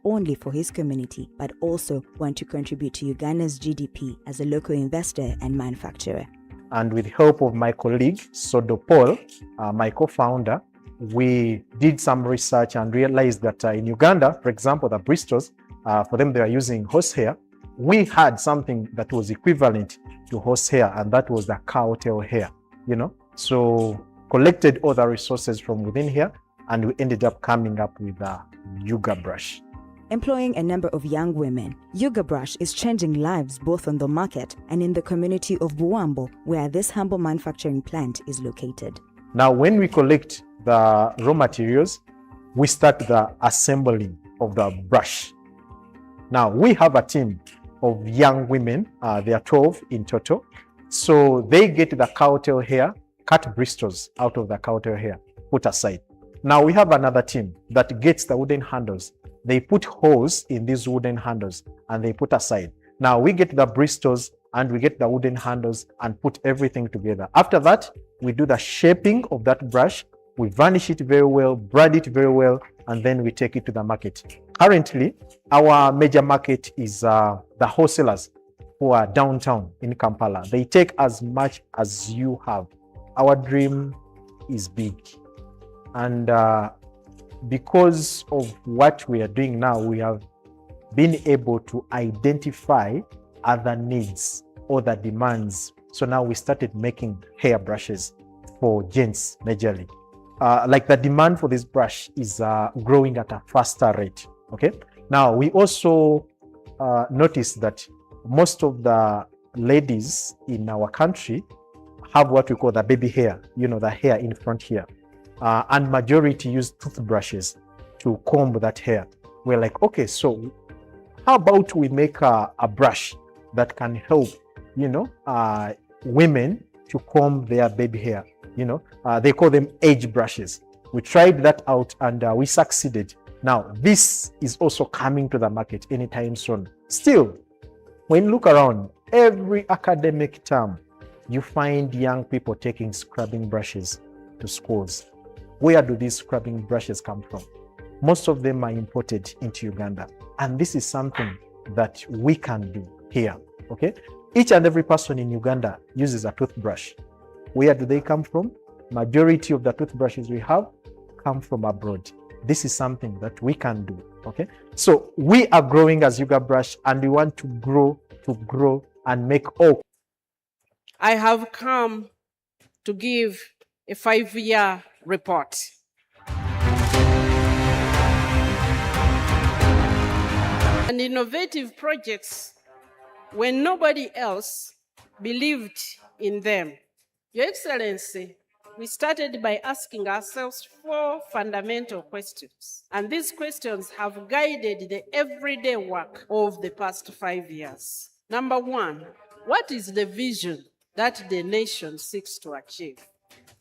only for his community, but also want to contribute to Uganda's GDP as a local investor and manufacturer. And with the help of my colleague, Sodo Paul, my co-founder, we did some research and realized that in Uganda, for example, the Bristols, for them, they are using horsehair. We had something that was equivalent to horsehair, and that was the cowtail hair, So collected all the resources from within here, and we ended up coming up with the Yuga brush. Employing a number of young women, Yuga Brush is changing lives both on the market and in the community of Buwambo, where this humble manufacturing plant is located. Now, when we collect the raw materials, we start the assembling of the brush. Now, we have a team of young women, there are 12 in total. So they get the cowtail hair, cut bristles out of the cowtail hair, put aside. Now we have another team that gets the wooden handles. They put holes in these wooden handles and they put aside. Now we get the bristles and we get the wooden handles and put everything together. After that, we do the shaping of that brush. We varnish it very well, brand it very well, and then we take it to the market. Currently, our major market is the wholesalers who are downtown in Kampala. They take as much as you have. Our dream is big. And because of what we are doing now, we have been able to identify other needs or the demands. So now we started making hair brushes for gents majorly. Like the demand for this brush is growing at a faster rate. Okay. Now we also noticed that most of the ladies in our country have what we call the baby hair, the hair in front here. And majority use toothbrushes to comb that hair. We're like, okay, so how about we make a brush that can help, women to comb their baby hair? They call them age brushes. We tried that out and we succeeded. Now, this is also coming to the market anytime soon. Still, when you look around, every academic term, you find young people taking scrubbing brushes to schools. Where do these scrubbing brushes come from? Most of them are imported into Uganda. And this is something that we can do here, okay? Each and every person in Uganda uses a toothbrush. Where do they come from? Majority of the toothbrushes we have come from abroad. This is something that we can do, okay? So we are growing as Yuga Brush, and we want to grow and make all. I have come to give a 5-year report. And innovative projects when nobody else believed in them. Your Excellency, we started by asking ourselves 4 fundamental questions. And these questions have guided the everyday work of the past 5 years. Number 1, what is the vision that the nation seeks to achieve?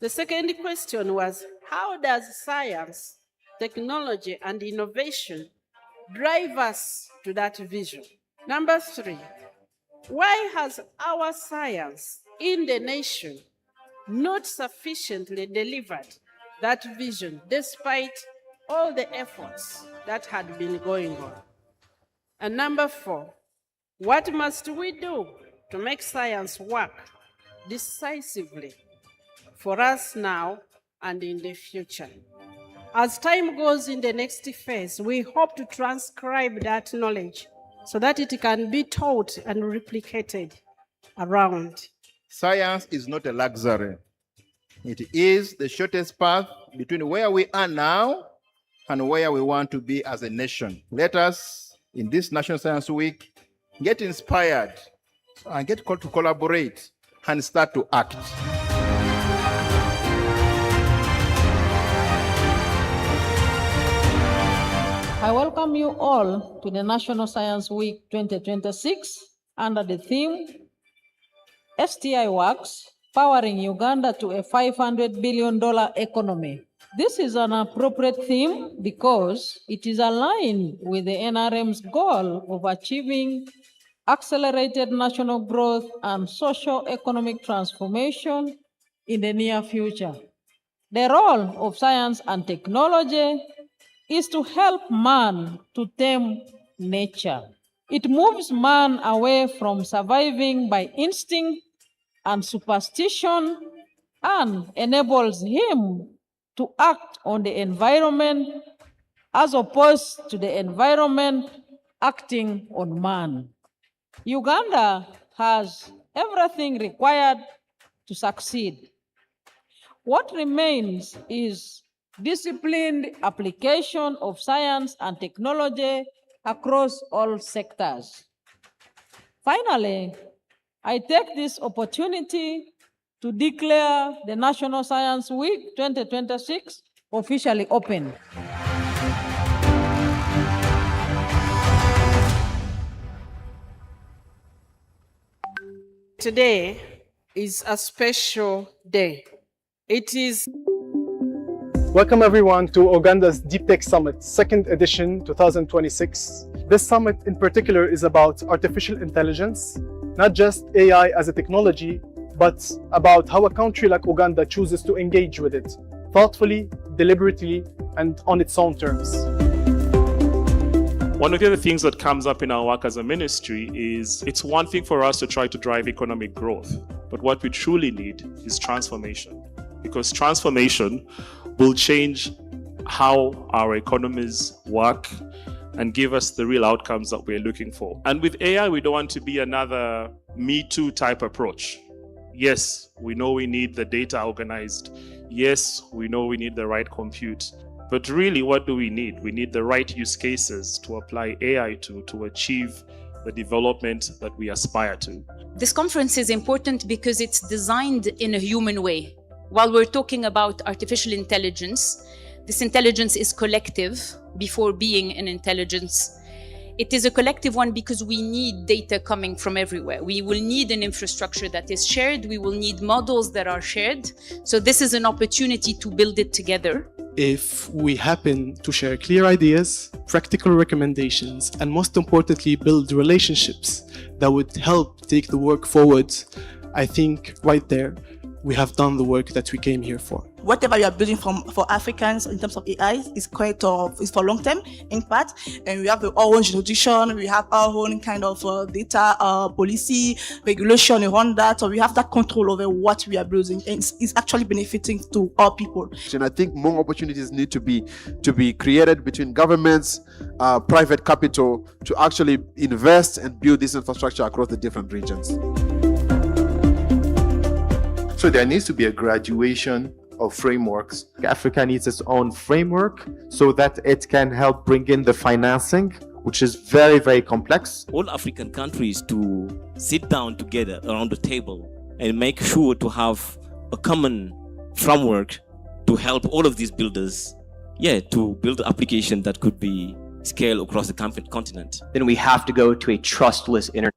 The second question was, how does science, technology, and innovation drive us to that vision? Number 3, why has our science in the nation not sufficiently delivered that vision despite all the efforts that had been going on? And number 4, what must we do to make science work decisively for us now and in the future? As time goes in the next phase, we hope to transcribe that knowledge so that it can be taught and replicated around. Science is not a luxury. It is the shortest path between where we are now and where we want to be as a nation. Let us, in this National Science Week, get inspired and get called to collaborate and start to act. I welcome you all to the National Science Week 2026 under the theme STI Works, Powering Uganda to a $500 billion economy. This is an appropriate theme because it is aligned with the NRM's goal of achieving accelerated national growth and socio-economic transformation in the near future. The role of science and technology is to help man to tame nature. It moves man away from surviving by instinct and superstition and enables him to act on the environment as opposed to the environment acting on man. Uganda has everything required to succeed. What remains is disciplined application of science and technology across all sectors. Finally, I take this opportunity to declare the National Science Week 2026 officially open. Today is a special day. It is. Welcome everyone to Uganda's Deep Tech Summit, second edition 2026. This summit in particular is about artificial intelligence, not just AI as a technology, but about how a country like Uganda chooses to engage with it, thoughtfully, deliberately, and on its own terms. One of the other things that comes up in our work as a ministry is it's one thing for us to try to drive economic growth, but what we truly need is transformation, because transformation will change how our economies work and give us the real outcomes that we're looking for. And with AI, we don't want to be another Me Too type approach. Yes, we know we need the data organized. Yes, we know we need the right compute. But really, what do we need? We need the right use cases to apply AI to achieve the development that we aspire to. This conference is important because it's designed in a human way. While we're talking about artificial intelligence, this intelligence is collective before being an intelligence. It is a collective one because we need data coming from everywhere. We will need an infrastructure that is shared. We will need models that are shared. So this is an opportunity to build it together. If we happen to share clear ideas, practical recommendations, and most importantly, build relationships that would help take the work forward, I think right there, we have done the work that we came here for. Whatever you are building for Africans in terms of AI is is for long-term impact, and we have our own jurisdiction, we have our own kind of data policy, regulation around that, so we have that control over what we are building, and it's actually benefiting to all people. And I think more opportunities need to be created between governments, private capital, to actually invest and build this infrastructure across the different regions. So there needs to be a graduation of frameworks. Africa needs its own framework so that it can help bring in the financing, which is very, very complex. All African countries to sit down together around the table and make sure to have a common framework to help all of these builders, to build an application that could be scaled across the continent. Then we have to go to a trustless internet.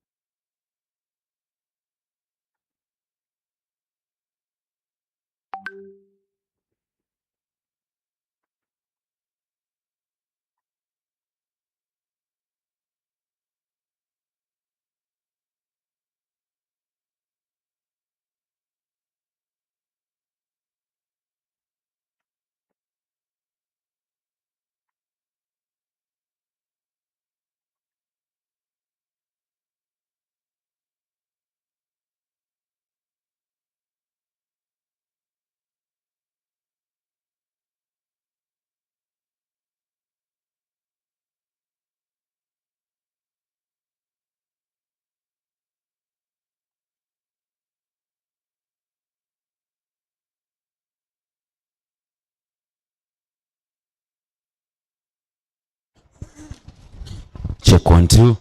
Check 1, 2.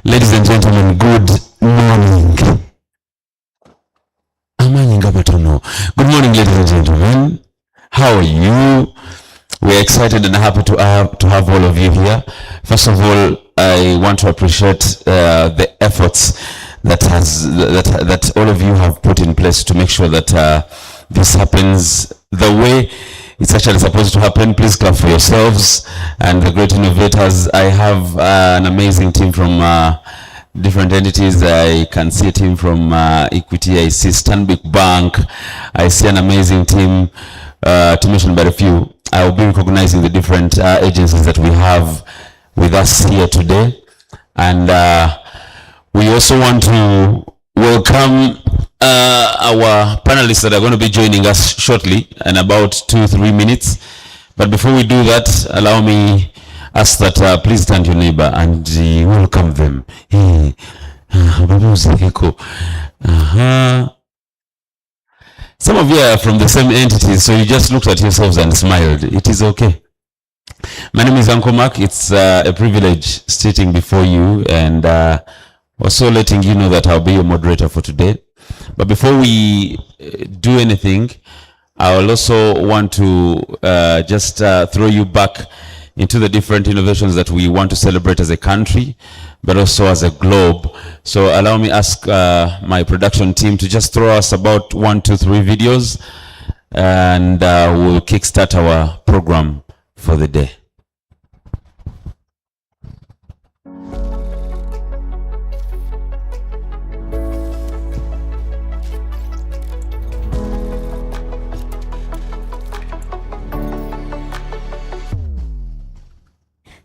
Ladies and gentlemen, good morning. Good morning, ladies and gentlemen. How are you? We're excited and happy to have all of you here. First of all, I want to appreciate the efforts that all of you have put in place to make sure that this happens the way it's actually supposed to happen. Please clap for yourselves and the great innovators. I have an amazing team from different entities. I can see a team from Equity, I see Stanbic Bank, I see an amazing team to mention but a few. I will be recognizing the different agencies that we have with us here today. And we also want to welcome our panelists that are going to be joining us shortly in about 2-3 minutes. But before we do that, allow me ask that please stand your neighbor and welcome them. Hey. Some of you are from the same entities, so you just looked at yourselves and smiled. It is okay. My name is Uncle Mark. It's a privilege sitting before you and also letting you know that I'll be your moderator for today. But before we do anything, I will also want to just throw you back into the different innovations that we want to celebrate as a country, but also as a globe. So allow me ask my production team to just throw us about 1, 2, 3 videos, and we'll kickstart our program for the day.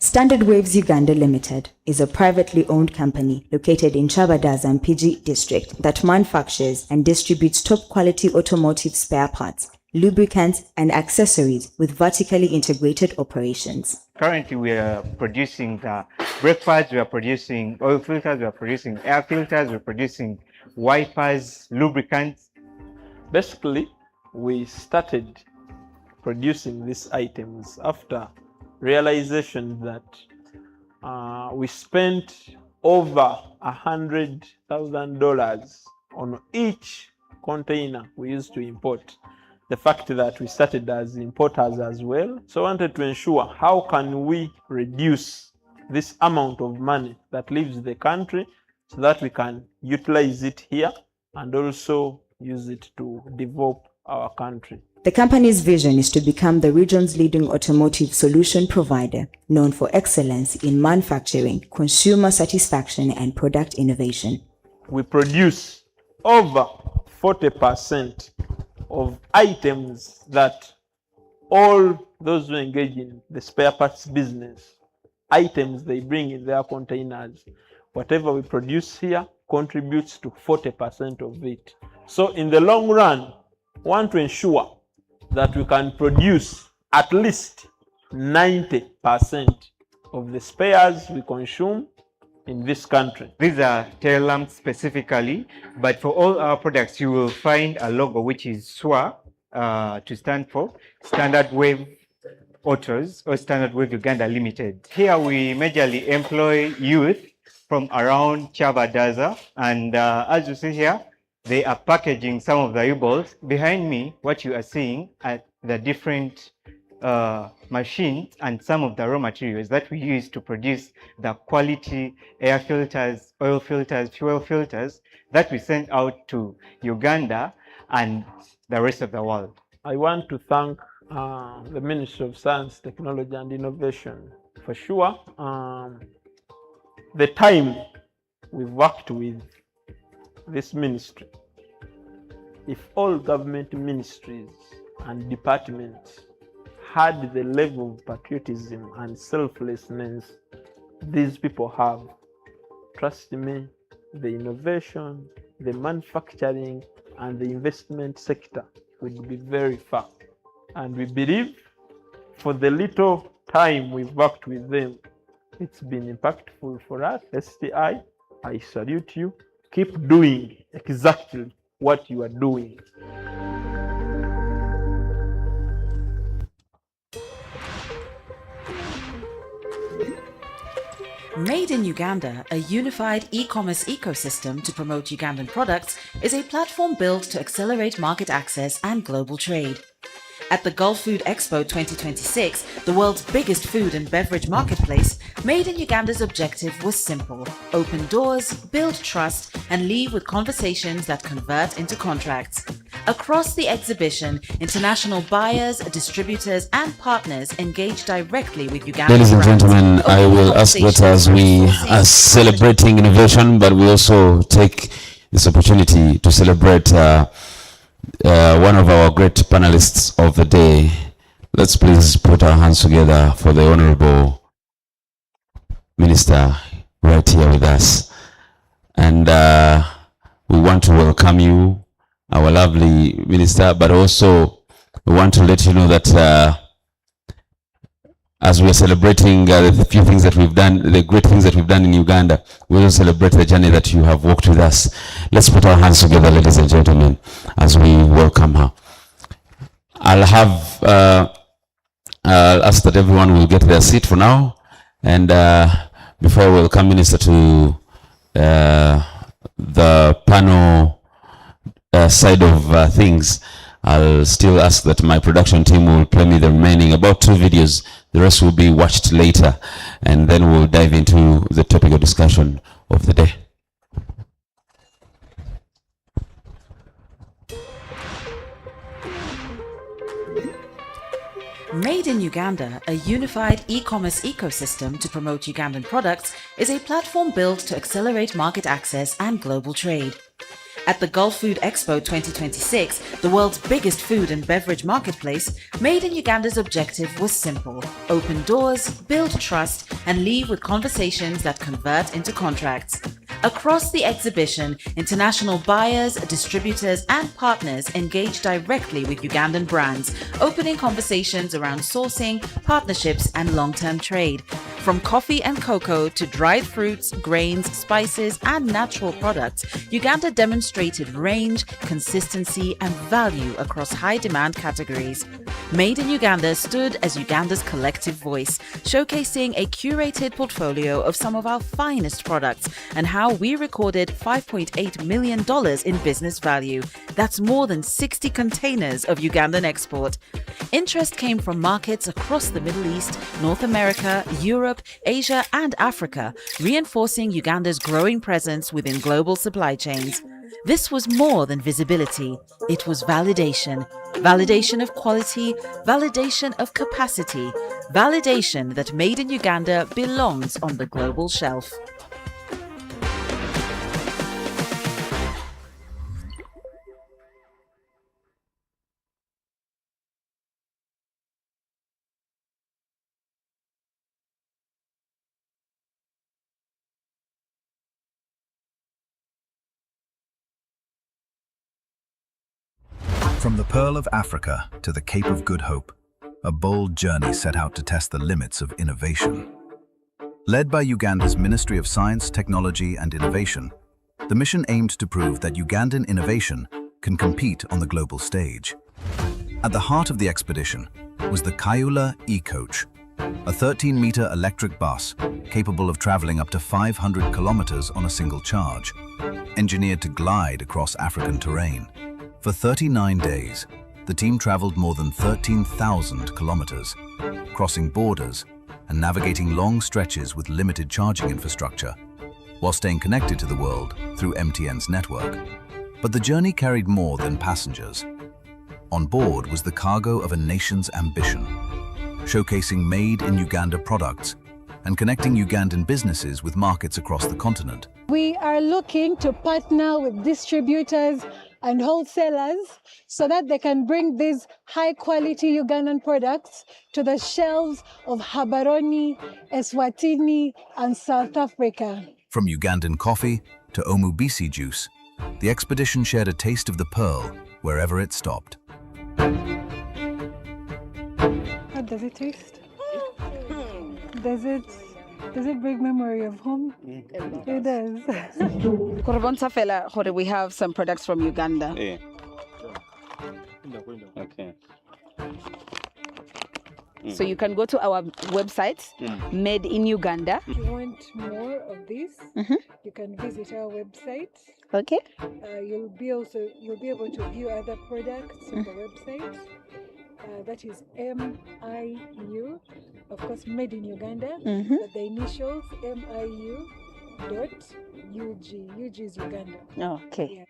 Standard Waves Uganda Limited is a privately owned company located in Chabadaza and PG district that manufactures and distributes top quality automotive spare parts, lubricants and accessories with vertically integrated operations. Currently we are producing the brake pads, we are producing oil filters, we are producing air filters, we are producing wipers, lubricants. Basically, we started producing these items after realization that we spent over $100,000 on each container we used to import. The fact that we started as importers as well. So I wanted to ensure how can we reduce this amount of money that leaves the country so that we can utilize it here and also use it to develop our country. The company's vision is to become the region's leading automotive solution provider, known for excellence in manufacturing, consumer satisfaction, and product innovation. We produce over 40% of items that all those who engage in the spare parts business, items they bring in their containers. Whatever we produce here contributes to 40% of it. So in the long run, we want to ensure that we can produce at least 90% of the spares we consume in this country. These are tail lamps specifically, but for all our products you will find a logo which is SWA to stand for Standard Wave Autos or Standard Wave Uganda Limited. Here we majorly employ youth from around Chabadaza, and as you see here, they are packaging some of the U-bolts. Behind me, what you are seeing are the different machines and some of the raw materials that we use to produce the quality air filters, oil filters, fuel filters that we send out to Uganda and the rest of the world. I want to thank the Ministry of Science, Technology and Innovation. For sure, the time we've worked with this ministry, if all government ministries and departments had the level of patriotism and selflessness these people have, trust me, the innovation, the manufacturing and the investment sector would be very far. And we believe for the little time we've worked with them, it's been impactful for us. STI, I salute you. Keep doing exactly what you are doing. Made in Uganda, a unified e-commerce ecosystem to promote Ugandan products, is a platform built to accelerate market access and global trade. At the Gulf Food Expo 2026, the world's biggest food and beverage marketplace, Made in Uganda's objective was simple: open doors, build trust, and leave with conversations that convert into contracts. Across the exhibition, international buyers, distributors, and partners engage directly with Ugandan Ladies and brands. gentlemen, I will ask that as we are celebrating innovation, but we also take this opportunity to celebrate one of our great panelists of the day. Let's please put our hands together for the Honorable Minister right here with us. And we want to welcome you, our lovely Minister, but also we want to let you know that as we are celebrating the few things that we've done, the great things that we've done in Uganda, we will celebrate the journey that you have walked with us. Let's put our hands together, ladies and gentlemen, as we welcome her. I'll ask that everyone will get their seat for now. And before I welcome Minister to the panel side of things, I'll still ask that my production team will play me the remaining about 2 videos. The rest will be watched later, and then we'll dive into the topic of discussion of the day. Made in Uganda, a unified e-commerce ecosystem to promote Ugandan products, is a platform built to accelerate market access and global trade. At the Gulf Food Expo 2026, the world's biggest food and beverage marketplace, Made in Uganda's objective was simple: open doors, build trust, and leave with conversations that convert into contracts. Across the exhibition, international buyers, distributors, and partners engage directly with Ugandan brands, opening conversations around sourcing, partnerships, and long-term trade. From coffee and cocoa to dried fruits, grains, spices, and natural products, Uganda demonstrated range, consistency, and value across high-demand categories. Made in Uganda stood as Uganda's collective voice, showcasing a curated portfolio of some of our finest products and how we recorded $5.8 million in business value. That's more than 60 containers of Ugandan export. Interest came from markets across the Middle East, North America, Europe, Asia, and Africa, reinforcing Uganda's growing presence within global supply chains. This was more than visibility. It was validation. Validation of quality, validation of capacity, validation that Made in Uganda belongs on the global shelf. From the Pearl of Africa to the Cape of Good Hope, a bold journey set out to test the limits of innovation. Led by Uganda's Ministry of Science, Technology and Innovation, the mission aimed to prove that Ugandan innovation can compete on the global stage. At the heart of the expedition was the Kayula e-coach, a 13-meter electric bus capable of traveling up to 500 kilometers on a single charge, engineered to glide across African terrain. For 39 days, the team traveled more than 13,000 kilometers, crossing borders and navigating long stretches with limited charging infrastructure, while staying connected to the world through MTN's network. But the journey carried more than passengers. On board was the cargo of a nation's ambition, showcasing Made in Uganda products and connecting Ugandan businesses with markets across the continent. We are looking to partner with distributors and wholesalers so that they can bring these high-quality Ugandan products to the shelves of Habaroni, Eswatini, and South Africa. From Ugandan coffee to Omubisi juice, the expedition shared a taste of the pearl wherever it stopped. How does it taste? Does it bring memory of home? It does. We have some products from Uganda. Yeah. Okay. So you can go to our website, Made in Uganda. If you want more of this, you can visit our website. Okay. You'll be able to view other products on the website. That is MIU, of course, Made in Uganda, but the initials MIU.UG. UG is Uganda. Okay. Yeah.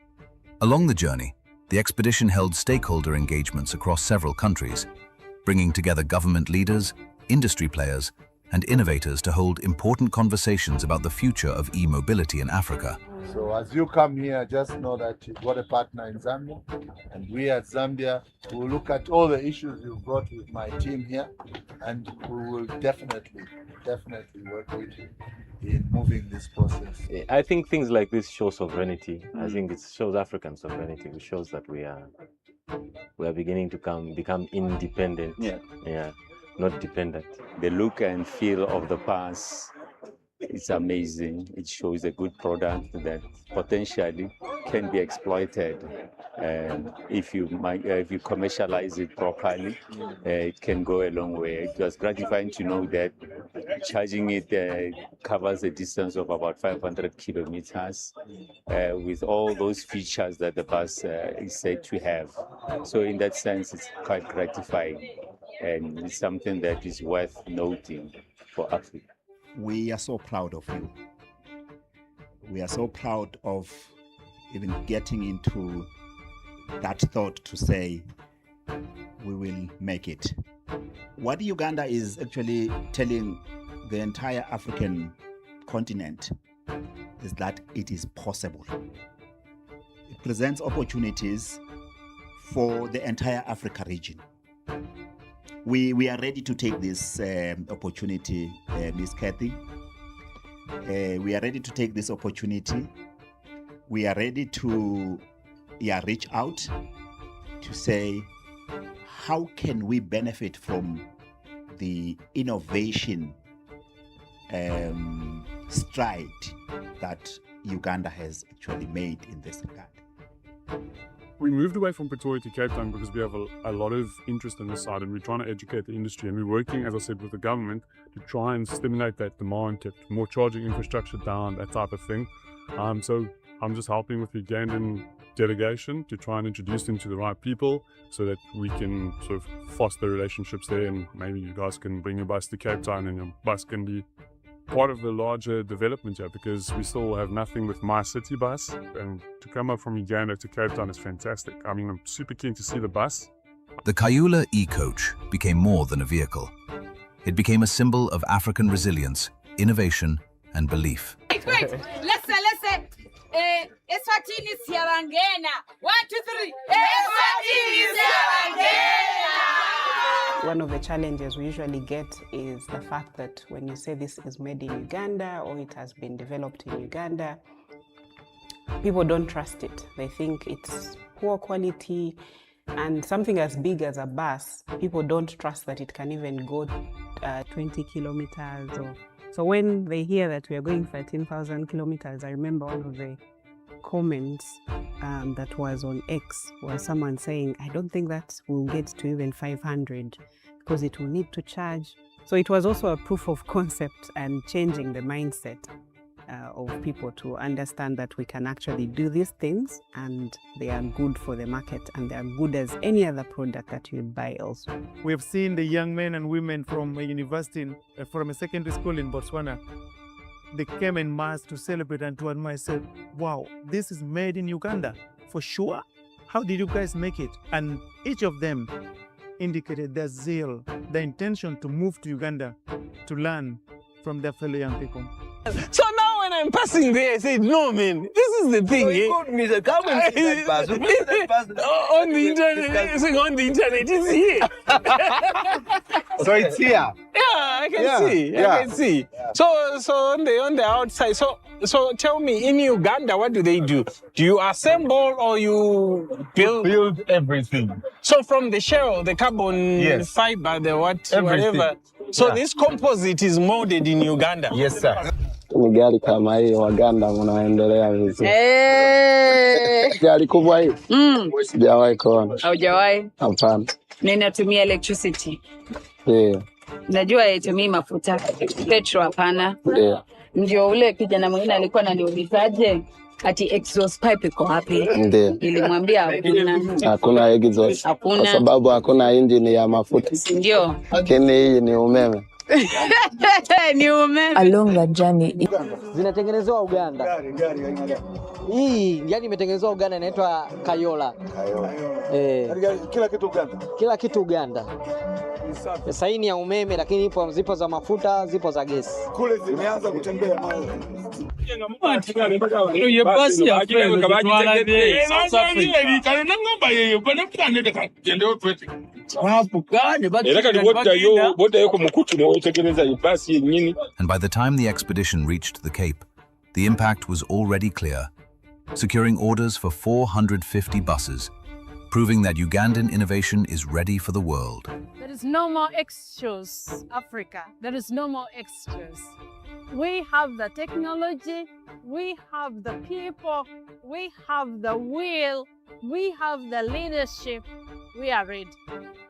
Along the journey, the expedition held stakeholder engagements across several countries, bringing together government leaders, industry players, and innovators to hold important conversations about the future of e-mobility in Africa. So as you come here, just know that you've got a partner in Zambia, and we at Zambia will look at all the issues you've brought with my team here, and we will definitely work with you in moving this process. I think things like this show sovereignty. I think it shows African sovereignty. It shows that we are beginning to become independent. Yeah, not dependent. The look and feel of the pass, it's amazing. It shows a good product that potentially can be exploited. If you commercialize it properly, it can go a long way. It was gratifying to know that charging it covers a distance of about 500 kilometers with all those features that the bus is said to have. So in that sense, it's quite gratifying, and it's something that is worth noting for Africa. We are so proud of you. We are so proud of even getting into that thought to say we will make it. What Uganda is actually telling the entire African continent is that it is possible. It presents opportunities for the entire Africa region. We are ready to take this opportunity, Ms. Kathy. We are ready to take this opportunity. We are ready to reach out to say, how can we benefit from the innovation stride that Uganda has actually made in this regard? We moved away from Pretoria to Cape Town because we have a lot of interest in this side, and we're trying to educate the industry, and we're working, as I said, with the government to try and stimulate that demand, to more charging infrastructure down, that type of thing. So I'm just helping with the Ugandan delegation to try and introduce them to the right people so that we can sort of foster relationships there, and maybe you guys can bring your bus to Cape Town and your bus can be part of the larger development here, because we still have nothing with My City Bus, and to come up from Uganda to Cape Town is fantastic. I mean, I'm super keen to see the bus. The Kayula e-coach became more than a vehicle. It became a symbol of African resilience, innovation, and belief. Wait, let's say, Eswatini Sierangena. 1, 2, 3. Eswatini Sierangena. One of the challenges we usually get is the fact that when you say this is made in Uganda or it has been developed in Uganda, people don't trust it. They think it's poor quality, and something as big as a bus, people don't trust that it can even go 20 kilometers. So when they hear that we are going 13,000 kilometers, I remember one of the comments that was on X was someone saying, I don't think that we'll get to even 500 because it will need to charge. So it was also a proof of concept and changing the mindset of people to understand that we can actually do these things and they are good for the market and they are good as any other product that you buy elsewhere. We've seen the young men and women from a university, from a secondary school in Botswana. They came en masse to celebrate and to admire, said, wow, this is made in Uganda, for sure. How did you guys make it? And each of them indicated their zeal, their intention to move to Uganda to learn from their fellow young people. So now when I'm passing there, I said, no, man, this is the thing. Come and see that bus. On the internet, on the internet, it's here. So it's here? Yeah, I can see. I can see. Yeah. So on the outside, so tell me, in Uganda, what do they do? Do you assemble or you build? Build everything. So from the shell, the carbon fiber, the whatever. So this composite is molded in Uganda? Yes, sir. Ni gari kama hii Waganda mnaendelea vizuri. Gari kubwa hii? Sijawahi kuona. Haujawahi? Hapana. Ninatumia electricity. Yeah. Najua haitumii mafuta. Petrol hapana. Yeah. Ndio ule kijana mwingine alikuwa ananiulizaje ati exhaust pipe iko wapi? Ndio. Nilimwambia hakuna. Hakuna exhaust. Hakuna. Kwa sababu hakuna engine ya mafuta. Ndio. Lakini hii ni umeme. Ni umeme. Along the journey, Zinatengenezewa Uganda. Hii yani imetengenezewa Uganda, inaitwa Kayola. Kila kitu Uganda. Kila kitu Uganda. Saini ya umeme, lakini zipo za mafuta, zipo za gesi. Kule zimeanza kutembea. And by the time the expedition reached the Cape, the impact was already clear, securing orders for 450 buses, proving that Ugandan innovation is ready for the world. There is no more extras, Africa. There is no more extras. We have the technology, we have the people, we have the will, we have the leadership. We are ready.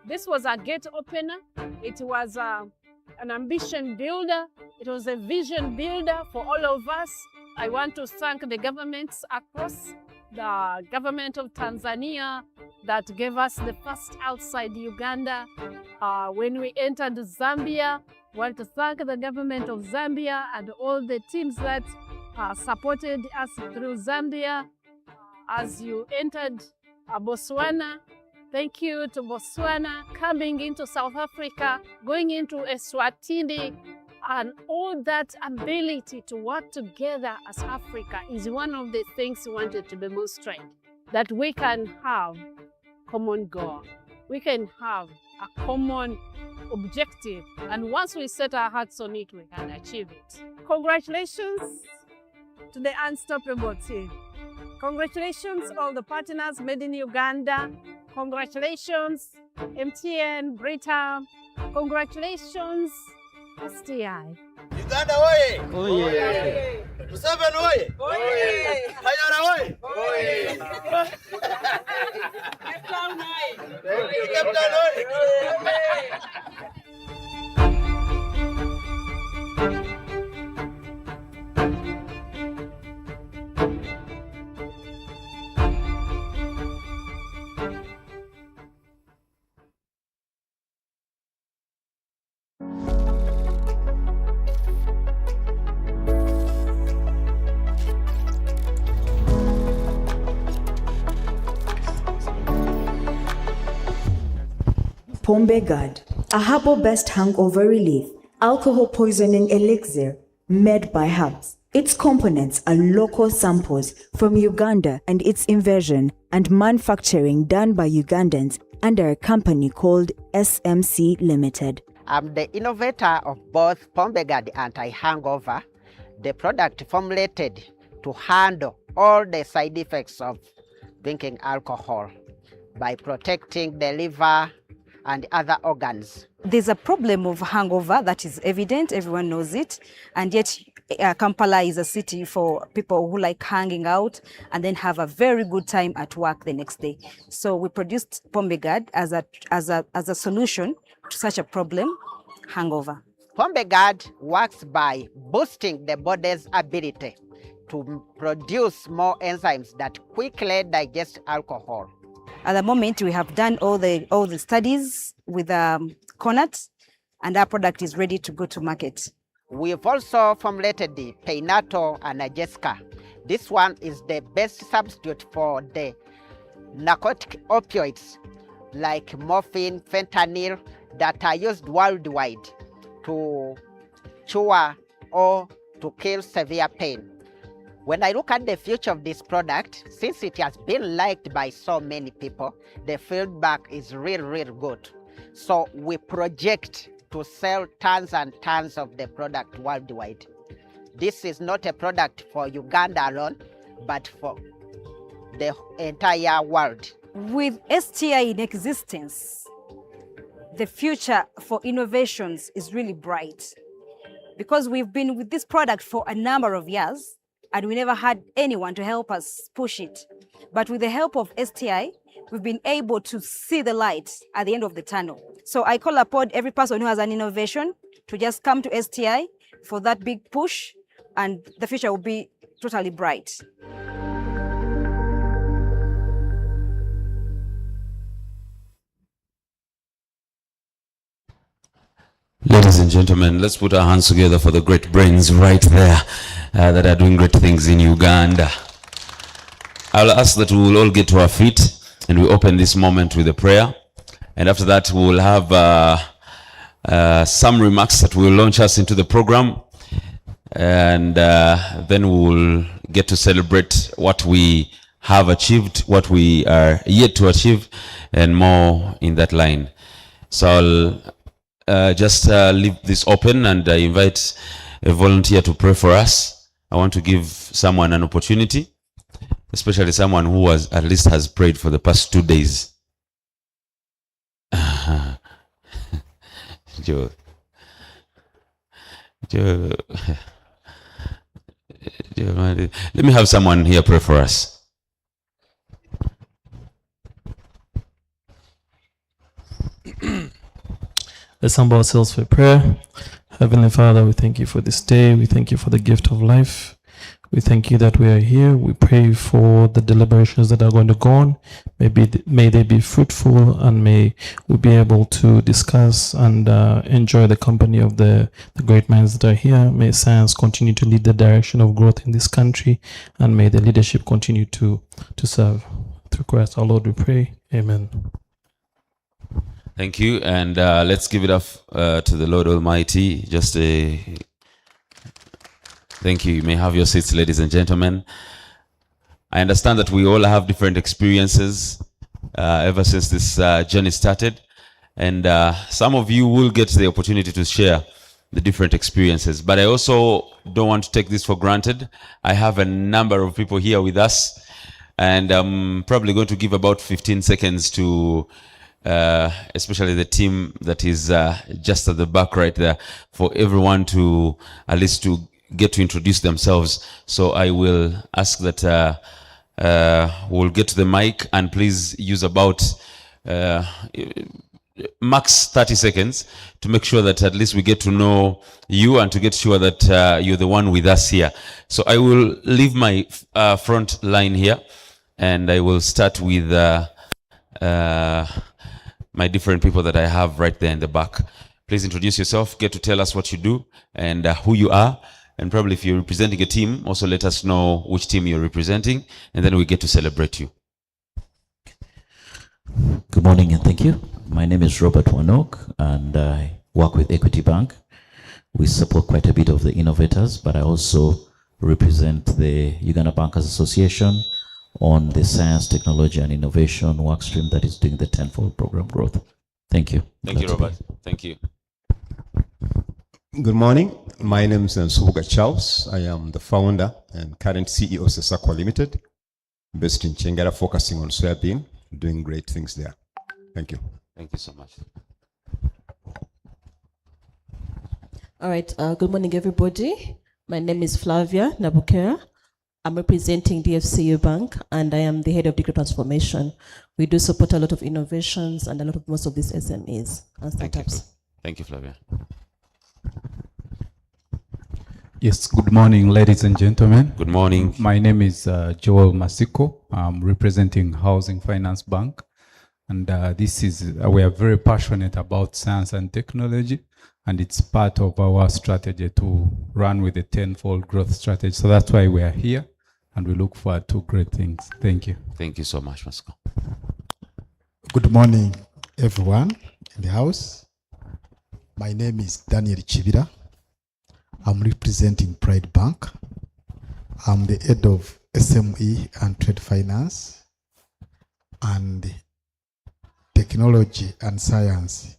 This was a gate opener. It was an ambition builder. It was a vision builder for all of us. I want to thank the governments across, the government of Tanzania that gave us the first outside Uganda. When we entered Zambia, I want to thank the government of Zambia and all the teams that supported us through Zambia. As you entered Botswana, thank you to Botswana, coming into South Africa, going into Eswatini, and all that ability to work together as Africa is one of the things we wanted to demonstrate, that we can have common goal. We can have a common objective, and once we set our hearts on it, we can achieve it. Congratulations to the Unstoppable team. Congratulations all the partners made in Uganda. Congratulations MTN, Britam. Congratulations STI. Uganda oye! Oye! Museveni oye! Oye! Kayora oye! Oye! Captain oye! Pombe Guard, a herbal-based hangover relief, alcohol poisoning elixir made by herbs. Its components are local samples from Uganda and its invention and manufacturing done by Ugandans under a company called SMC Limited. I'm the innovator of both Pombe Guard anti-hangover, the product formulated to handle all the side effects of drinking alcohol by protecting the liver and other organs. There's a problem of hangover that is evident, everyone knows it, and yet Kampala is a city for people who like hanging out and then have a very good time at work the next day. So we produced Pombe Guard as a solution to such a problem, hangover. Pombe Guard works by boosting the body's ability to produce more enzymes that quickly digest alcohol. At the moment, we have done all the studies with Connat, and our product is ready to go to market. We've also formulated the Peinato analgesica. This one is the best substitute for the narcotic opioids like morphine, fentanyl that are used worldwide to cure or to kill severe pain. When I look at the future of this product, since it has been liked by so many people, the feedback is really good. So we project to sell tons and tons of the product worldwide. This is not a product for Uganda alone, but for the entire world. With STI in existence, the future for innovations is really bright, because we've been with this product for a number of years and we never had anyone to help us push it. But with the help of STI, we've been able to see the light at the end of the tunnel. So I call upon every person who has an innovation to just come to STI for that big push, and the future will be totally bright. Ladies and gentlemen, let's put our hands together for the great brains right there that are doing great things in Uganda. I'll ask that we will all get to our feet and we open this moment with a prayer. And after that, we will have some remarks that will launch us into the program. And then we will get to celebrate what we have achieved, what we are yet to achieve, and more in that line. So I'll just leave this open, and I invite a volunteer to pray for us. I want to give someone an opportunity, especially someone who at least has prayed for the past 2 days. Joe. Let me have someone here pray for us. Let's humble ourselves for prayer. Heavenly Father, we thank you for this day. We thank you for the gift of life. We thank you that we are here. We pray for the deliberations that are going to go on. May they be fruitful, and may we be able to discuss and enjoy the company of the great minds that are here. May science continue to lead the direction of growth in this country, and may the leadership continue to serve. Through Christ our Lord we pray. Amen. Thank you, and let's give it up to the Lord Almighty. Just a thank you. You may have your seats, ladies and gentlemen. I understand that we all have different experiences ever since this journey started, and some of you will get the opportunity to share the different experiences. But I also don't want to take this for granted. I have a number of people here with us, and I'm probably going to give about 15 seconds to especially the team that is just at the back right there, for everyone to at least to get to introduce themselves. So I will ask that we'll get to the mic, and please use about max 30 seconds to make sure that at least we get to know you and to get sure that you're the one with us here. So I will leave my front line here, and I will start with my different people that I have right there in the back. Please introduce yourself, get to tell us what you do and who you are, and probably if you're representing a team, also let us know which team you're representing, and then we get to celebrate you. Good morning and thank you. My name is Robert Wanok, and I work with Equity Bank. We support quite a bit of the innovators, but I also represent the Uganda Bankers Association on the science, technology, and innovation workstream that is doing the tenfold program growth. Thank you. Thank you, Robert. Thank you. Good morning. My name is Nsubuga Charles. I am the founder and current CEO of Sesakwa Limited, based in Chengara, focusing on soybean, doing great things there. Thank you. Thank you so much. All right. Good morning, everybody. My name is Flavia Nabukera. I'm representing DFCU Bank, and I am the head of digital transformation. We do support a lot of innovations and most of these SMEs and startups. Thank you, Flavia. Yes, good morning, ladies and gentlemen. Good morning. My name is Joel Masiko. I'm representing Housing Finance Bank. And this is, we are very passionate about science and technology, and it's part of our strategy to run with the tenfold growth strategy. So that's why we are here, and we look forward to great things. Thank you. Thank you so much, Masiko. Good morning, everyone in the house. My name is Daniel Chibira. I'm representing Pride Bank. I'm the head of SME and trade finance, and technology and science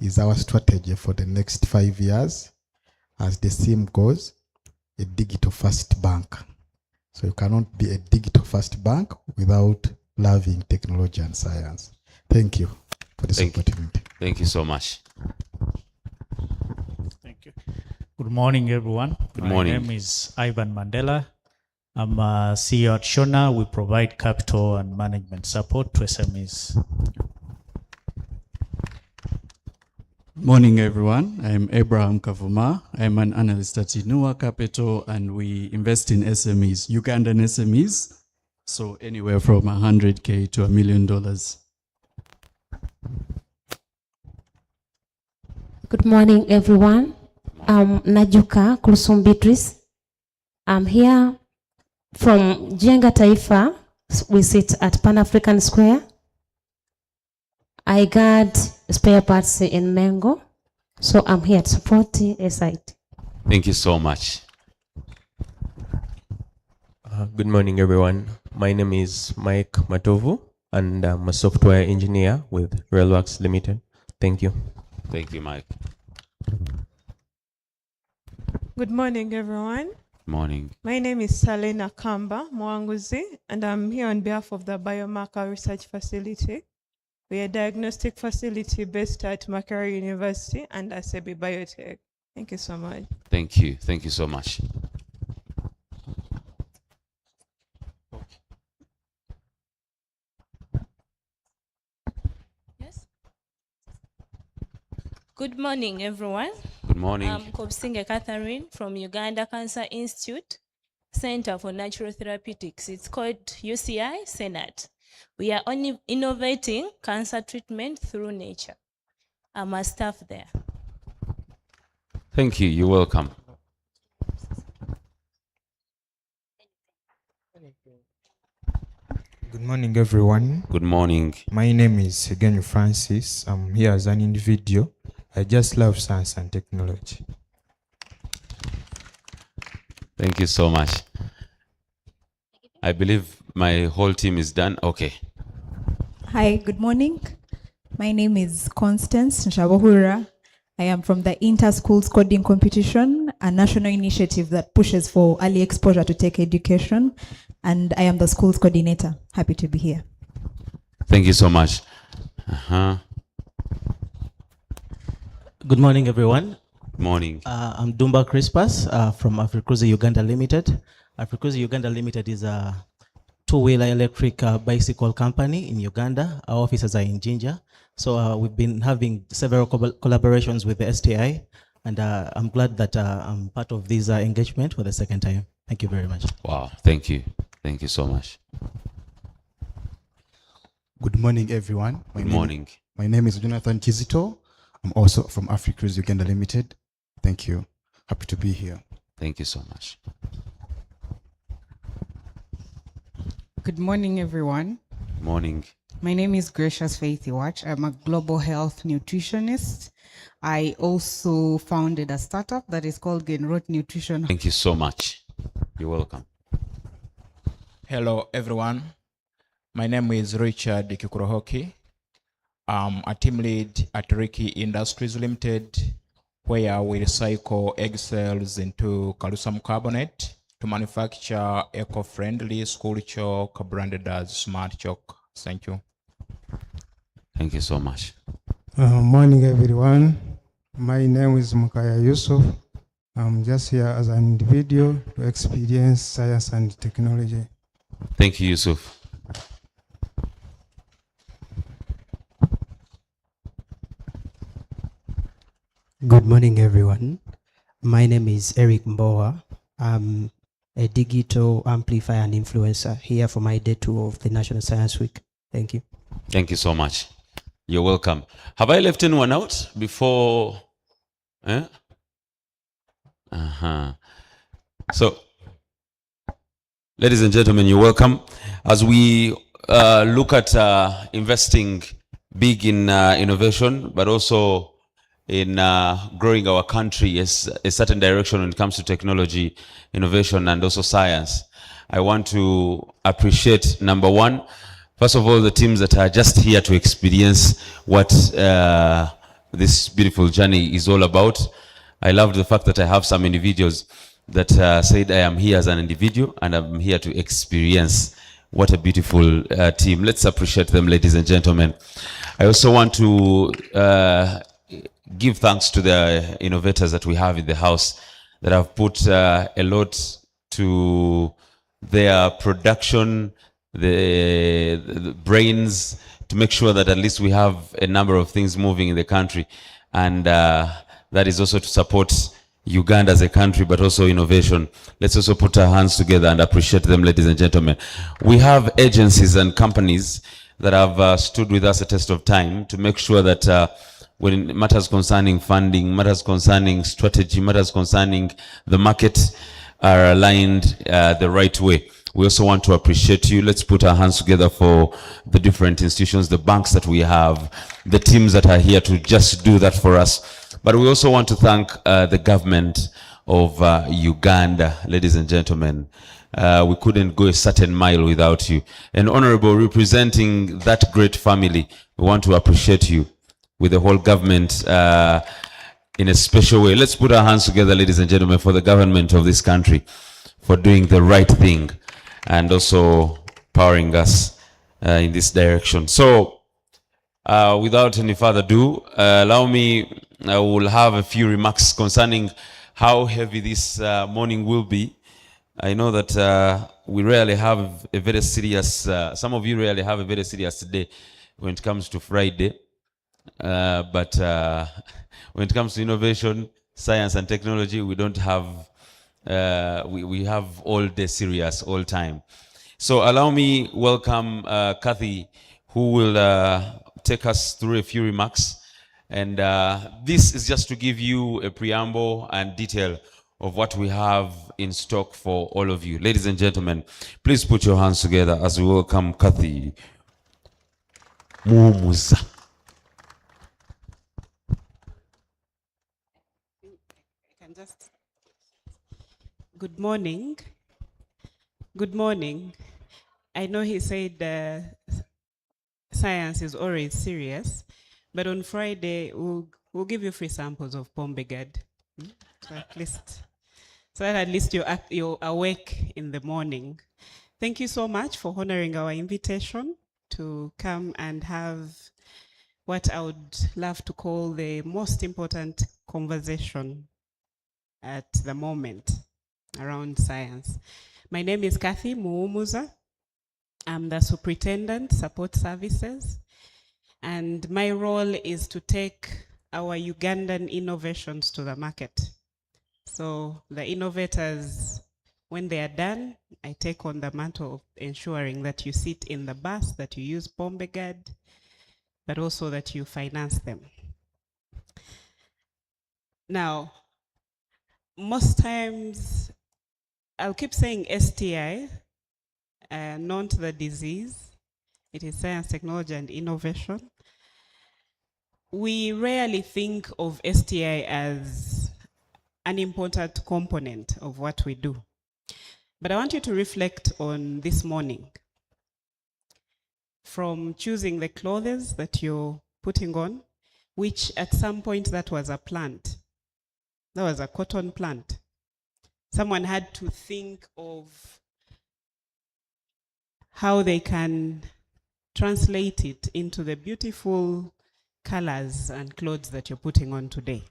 is our strategy for the next 5 years. As the theme goes, a digital first bank. So you cannot be a digital first bank without loving technology and science. Thank you for this opportunity. Thank you so much. Thank you. Good morning, everyone. Good morning. My name is Ivan Mandela. I'm a CEO at Shona. We provide capital and management support to SMEs. Morning, everyone. I'm Abraham Kavuma. I'm an analyst at Inua Capital, and we invest in SMEs, Ugandan SMEs. So anywhere from $100K to $1 million. Good morning, everyone. I'm Najuka Kulsum Beatrice. I'm here from Jenga Taifa. We sit at Pan-African Square. I got spare parts in Mango, so I'm here to support the site. Thank you so much. Good morning, everyone. My name is Mike Matovu, and I'm a software engineer with Railworks Limited. Thank you. Thank you, Mike. Good morning, everyone. Morning. My name is Salena Kamba Mwanguzi, and I'm here on behalf of the Biomarker Research Facility. We are a diagnostic facility based at Makerere University and Asebi Biotech. Thank you so much. Thank you. Thank you so much. Good morning, everyone. Good morning. I'm Kobsinge Catherine from Uganda Cancer Institute, Center for Natural Therapeutics. It's called UCI Senat. We are only innovating cancer treatment through nature. I'm a staff there. Thank you. You're welcome. Good morning, everyone. Good morning. My name is Genyu Francis. I'm here as an individual. I just love science and technology. Thank you so much. I believe my whole team is done. Okay. Hi, good morning. My name is Constance Nshabohura. I am from the Inter-Schools Coding Competition, a national initiative that pushes for early exposure to tech education, and I am the schools coordinator. Happy to be here. Thank you so much. Good morning, everyone. Good morning. I'm Dumba Crispus from Africruiser Uganda Limited. Africruiser Uganda Limited is a two-wheeler electric bicycle company in Uganda. Our offices are in Jinja. So we've been having several collaborations with the STI, and I'm glad that I'm part of this engagement for the second time. Thank you very much. Wow, thank you. Thank you so much. Good morning, everyone. Good morning. My name is Jonathan Kizito. I'm also from Africruiser Uganda Limited. Thank you. Happy to be here. Thank you so much. Good morning, everyone. Morning. My name is Gracious Faith Iwach. I'm a global health nutritionist. I also founded a startup that is called Genrot Nutrition. Thank you so much. You're welcome. Hello, everyone. My name is Richard Kikurohoki. I'm a team lead at Riki Industries Limited, where we recycle egg cells into calcium carbonate to manufacture eco-friendly school chalk branded as Smart Chalk. Thank you. Thank you so much. Morning, everyone. My name is Mukaya Yusuf. I'm just here as an individual to experience science and technology. Thank you, Yusuf. Good morning, everyone. My name is Eric Mboa. I'm a digital amplifier and influencer here for my day 2 of the National Science Week. Thank you. Thank you so much. You're welcome. Have I left anyone out before? So, ladies and gentlemen, you're welcome. As we look at investing big in innovation, but also in growing our country as a certain direction when it comes to technology, innovation, and also science, I want to appreciate, number one, first of all, the teams that are just here to experience what this beautiful journey is all about. I love the fact that I have some individuals that said I am here as an individual and I'm here to experience. What a beautiful team. Let's appreciate them, ladies and gentlemen. I also want to give thanks to the innovators that we have in the house that have put a lot to their production, the brains, to make sure that at least we have a number of things moving in the country. And that is also to support Uganda as a country, but also innovation. Let's also put our hands together and appreciate them, ladies and gentlemen. We have agencies and companies that have stood with us a test of time to make sure that when matters concerning funding, matters concerning strategy, matters concerning the market are aligned the right way. We also want to appreciate you. Let's put our hands together for the different institutions, the banks that we have, the teams that are here to just do that for us. But we also want to thank the government of Uganda, ladies and gentlemen. We couldn't go a certain mile without you. And Honorable, representing that great family, we want to appreciate you with the whole government in a special way. Let's put our hands together, ladies and gentlemen, for the government of this country for doing the right thing and also powering us in this direction. So, without any further ado, allow me, I will have a few remarks concerning how heavy this morning will be. I know that we rarely have a very serious, some of you rarely have a very serious day when it comes to Friday. But when it comes to innovation, science and technology, we don't have, we have all day serious, all time. So allow me welcome Kathy, who will take us through a few remarks. And this is just to give you a preamble and detail of what we have in stock for all of you. Ladies and gentlemen, please put your hands together as we welcome Kathy Muumuza. Good morning. Good morning. I know he said science is always serious, but on Friday we'll give you free samples of Pombegad. So at least you're awake in the morning. Thank you so much for honoring our invitation to come and have what I would love to call the most important conversation at the moment around science. My name is Kathy Muumuza. I'm the Superintendent, Support Services, and my role is to take our Ugandan innovations to the market. So the innovators, when they are done, I take on the mantle of ensuring that you sit in the bus, that you use Pombegad, but also that you finance them. Now, most times, I'll keep saying STI, not the disease. It is science, technology, and innovation. We rarely think of STI as an important component of what we do. But I want you to reflect on this morning. From choosing the clothes that you're putting on, which at some point that was a plant. That was a cotton plant. Someone had to think of how they can translate it into the beautiful colors and clothes that you're putting on today.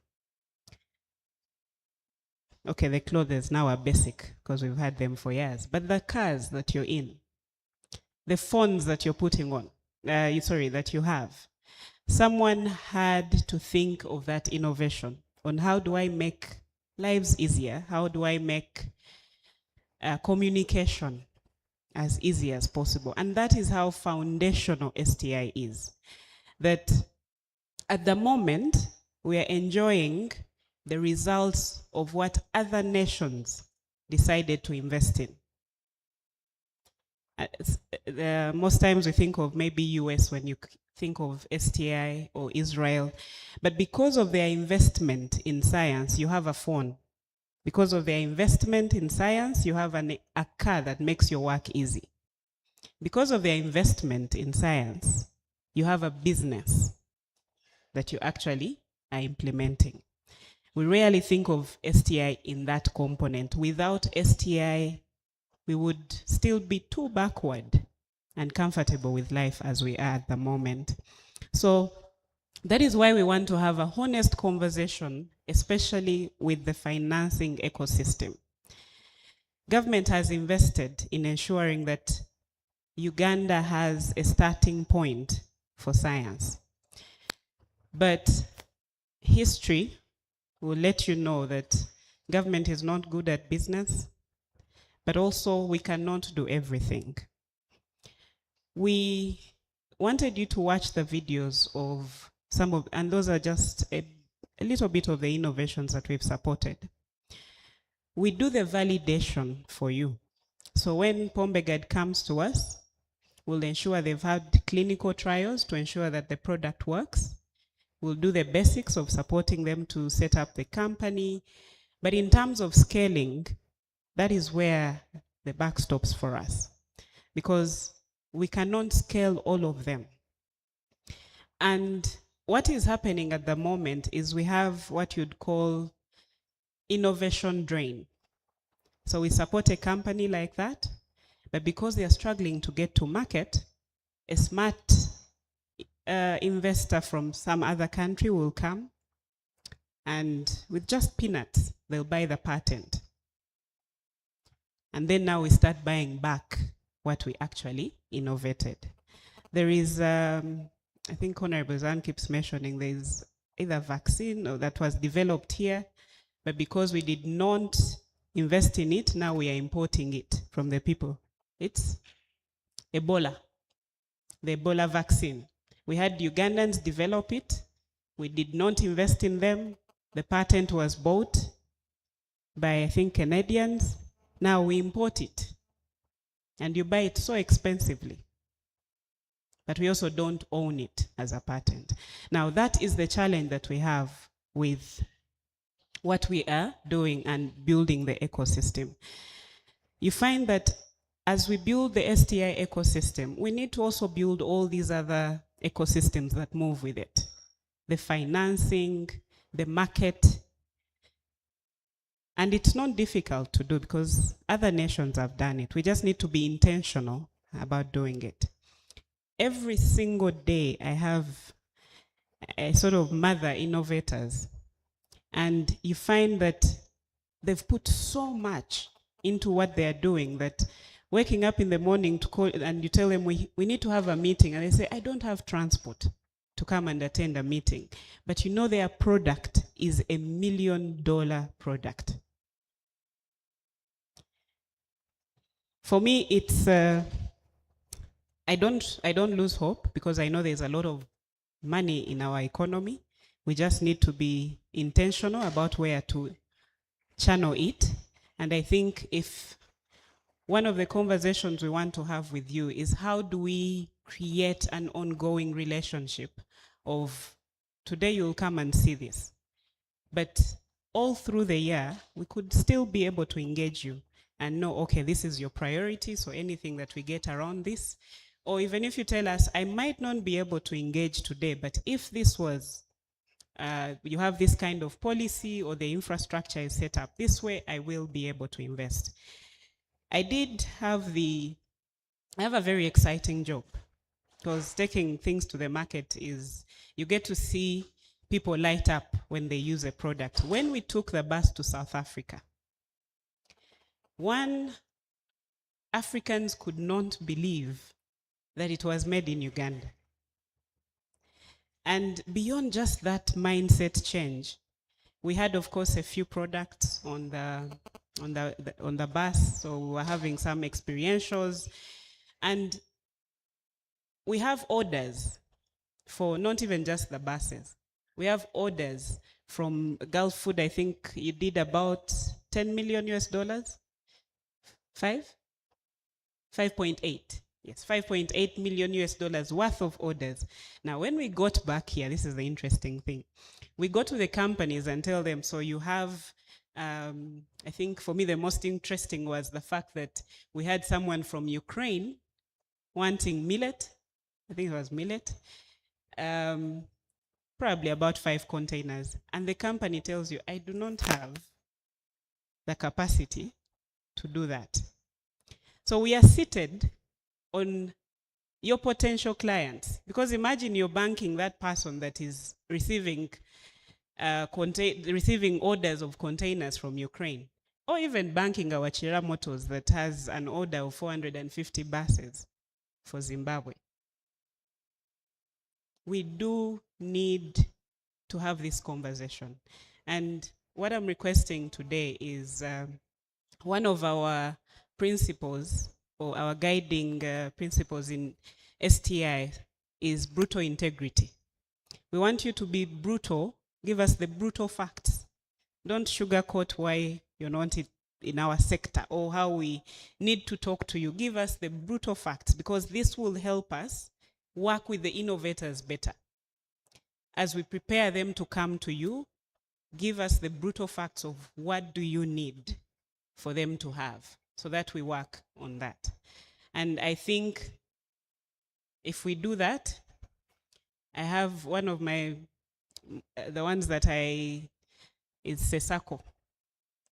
Okay, the clothes now are basic because we've had them for years, but the cars that you're in, the phones that you're putting on, that you have, someone had to think of that innovation on how do I make lives easier? How do I make communication as easy as possible? And that is how foundational STI is. That at the moment, we are enjoying the results of what other nations decided to invest in. Most times we think of maybe US when you think of STI or Israel, but because of their investment in science, you have a phone. Because of their investment in science, you have a car that makes your work easy. Because of their investment in science, you have a business that you actually are implementing. We rarely think of STI in that component. Without STI, we would still be too backward and comfortable with life as we are at the moment. So that is why we want to have a honest conversation, especially with the financing ecosystem. Government has invested in ensuring that Uganda has a starting point for science. But history will let you know that government is not good at business, but also we cannot do everything. We wanted you to watch the videos of and those are just a little bit of the innovations that we've supported. We do the validation for you. So when Pombegad comes to us, we'll ensure they've had clinical trials to ensure that the product works. We'll do the basics of supporting them to set up the company. But in terms of scaling, that is where the buck stops for us, because we cannot scale all of them. And what is happening at the moment is we have what you'd call innovation drain. So we support a company like that, but because they are struggling to get to market, a smart investor from some other country will come, and with just peanuts, they'll buy the patent. And then now we start buying back what we actually innovated. There is, I think Honorable Zan keeps mentioning, there's either vaccine or that was developed here, but because we did not invest in it, now we are importing it from the people. It's Ebola, the Ebola vaccine. We had Ugandans develop it. We did not invest in them. The patent was bought by, I think, Canadians. Now we import it. And you buy it so expensively. But we also don't own it as a patent. Now that is the challenge that we have with what we are doing and building the ecosystem. You find that as we build the STI ecosystem, we need to also build all these other ecosystems that move with it. The financing, the market. And it's not difficult to do because other nations have done it. We just need to be intentional about doing it. Every single day I have a sort of mother innovators, and you find that they've put so much into what they are doing that waking up in the morning to call and you tell them we need to have a meeting, and they say, I don't have transport to come and attend a meeting. But you know their product is $1 million product. For me, it's I don't lose hope because I know there's a lot of money in our economy. We just need to be intentional about where to channel it. And I think if one of the conversations we want to have with you is how do we create an ongoing relationship of today you'll come and see this, but all through the year we could still be able to engage you and know, okay, this is your priority, so anything that we get around this, or even if you tell us, I might not be able to engage today, but if this was, you have this kind of policy or the infrastructure is set up this way, I will be able to invest. I have a very exciting job because taking things to the market is, you get to see people light up when they use a product. When we took the bus to South Africa, Africans could not believe that it was made in Uganda. And beyond just that mindset change, we had, of course, a few products on the bus, so we were having some experientials, and we have orders for not even just the buses. We have orders from Gulf Food. I think you did about $10 million US. 5.8. Yes, $5.8 million US worth of orders. Now, when we got back here, this is the interesting thing. We go to the companies and tell them, so you have, I think for me the most interesting was the fact that we had someone from Ukraine wanting millet. I think it was millet. Probably about 5 containers. And the company tells you, I do not have the capacity to do that. So we are seated on your potential clients, because imagine you're banking that person that is receiving orders of containers from Ukraine, or even banking our Chira Motors that has an order of 450 buses for Zimbabwe. We do need to have this conversation. And what I'm requesting today is one of our principles, or our guiding principles in STI, is brutal integrity. We want you to be brutal. Give us the brutal facts. Don't sugarcoat why you're not in our sector or how we need to talk to you. Give us the brutal facts, because this will help us work with the innovators better. As we prepare them to come to you, give us the brutal facts of what do you need for them to have, so that we work on that. And I think if we do that, I have one of my, the ones that is Sesako,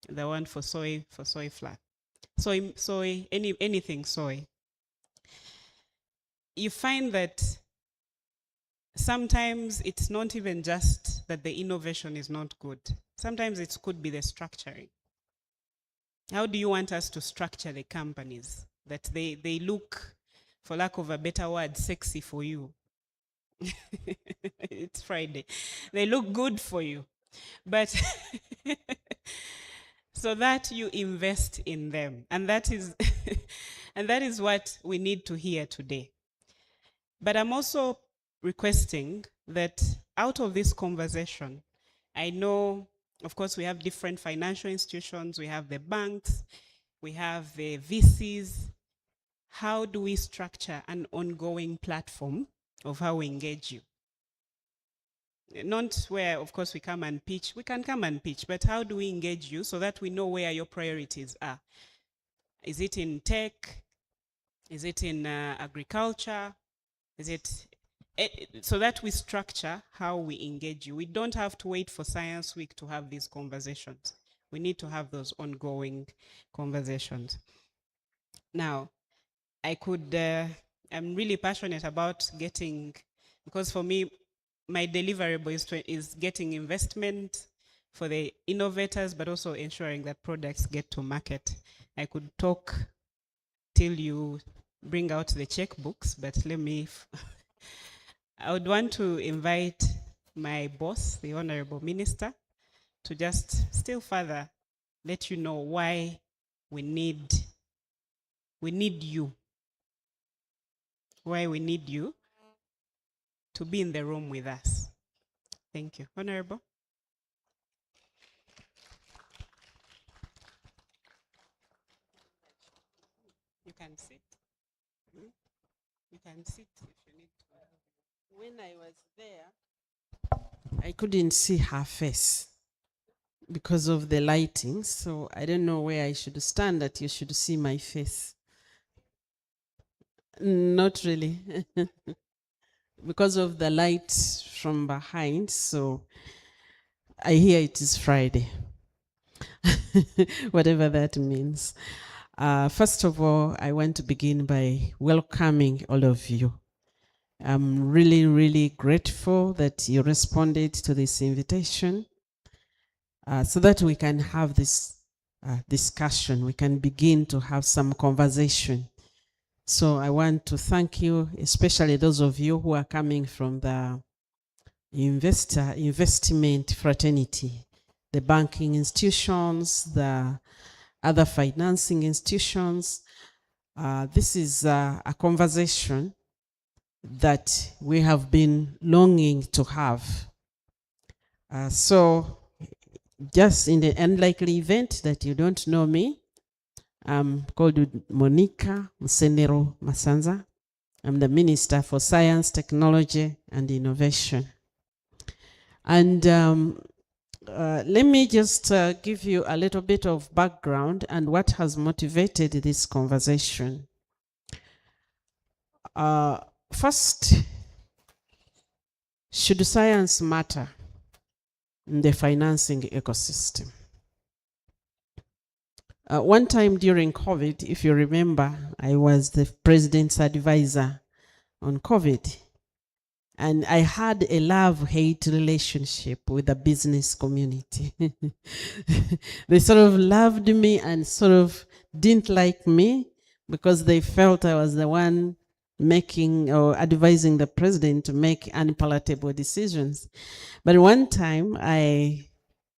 the one for soy flour. Soy, anything soy. You find that sometimes it's not even just that the innovation is not good. Sometimes it could be the structuring. How do you want us to structure the companies that they look, for lack of a better word, sexy for you? It's Friday. They look good for you. But so that you invest in them. And that is and that is what we need to hear today. But I'm also requesting that out of this conversation, I know, of course, we have different financial institutions, we have the banks, we have the VCs. How do we structure an ongoing platform of how we engage you? Not where, of course, we come and pitch. We can come and pitch, but how do we engage you so that we know where your priorities are? Is it in tech? Is it in agriculture? Is it so that we structure how we engage you? We don't have to wait for Science Week to have these conversations. We need to have those ongoing conversations. Now, I'm really passionate about getting, because for me, my deliverable is getting investment for the innovators, but also ensuring that products get to market. I could talk till you bring out the checkbooks, but let me, I would want to invite my boss, the Honorable Minister, to just still further let you know why we need you. Why we need you to be in the room with us. Thank you. Honorable. You can sit. You can sit if you need to. When I was there, I couldn't see her face because of the lighting, so I don't know where I should stand that you should see my face. Not really. Because of the light from behind, so I hear it is Friday. Whatever that means. First of all, I want to begin by welcoming all of you. I'm really, really grateful that you responded to this invitation so that we can have this discussion. We can begin to have some conversation. So I want to thank you, especially those of you who are coming from the investment fraternity, the banking institutions, the other financing institutions. This is a conversation that we have been longing to have. So just in the unlikely event that you don't know me, I'm called Monica Musenero Masanza. I'm the Minister for Science, Technology, and Innovation. And let me just give you a little bit of background and what has motivated this conversation. First, should science matter in the financing ecosystem? One time during COVID, if you remember, I was the president's advisor on COVID. And I had a love-hate relationship with the business community. They sort of loved me and sort of didn't like me because they felt I was the one making or advising the president to make unpalatable decisions. But one time I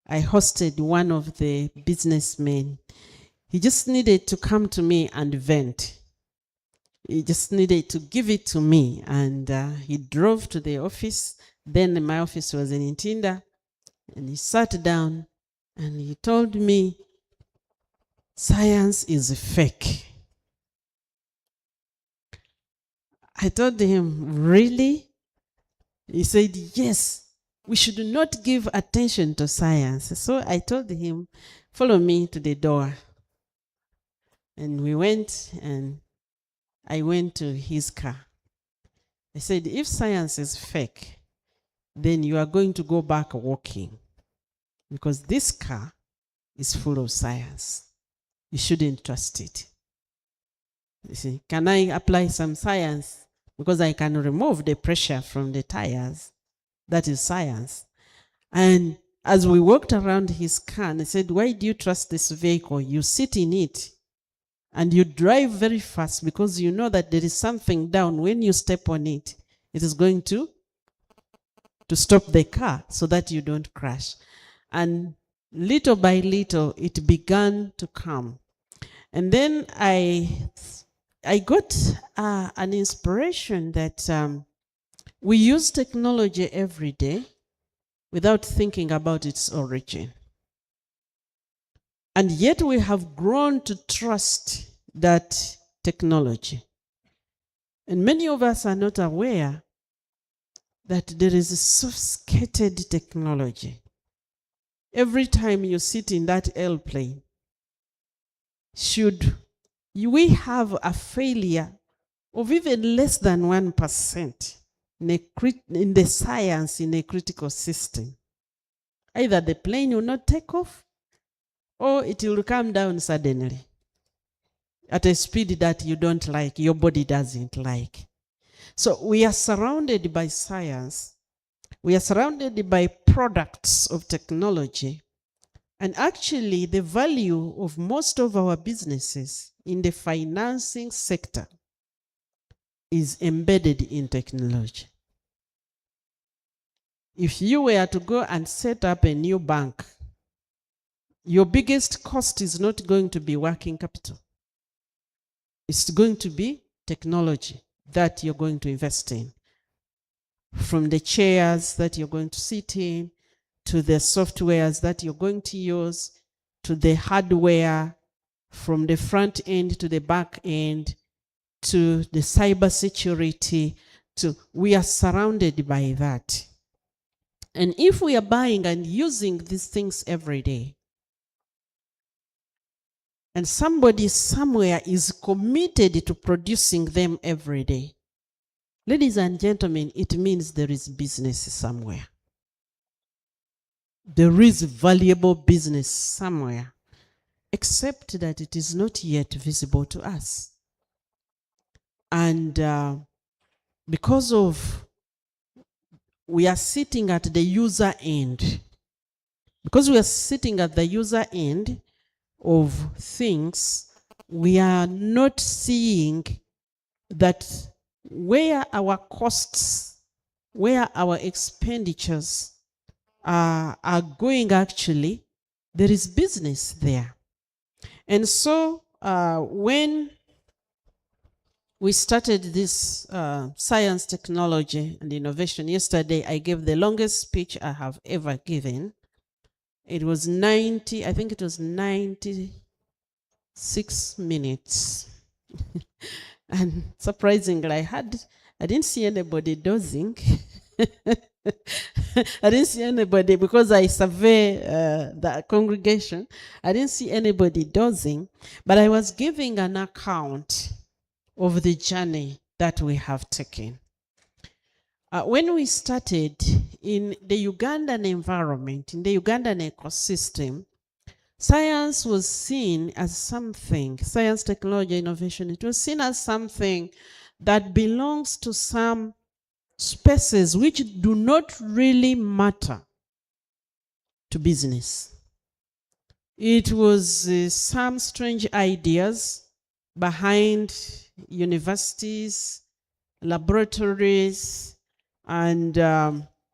hosted one of the businessmen. He just needed to come to me and vent. He just needed to give it to me. And he drove to the office Then my office was in Ntinda, and he sat down and he told me, science is fake. I told him, really? He said, yes, we should not give attention to science. So I told him, follow me to the door. And we went, and I went to his car. I said, if science is fake, then you are going to go back walking, because this car is full of science. You shouldn't trust it. You see, can I apply some science? Because I can remove the pressure from the tires. That is science. And as we walked around his car, and I said, why do you trust this vehicle? You sit in it and you drive very fast because you know that there is something down. When you step on it, it is going to stop the car so that you don't crash. And little by little, it began to come. And then I got an inspiration that we use technology every day without thinking about its origin. And yet we have grown to trust that technology. And many of us are not aware that there is a sophisticated technology. Every time you sit in that airplane, should we have a failure of even less than 1% in the science in a critical system, either the plane will not take off or it will come down suddenly at a speed that you don't like, your body doesn't like. So we are surrounded by science. We are surrounded by products of technology. And actually, the value of most of our businesses in the financing sector is embedded in technology. If you were to go and set up a new bank, your biggest cost is not going to be working capital. It's going to be technology that you're going to invest in. From the chairs that you're going to sit in, to the softwares that you're going to use, to the hardware, from the front end to the back end, to the cyber security, we are surrounded by that. And if we are buying and using these things every day, and somebody somewhere is committed to producing them every day, ladies and gentlemen, it means there is business somewhere. There is valuable business somewhere, except that it is not yet visible to us. And because of we are sitting at the user end, because we are sitting at the user end of things, we are not seeing that where our costs, where our expenditures are going actually, there is business there. And so when we started this science, technology, and innovation, yesterday I gave the longest speech I have ever given. It was 96 minutes. And surprisingly, I didn't see anybody dozing. I didn't see anybody, because I survey the congregation. I didn't see anybody dozing, but I was giving an account of the journey that we have taken. When we started in the Ugandan environment, in the Ugandan ecosystem, science was seen as something, science, technology, innovation, it was seen as something that belongs to some spaces which do not really matter to business. It was some strange ideas behind universities, laboratories, and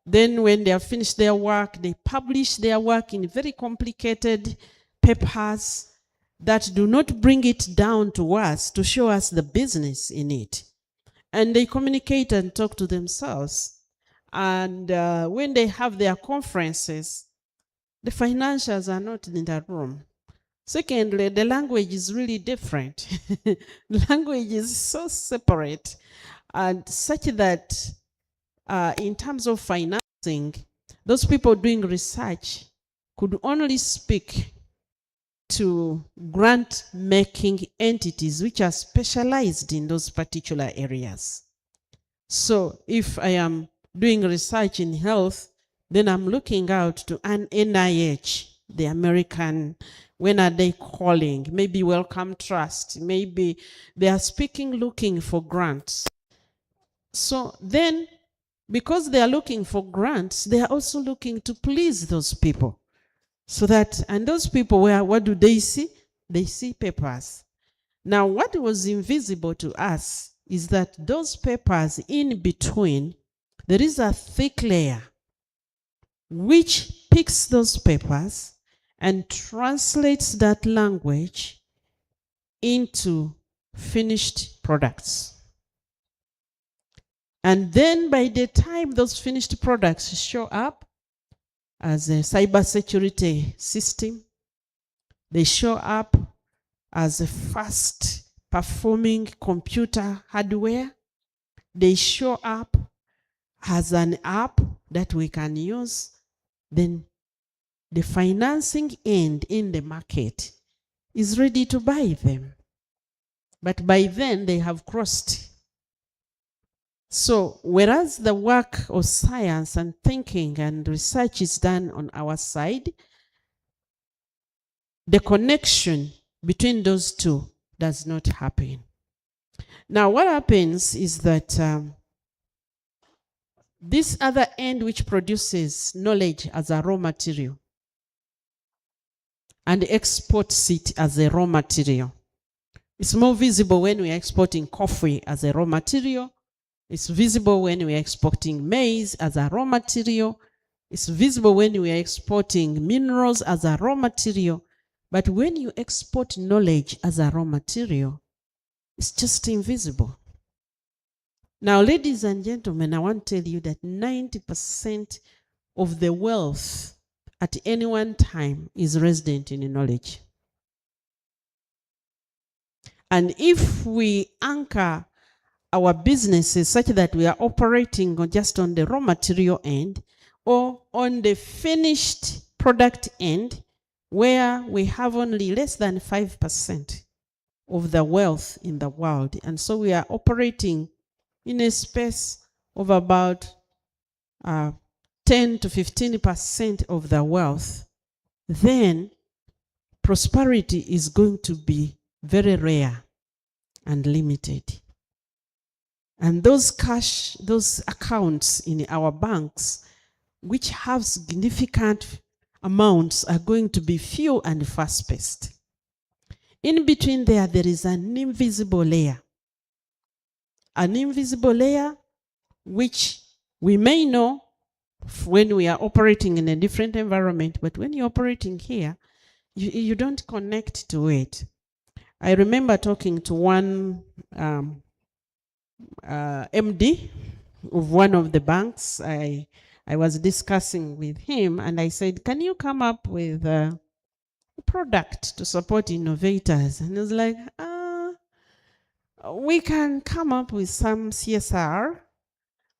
then when they have finished their work, they publish their work in very complicated papers that do not bring it down to us to show us the business in it. And they communicate and talk to themselves. And when they have their conferences, the financials are not in the room. Secondly, the language is really different. The language is so separate and such that in terms of financing, those people doing research could only speak to grant-making entities which are specialized in those particular areas. So if I am doing research in health, then I'm looking out to an NIH, the American, when are they calling? Maybe Wellcome Trust, maybe they are looking for grants. So then, because they are looking for grants, they are also looking to please those people. So that, and those people, what do they see? They see papers. Now, what was invisible to us is that those papers in between, there is a thick layer which picks those papers and translates that language into finished products. And then by the time those finished products show up as a cybersecurity system, they show up as a fast performing computer hardware, they show up as an app that we can use, then the financing end in the market is ready to buy them. But by then they have crossed. So whereas the work of science and thinking and research is done on our side, the connection between those two does not happen. Now what happens is that this other end which produces knowledge as a raw material and exports it as a raw material. It's more visible when we are exporting coffee as a raw material. It's visible when we are exporting maize as a raw material. It's visible when we are exporting minerals as a raw material. But when you export knowledge as a raw material, it's just invisible. Now, ladies and gentlemen, I want to tell you that 90% of the wealth at any one time is resident in knowledge. And if we anchor our businesses such that we are operating just on the raw material end or on the finished product end, where we have only less than 5% of the wealth in the world, and so we are operating in a space of about 10 to 15% of the wealth, then prosperity is going to be very rare and limited. And those cash, those accounts in our banks, which have significant amounts, are going to be few and fast-paced. In between there is an invisible layer. An invisible layer which we may know when we are operating in a different environment, but when you're operating here, you don't connect to it. I remember talking to one MD of one of the banks. I was discussing with him and I said, can you come up with a product to support innovators? And he was like, we can come up with some CSR,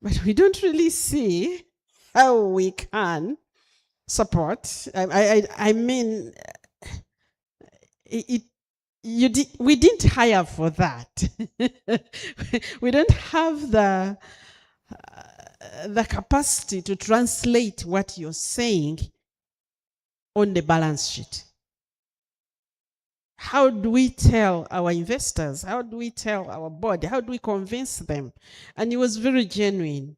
but we don't really see how we can support. I mean, we didn't hire for that. We don't have the capacity to translate what you're saying on the balance sheet. How do we tell our investors? How do we tell our board? How do we convince them? And it was very genuine.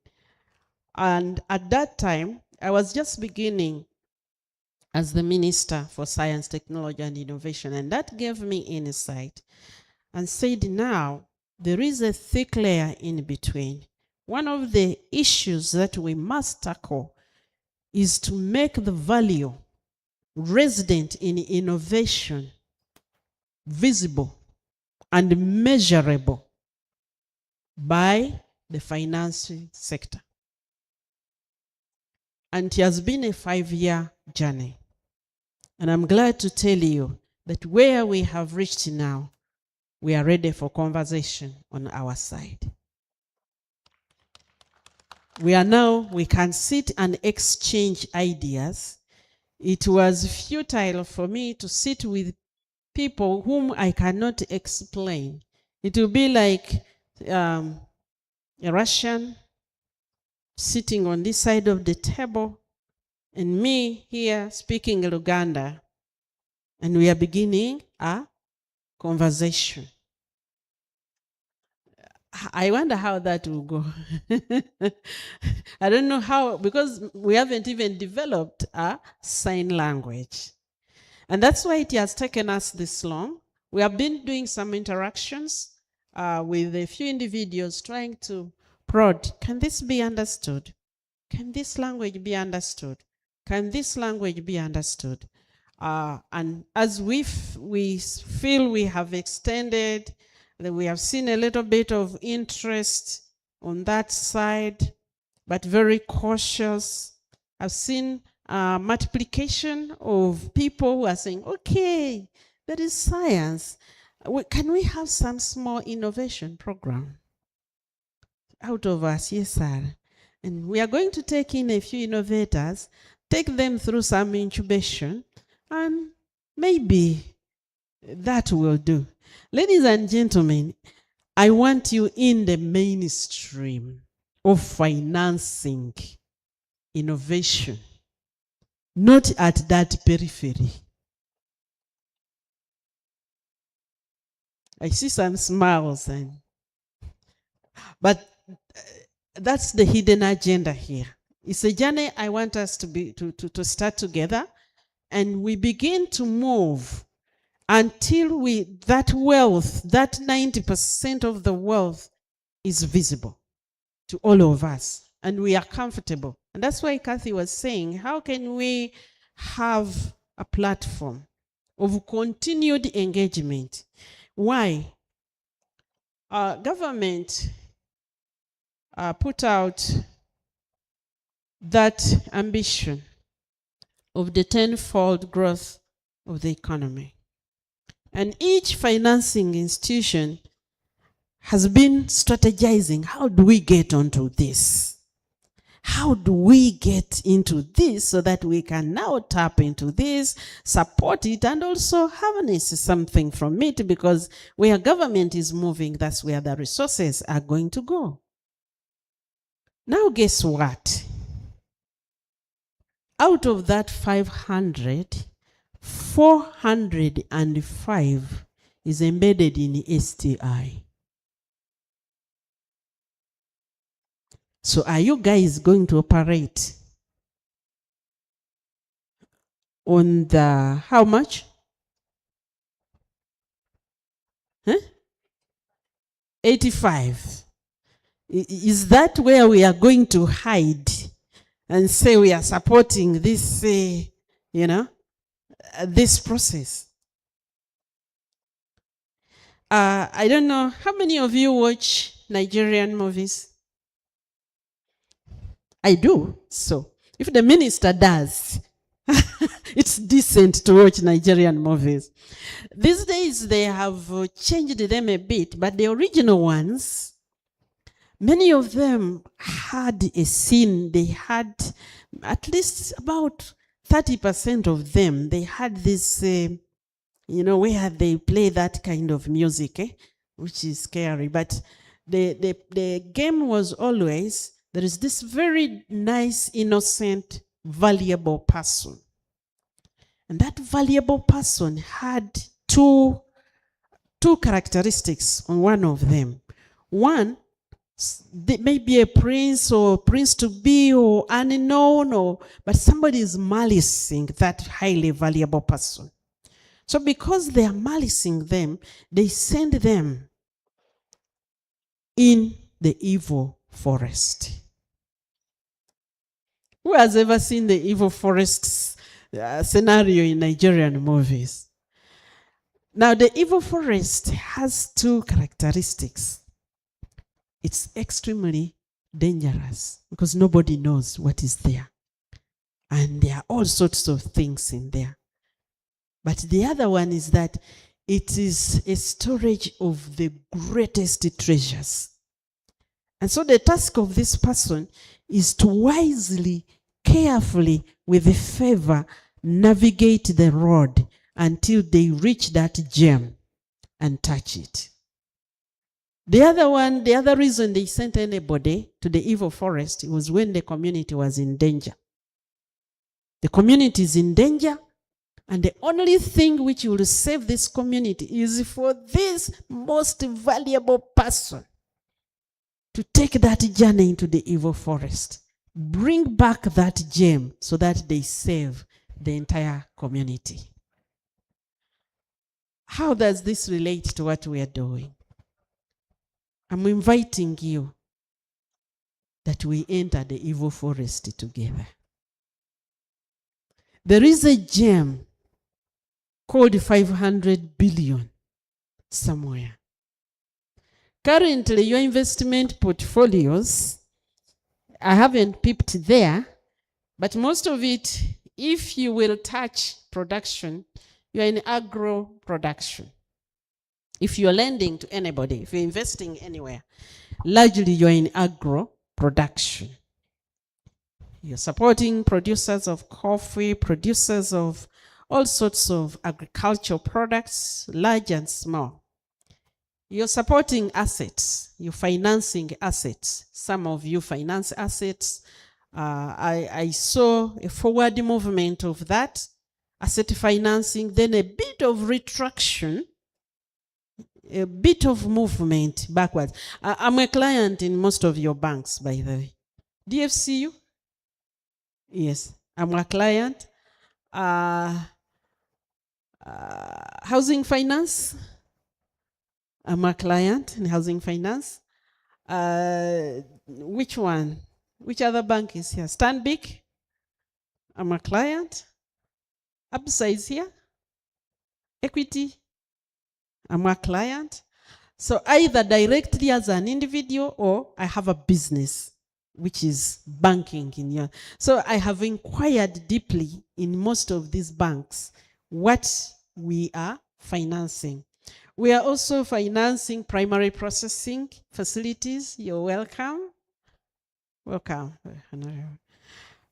And at that time, I was just beginning as the Minister for Science, Technology and Innovation, and that gave me insight and said, now there is a thick layer in between. One of the issues that we must tackle is to make the value resident in innovation visible and measurable by the financing sector. And it has been a 5-year journey. And I'm glad to tell you that where we have reached now, we are ready for conversation on our side. We can sit and exchange ideas. It was futile for me to sit with people whom I cannot explain. It will be like a Russian sitting on this side of the table and me here speaking Uganda, and we are beginning a conversation. I wonder how that will go. I don't know how, because we haven't even developed a sign language. And that's why it has taken us this long. We have been doing some interactions with a few individuals trying to prod, can this be understood? Can this language be understood? Can this language be understood? And as we feel we have extended, that we have seen a little bit of interest on that side, but very cautious. I've seen multiplication of people who are saying, okay, that is science. Can we have some small innovation program out of our CSR? And we are going to take in a few innovators, take them through some incubation, and maybe that will do. Ladies and gentlemen, I want you in the mainstream of financing innovation, not at that periphery. I see some smiles, but that's the hidden agenda here. It's a journey I want us to start together, and we begin to move until that wealth, that 90% of the wealth is visible to all of us, and we are comfortable. And that's why Kathy was saying, how can we have a platform of continued engagement? Why? Government put out that ambition of the 10-fold growth of the economy. And each financing institution has been strategizing, how do we get onto this? How do we get into this so that we can now tap into this, support it, and also harness something from it? Because where government is moving, that's where the resources are going to go. Now guess what? Out of that 500, 405 is embedded in STI. So are you guys going to operate on the, how much? 85. Is that where we are going to hide and say we are supporting this, this process? I don't know, how many of you watch Nigerian movies? I do. So if the minister does, it's decent to watch Nigerian movies. These days they have changed them a bit, but the original ones, many of them had a scene. They had at least about 30% of them. They had this, where they play that kind of music, which is scary. But the game was always, there is this very nice, innocent, valuable person. And that valuable person had two characteristics on one of them. One, they may be a prince or prince-to-be or unknown, but somebody is malicing that highly valuable person. So because they are malicing them, they send them in the evil forest. Who has ever seen the evil forests scenario in Nigerian movies? Now, the evil forest has two characteristics. It's extremely dangerous because nobody knows what is there. And there are all sorts of things in there. But the other one is that it is a storage of the greatest treasures. And so the task of this person is to wisely, carefully, with favor, navigate the road until they reach that gem and touch it. The other reason they sent anybody to the evil forest was when the community was in danger. The community is in danger, and the only thing which will save this community is for this most valuable person to take that journey into the evil forest, bring back that gem so that they save the entire community. How does this relate to what we are doing? I'm inviting you that we enter the evil forest together. There is a gem called 500 billion somewhere. Currently, your investment portfolios, I haven't peeped there, but most of it, if you will touch production, you're in agro production. If you're lending to anybody, if you're investing anywhere, largely you're in agro production. You're supporting producers of coffee, producers of all sorts of agricultural products, large and small. You're supporting assets. You're financing assets. Some of you finance assets. I saw a forward movement of that, asset financing, then a bit of retraction, a bit of movement backwards. I'm a client in most of your banks, by the way. DFCU? Yes, I'm a client. Housing finance? I'm a client in housing finance. Which one? Which other bank is here? Stanbic? I'm a client. Absa is here. Equity? I'm a client. So either directly as an individual or I have a business which is banking in here. So I have inquired deeply in most of these banks what we are financing. We are also financing primary processing facilities. You're welcome. Welcome.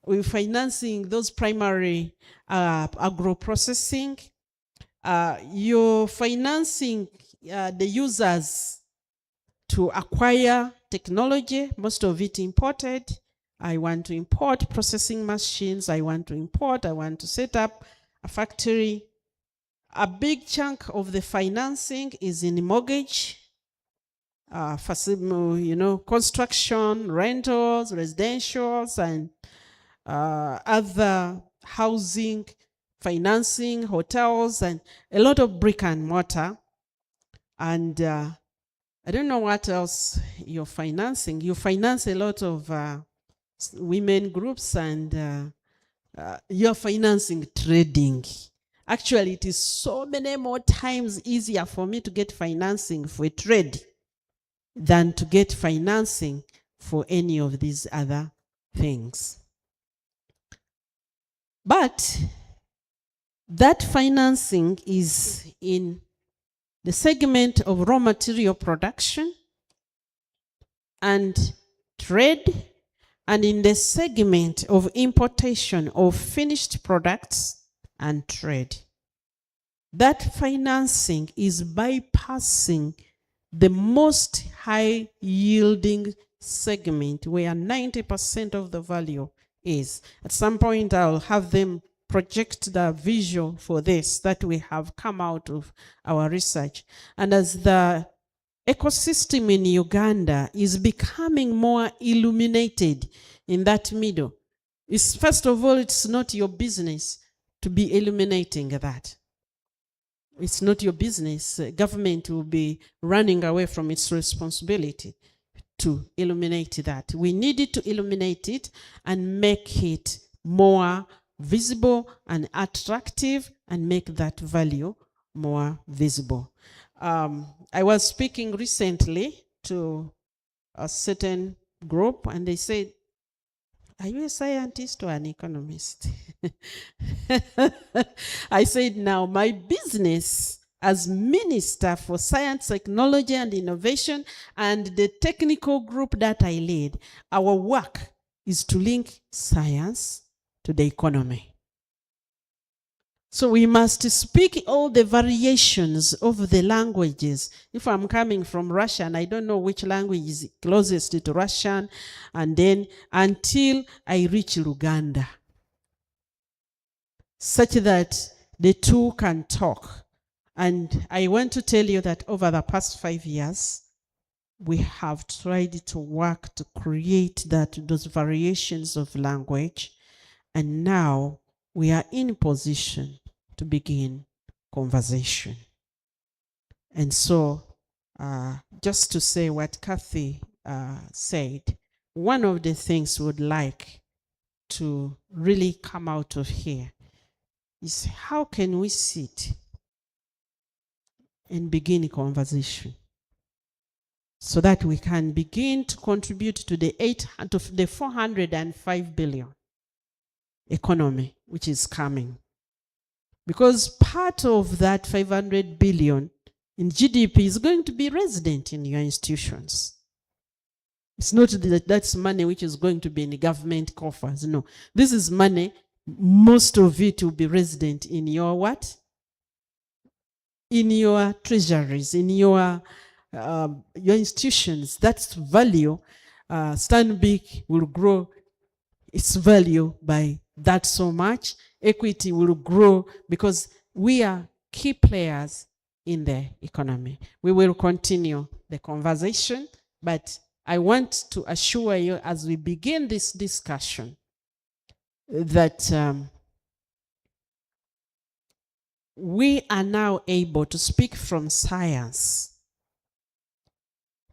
We're financing those primary agro-processing. You're financing the users to acquire technology, most of it imported. I want to import processing machines. I want to set up a factory. A big chunk of the financing is in mortgage, construction, rentals, residentials, and other housing, financing, hotels, and a lot of brick and mortar. And I don't know what else you're financing. You finance a lot of women groups, and you're financing trading. Actually, it is so many more times easier for me to get financing for a trade than to get financing for any of these other things. But that financing is in the segment of raw material production and trade, and in the segment of importation of finished products and trade. That financing is bypassing the most high yielding segment where 90% of the value is. At some point I'll have them project the visual for this that we have come out of our research. And as the ecosystem in Uganda is becoming more illuminated in that middle, first of all, it's not your business to be illuminating that. It's not your business. Government will be running away from its responsibility to illuminate that. We needed to illuminate it and make it more visible and attractive and make that value more visible. I was speaking recently to a certain group and they said, are you a scientist or an economist? I said, now my business as Minister for Science, Technology and Innovation and the technical group that I lead, our work is to link science to the economy. So we must speak all the variations of the languages. If I'm coming from Russian, I don't know which language is closest to Russian, and then until I reach Uganda, such that the two can talk. And I want to tell you that over the past 5 years, we have tried to work to create those variations of language, and now we are in position to begin conversation. And so, just to say what Kathy said, one of the things we would like to really come out of here is how can we sit and begin a conversation so that we can begin to contribute to the 405 billion economy which is coming. Because part of that 500 billion in GDP is going to be resident in your institutions. It's not that that's money which is going to be in the government coffers. No, this is money, most of it will be resident in your what? In your treasuries, in your institutions. That's value. Stanbic will grow its value by that so much. Equity will grow because we are key players in the economy. We will continue the conversation, but I want to assure you as we begin this discussion that we are now able to speak from science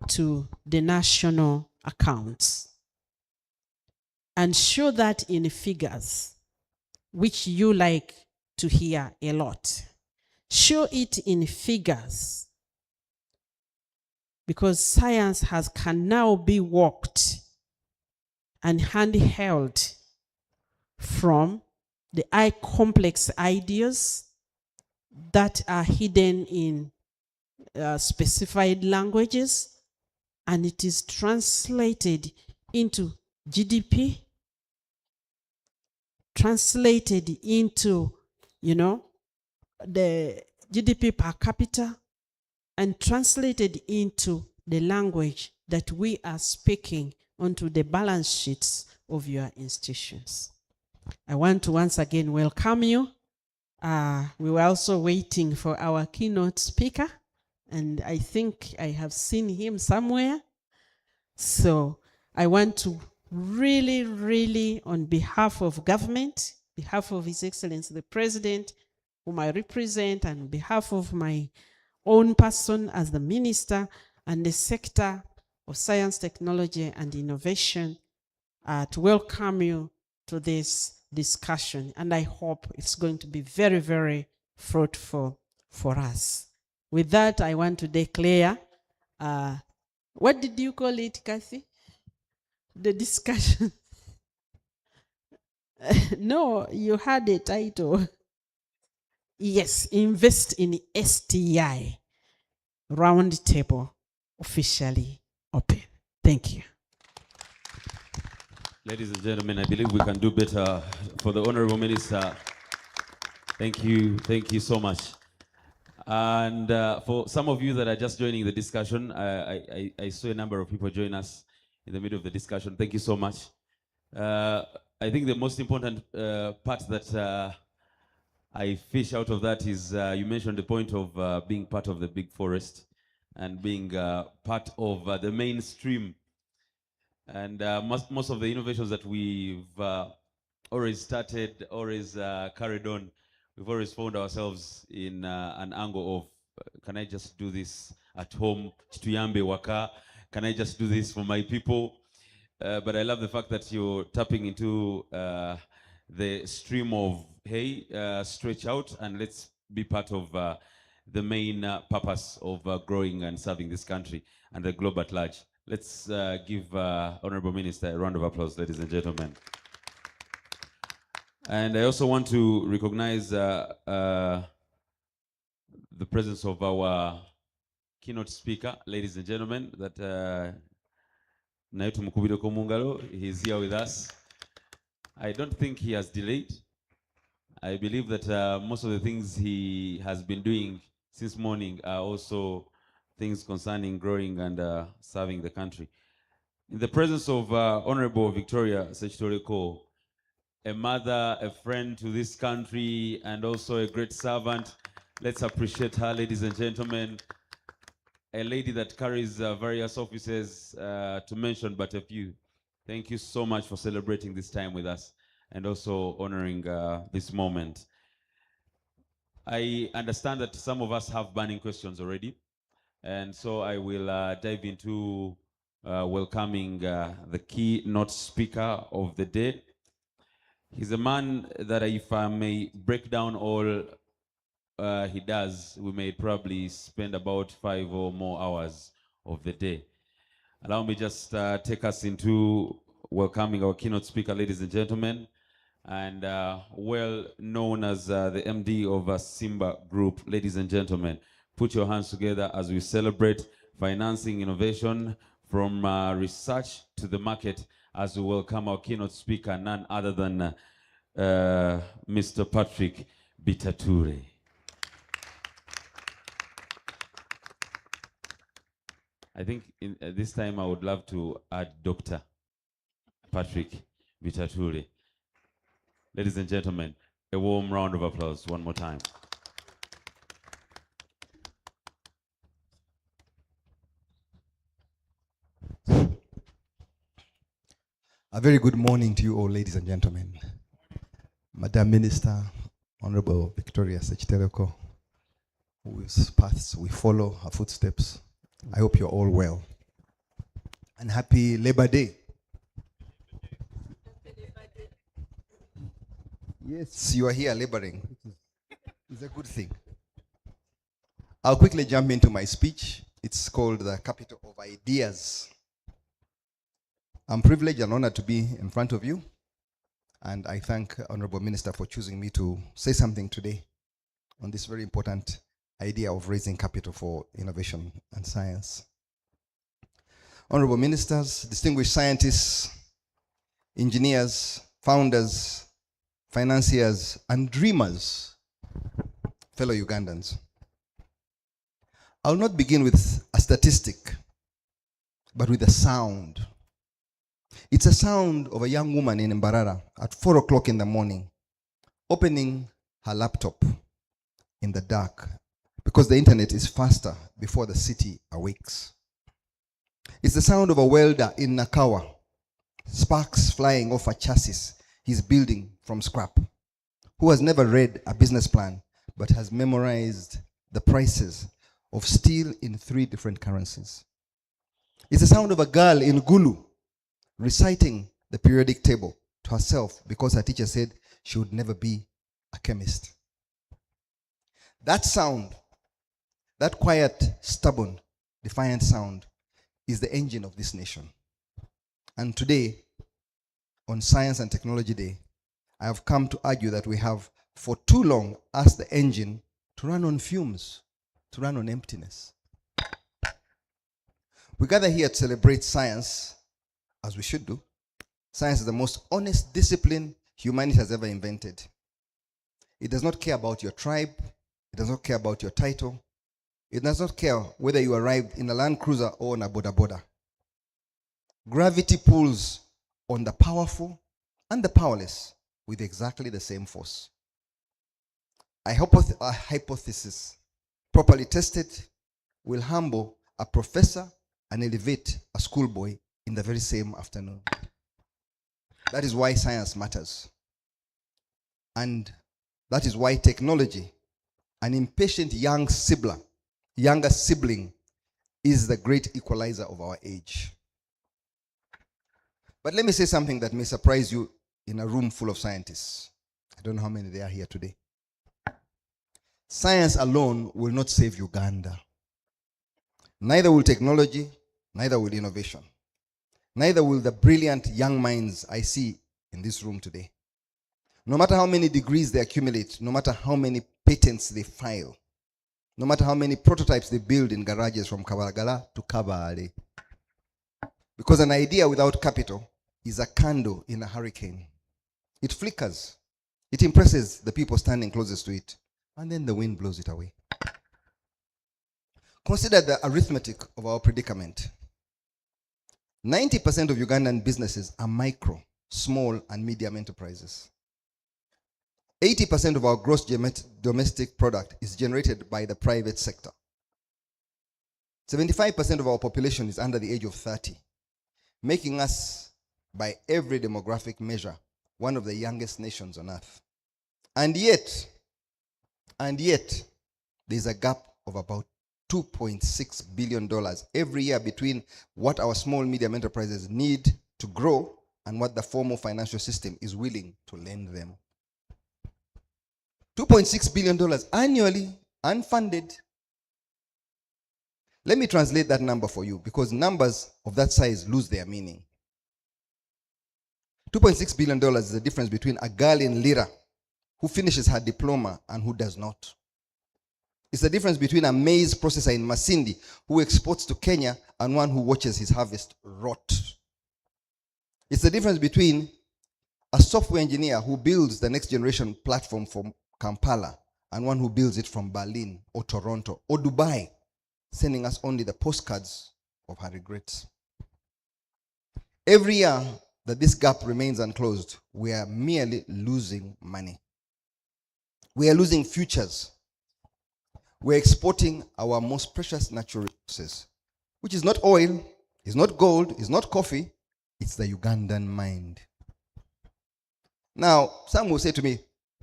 to the national accounts and show that in figures, which you like to hear a lot. Show it in figures, because science can now be walked and handheld from the complex ideas that are hidden in specified languages, and it is translated into GDP, translated into, the GDP per capita, and translated into the language that we are speaking onto the balance sheets of your institutions. I want to once again welcome you. We were also waiting for our keynote speaker, and I think I have seen him somewhere. So I want to really, really, on behalf of government, behalf of His Excellency the President, whom I represent, and on behalf of my own person as the minister and the sector of science, technology, and innovation, to welcome you to this discussion. And I hope it's going to be very, very fruitful for us. With that, I want to declare, what did you call it, Kathy? The discussion. No, you had a title. Yes, invest in STI roundtable officially open. Thank you. Ladies and gentlemen, I believe we can do better. For the Honorable Minister, thank you so much. And for some of you that are just joining the discussion, I saw a number of people join us in the middle of the discussion. Thank you so much. I think the most important part that I fish out of that is you mentioned the point of being part of the big forest and being part of the mainstream. And most of the innovations that we've always started, always carried on, we've always found ourselves in an angle of, can I just do this at home? Chituyambe waka. Can I just do this for my people? But I love the fact that you're tapping into the stream of, hey, stretch out and let's be part of the main purpose of growing and serving this country and the globe at large. Let's give Honorable Minister a round of applause, ladies and gentlemen. And I also want to recognize the presence of our keynote speaker, ladies and gentlemen, that Naitu Mukubiro Komungalo, he's here with us. I don't think he has delayed. I believe that most of the things he has been doing since morning are also things concerning growing and serving the country. In the presence of Honorable Victoria Sechitoreko, a mother, a friend to this country, and also a great servant, let's appreciate her, ladies and gentlemen. A lady that carries various offices, to mention but a few. Thank you so much for celebrating this time with us and also honoring this moment. I understand that some of us have burning questions already, and so I will dive into welcoming the keynote speaker of the day. He's a man that if I may break down all he does, we may probably spend about 5 or more hours of the day. Allow me just take us into welcoming our keynote speaker, ladies and gentlemen, and well known as the MD of Simba Group. Ladies and gentlemen, put your hands together as we celebrate financing innovation from research to the market, as we welcome our keynote speaker, none other than Mr. Patrick Bitature. I think this time I would love to add Dr. Patrick Bitature. Ladies and gentlemen, a warm round of applause one more time. A very good morning to you all, ladies and gentlemen. Madam Minister, Honorable Victoria Sechitoreko, whose paths we follow, her footsteps. I hope you're all well. And happy Labor Day. Yes, you are here laboring. It's a good thing. I'll quickly jump into my speech. It's called the Capital of Ideas. I'm privileged and honored to be in front of you. And I thank Honorable Minister for choosing me to say something today on this very important idea of raising capital for innovation and science. Honorable Ministers, distinguished scientists, engineers, founders, financiers, and dreamers, fellow Ugandans. I'll not begin with a statistic, but with a sound. It's a sound of a young woman in Mbarara at 4 o'clock in the morning, opening her laptop in the dark because the internet is faster before the city awakes. It's the sound of a welder in Nakawa, sparks flying off a chassis he's building from scrap, who has never read a business plan but has memorized the prices of steel in 3 different currencies. It's the sound of a girl in Gulu reciting the periodic table to herself because her teacher said she would never be a chemist. That sound, that quiet, stubborn, defiant sound, is the engine of this nation. And today, on Science and Technology Day, I have come to argue that we have for too long asked the engine to run on fumes, to run on emptiness. We gather here to celebrate science, as we should do. Science is the most honest discipline humanity has ever invented. It does not care about your tribe. It does not care about your title. It does not care whether you arrived in a Land Cruiser or on a boda boda. Gravity pulls on the powerful and the powerless with exactly the same force. A hypothesis properly tested will humble a professor and elevate a schoolboy in the very same afternoon. That is why science matters. And that is why technology, an impatient younger sibling, is the great equalizer of our age. But let me say something that may surprise you in a room full of scientists. I don't know how many there are here today. Science alone will not save Uganda. Neither will technology, neither will innovation, neither will the brilliant young minds I see in this room today. No matter how many degrees they accumulate, no matter how many patents they file, no matter how many prototypes they build in garages from Kabalagala to Kabale. Because an idea without capital is a candle in a hurricane. It flickers. It impresses the people standing closest to it, and then the wind blows it away. Consider the arithmetic of our predicament. 90% of Ugandan businesses are micro, small, and medium enterprises. 80% of our gross domestic product is generated by the private sector. 75% of our population is under the age of 30, making us, by every demographic measure, one of the youngest nations on earth. And yet, there's a gap of about $2.6 billion every year between what our small medium enterprises need to grow and what the formal financial system is willing to lend them. $2.6 billion annually, unfunded. Let me translate that number for you, because numbers of that size lose their meaning. $2.6 billion is the difference between a girl in Lira who finishes her diploma and who does not. It's the difference between a maize processor in Masindi who exports to Kenya and one who watches his harvest rot. It's the difference between a software engineer who builds the next generation platform for Kampala and one who builds it from Berlin or Toronto or Dubai, sending us only the postcards of her regrets. Every year that this gap remains unclosed, we are merely losing money. We are losing futures. We're exporting our most precious natural resources, which is not oil, is not gold, is not coffee, it's the Ugandan mind. Now, some will say to me,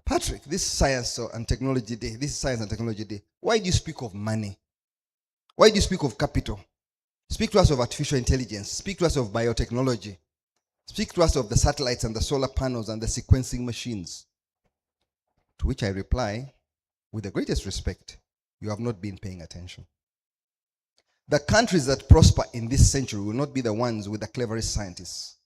Patrick, this is Science and Technology Day, why do you speak of money? Why do you speak of capital? Speak to us of artificial intelligence. Speak to us of biotechnology. Speak to us of the satellites and the solar panels and the sequencing machines. To which I reply, with the greatest respect, you have not been paying attention. The countries that prosper in this century will not be the ones with the cleverest scientists.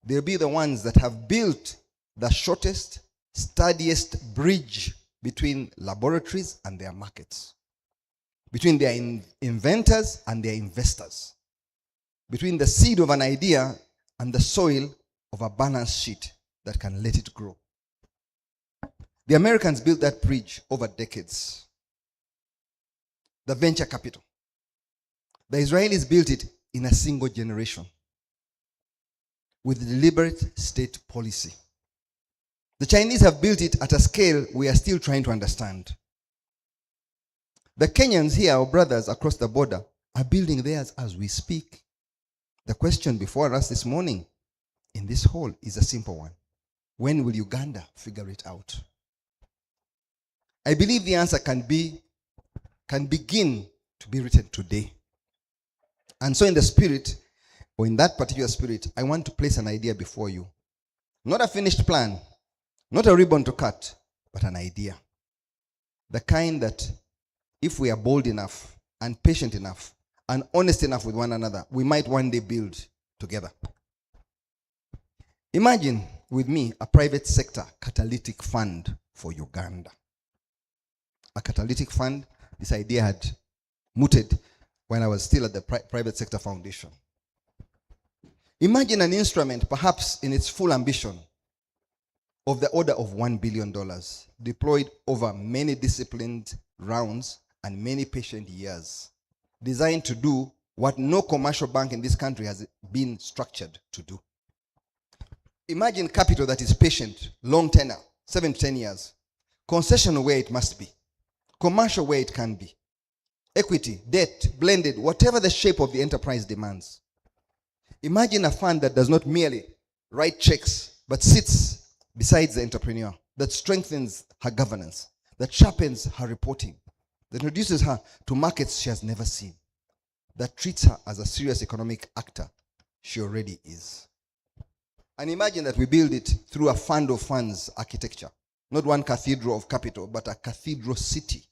They'll be the ones that have built the shortest, sturdiest bridge between laboratories and their markets, between their inventors and their investors, between the seed of an idea and the soil of a balance sheet that can let it grow. The Americans built that bridge over decades. The venture capital. The Israelis built it in a single generation with deliberate state policy. The Chinese have built it at a scale we are still trying to understand. The Kenyans here, our brothers across the border, are building theirs as we speak. The question before us this morning in this hall is a simple one. When will Uganda figure it out? I believe the answer can begin to be written today. And so in the spirit, or in that particular spirit, I want to place an idea before you. Not a finished plan, not a ribbon to cut, but an idea. The kind that, if we are bold enough and patient enough and honest enough with one another, we might one day build together. Imagine with me a private sector catalytic fund for Uganda. A catalytic fund, this idea had mooted when I was still at the private sector foundation. Imagine an instrument, perhaps in its full ambition, of the order of $1 billion, deployed over many disciplined rounds and many patient years, designed to do what no commercial bank in this country has been structured to do. Imagine capital that is patient, long tenor, 7 to 10 years, concession where it must be, commercial where it can be, equity, debt, blended, whatever the shape of the enterprise demands. Imagine a fund that does not merely write checks, but sits besides the entrepreneur, that strengthens her governance, that sharpens her reporting, that introduces her to markets she has never seen, that treats her as a serious economic actor she already is. And imagine that we build it through a fund of funds architecture, not one cathedral of capital, but a cathedral city.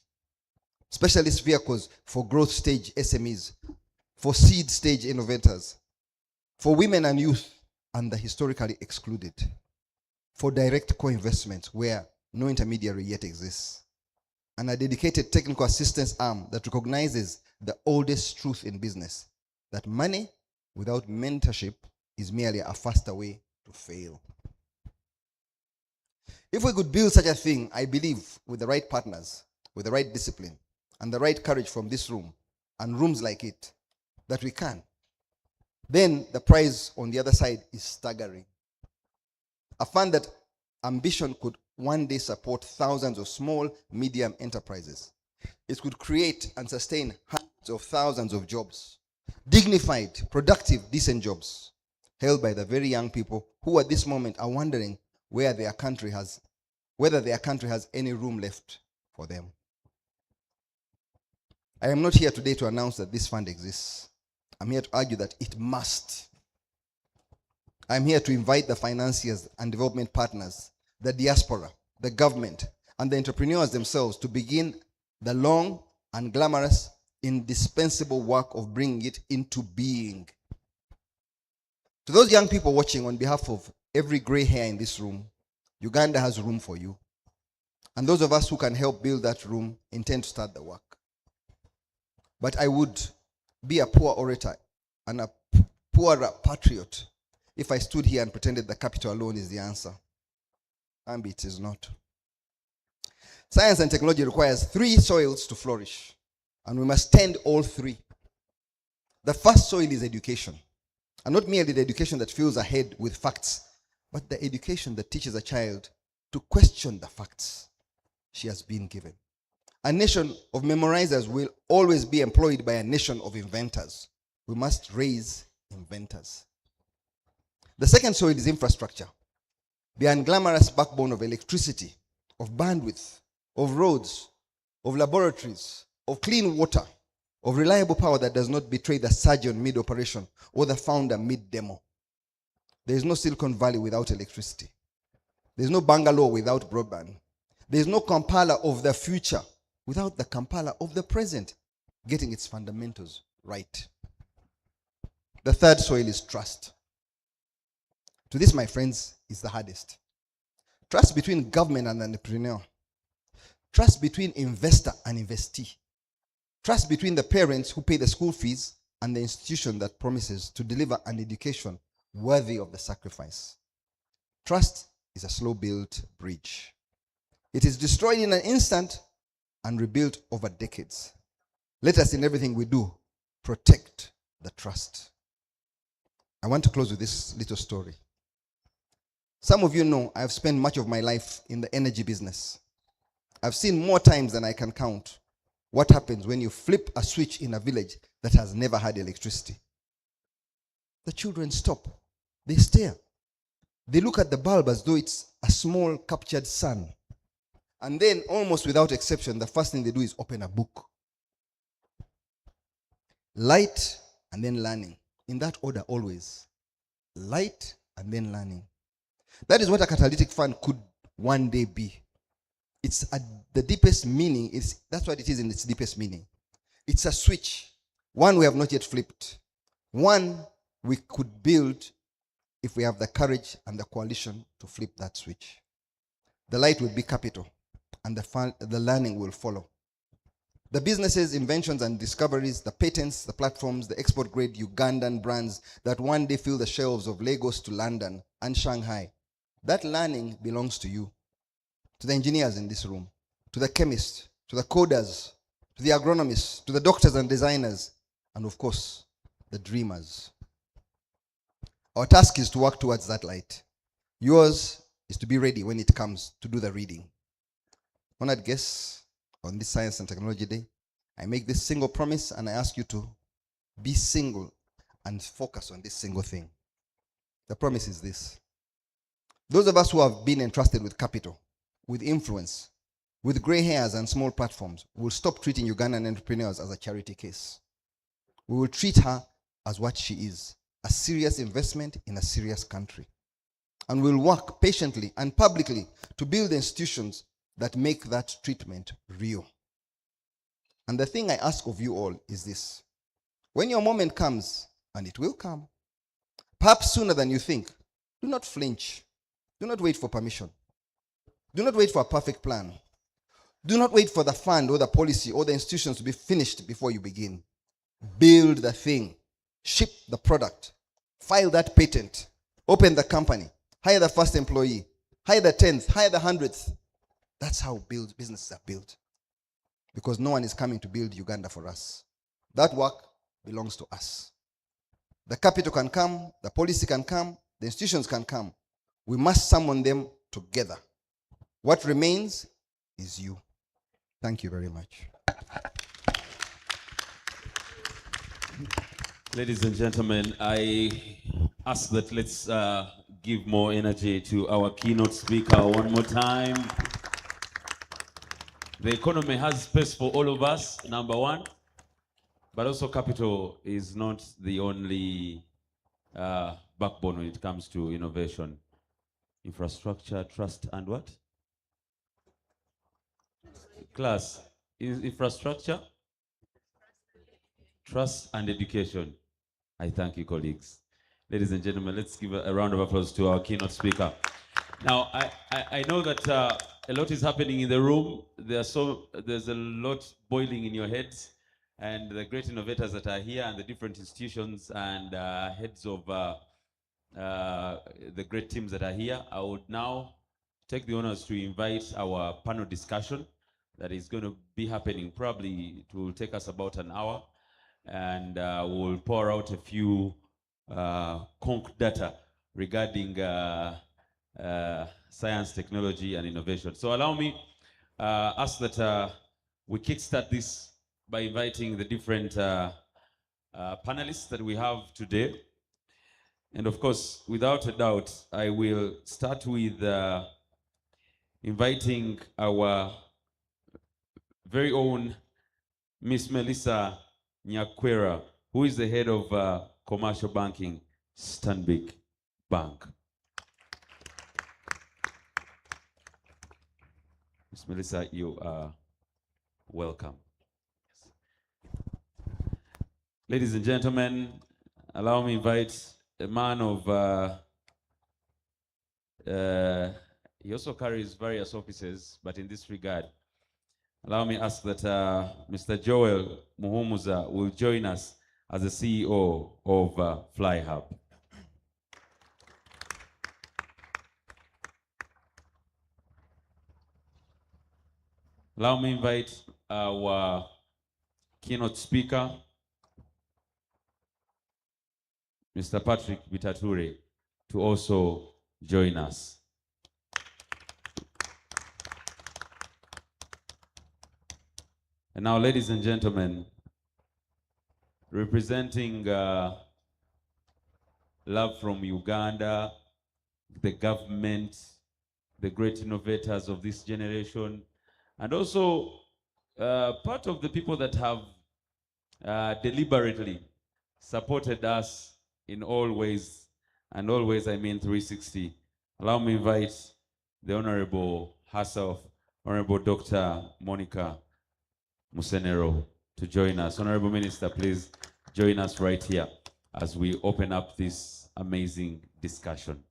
Specialist vehicles for growth stage SMEs, for seed stage innovators, for women and youth and the historically excluded, for direct co-investments where no intermediary yet exists, and a dedicated technical assistance arm that recognizes the oldest truth in business, that money without mentorship is merely a faster way to fail. If we could build such a thing, I believe, with the right partners, with the right discipline, and the right courage from this room, and rooms like it, that we can, then the prize on the other side is staggering. A fund that ambition could one day support thousands of small, medium enterprises. It could create and sustain hundreds of thousands of jobs, dignified, productive, decent jobs, held by the very young people who at this moment are wondering whether their country has any room left for them. I am not here today to announce that this fund exists. I'm here to argue that it must. I'm here to invite the financiers and development partners, the diaspora, the government, and the entrepreneurs themselves to begin the long and glamorous, indispensable work of bringing it into being. To those young people watching, on behalf of every gray hair in this room, Uganda has room for you. And those of us who can help build that room intend to start the work. But I would be a poor orator and a poorer patriot if I stood here and pretended the capital alone is the answer. And it is not. Science and technology requires 3 soils to flourish, and we must tend all 3. The first soil is education, and not merely the education that fills ahead with facts, but the education that teaches a child to question the facts she has been given. A nation of memorizers will always be employed by a nation of inventors. We must raise inventors. The second soil is infrastructure, the unglamorous backbone of electricity, of bandwidth, of roads, of laboratories, of clean water, of reliable power that does not betray the surgeon mid-operation or the founder mid-demo. There is no Silicon Valley without electricity. There is no Bangalore without broadband. There is no Kampala of the future without the Kampala of the present getting its fundamentals right. The third soil is trust. To this, my friends, is the hardest. Trust between government and entrepreneur. Trust between investor and investee. Trust between the parents who pay the school fees and the institution that promises to deliver an education worthy of the sacrifice. Trust is a slow-built bridge. It is destroyed in an instant and rebuilt over decades. Let us, in everything we do, protect the trust. I want to close with this little story. Some of you know I've spent much of my life in the energy business. I've seen more times than I can count what happens when you flip a switch in a village that has never had electricity. The children stop. They stare. They look at the bulb as though it's a small captured sun. And then, almost without exception, the first thing they do is open a book. Light and then learning. In that order always. Light and then learning. That is what a catalytic fund could one day be. It's the deepest meaning. That's what it is in its deepest meaning. It's a switch. One we have not yet flipped. One we could build if we have the courage and the coalition to flip that switch. The light will be capital, and the learning will follow. The businesses, inventions, and discoveries, the patents, the platforms, the export-grade Ugandan brands that one day fill the shelves of Lagos to London and Shanghai, that learning belongs to you, to the engineers in this room, to the chemists, to the coders, to the agronomists, to the doctors and designers, and of course, the dreamers. Our task is to work towards that light. Yours is to be ready when it comes to do the reading. Honored guests, on this Science and Technology Day, I make this single promise and I ask you to be single and focus on this single thing. The promise is this. Those of us who have been entrusted with capital, with influence, with gray hairs and small platforms, will stop treating Ugandan entrepreneurs as a charity case. We will treat her as what she is, a serious investment in a serious country. And we'll work patiently and publicly to build institutions that make that treatment real. And the thing I ask of you all is this. When your moment comes, and it will come, perhaps sooner than you think, do not flinch. Do not wait for permission. Do not wait for a perfect plan. Do not wait for the fund or the policy or the institutions to be finished before you begin. Build the thing. Ship the product. File that patent. Open the company. Hire the first employee. Hire the 10th. Hire the 100th. That's how businesses are built. Because no one is coming to build Uganda for us. That work belongs to us. The capital can come. The policy can come. The institutions can come. We must summon them together. What remains is you. Thank you very much. Ladies and gentlemen, I ask that let's give more energy to our keynote speaker one more time. The economy has space for all of us, number one, but also capital is not the only backbone when it comes to innovation. Infrastructure, trust, and what? Class. Infrastructure, trust, and education. I thank you, colleagues. Ladies and gentlemen, let's give a round of applause to our keynote speaker. Now, I know that a lot is happening in the room. There's a lot boiling in your heads, and the great innovators that are here and the different institutions and heads of the great teams that are here. I would now take the honors to invite our panel discussion that is going to be happening. Probably it will take us about an hour, and we'll pour out a few conc data regarding science, technology, and innovation. So allow me ask that we kickstart this by inviting the different panelists that we have today. And of course, without a doubt, I will start with inviting our very own Miss Melissa Nyakwera, who is the head of commercial banking, Stanbic Bank. Miss Melissa, you are welcome. Ladies and gentlemen, allow me to invite a man of, he also carries various offices, but in this regard, allow me to ask that Mr. Joel Muhumuza will join us as the CEO of FlyHub. Allow me to invite our keynote speaker, Mr. Patrick Bitature, to also join us. And now, ladies and gentlemen, representing Love from Uganda, the government, the great innovators of this generation, and also part of the people that have deliberately supported us in all ways, and always I mean 360. Allow me to invite the Honorable herself, Honorable Dr. Monica Musenero, to join us. Honorable Minister, please join us right here as we open up this amazing discussion.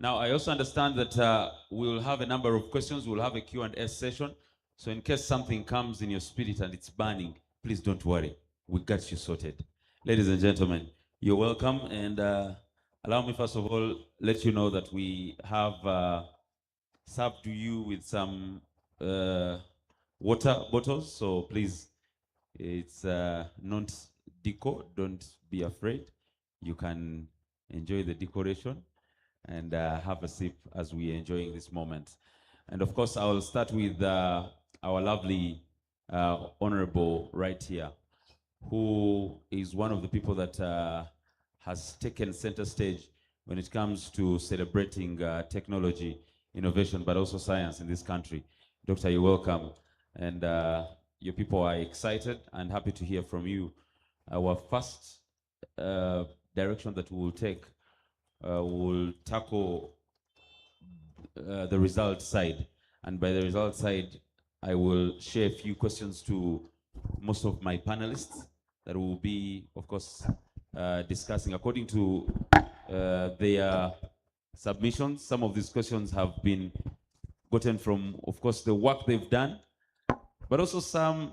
Now, I also understand that we will have a number of questions. We'll have a Q&A session. So in case something comes in your spirit and it's burning, please don't worry. We got you sorted. Ladies and gentlemen, you're welcome. And allow me, first of all, let you know that we have served to you with some water bottles. So please, it's not deco. Don't be afraid. You can enjoy the decoration and have a sip as we are enjoying this moment. And of course, I'll start with our lovely honorable right here, who is one of the people that has taken center stage when it comes to celebrating technology, innovation, but also science in this country. Doctor, you're welcome. And your people are excited and happy to hear from you. Our first direction that we will take will tackle the result side. And by the result side, I will share a few questions to most of my panelists that will be, of course, discussing according to their submissions. Some of these questions have been gotten from, of course, the work they've done, but also some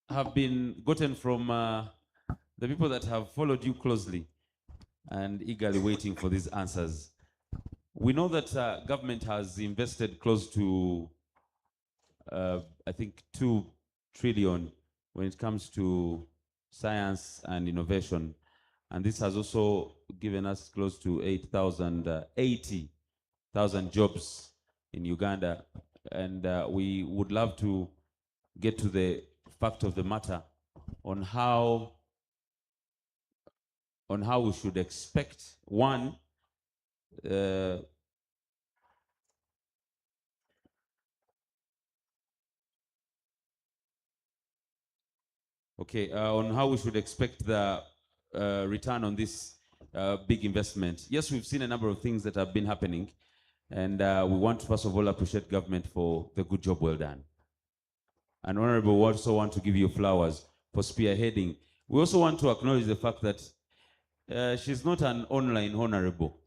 have been gotten from the people that have followed you closely and eagerly waiting for these answers. We know that government has invested close to, I think, 2 trillion when it comes to science and innovation. And this has also given us close to 80,000 jobs in Uganda. And we would love to get to the fact of the matter on how we should expect, one, on how we should expect the return on this big investment. Yes, we've seen a number of things that have been happening, and we want to first of all appreciate government for the good job well done. And Honorable, we also want to give you flowers for spearheading. We also want to acknowledge the fact that she's not an online honorable.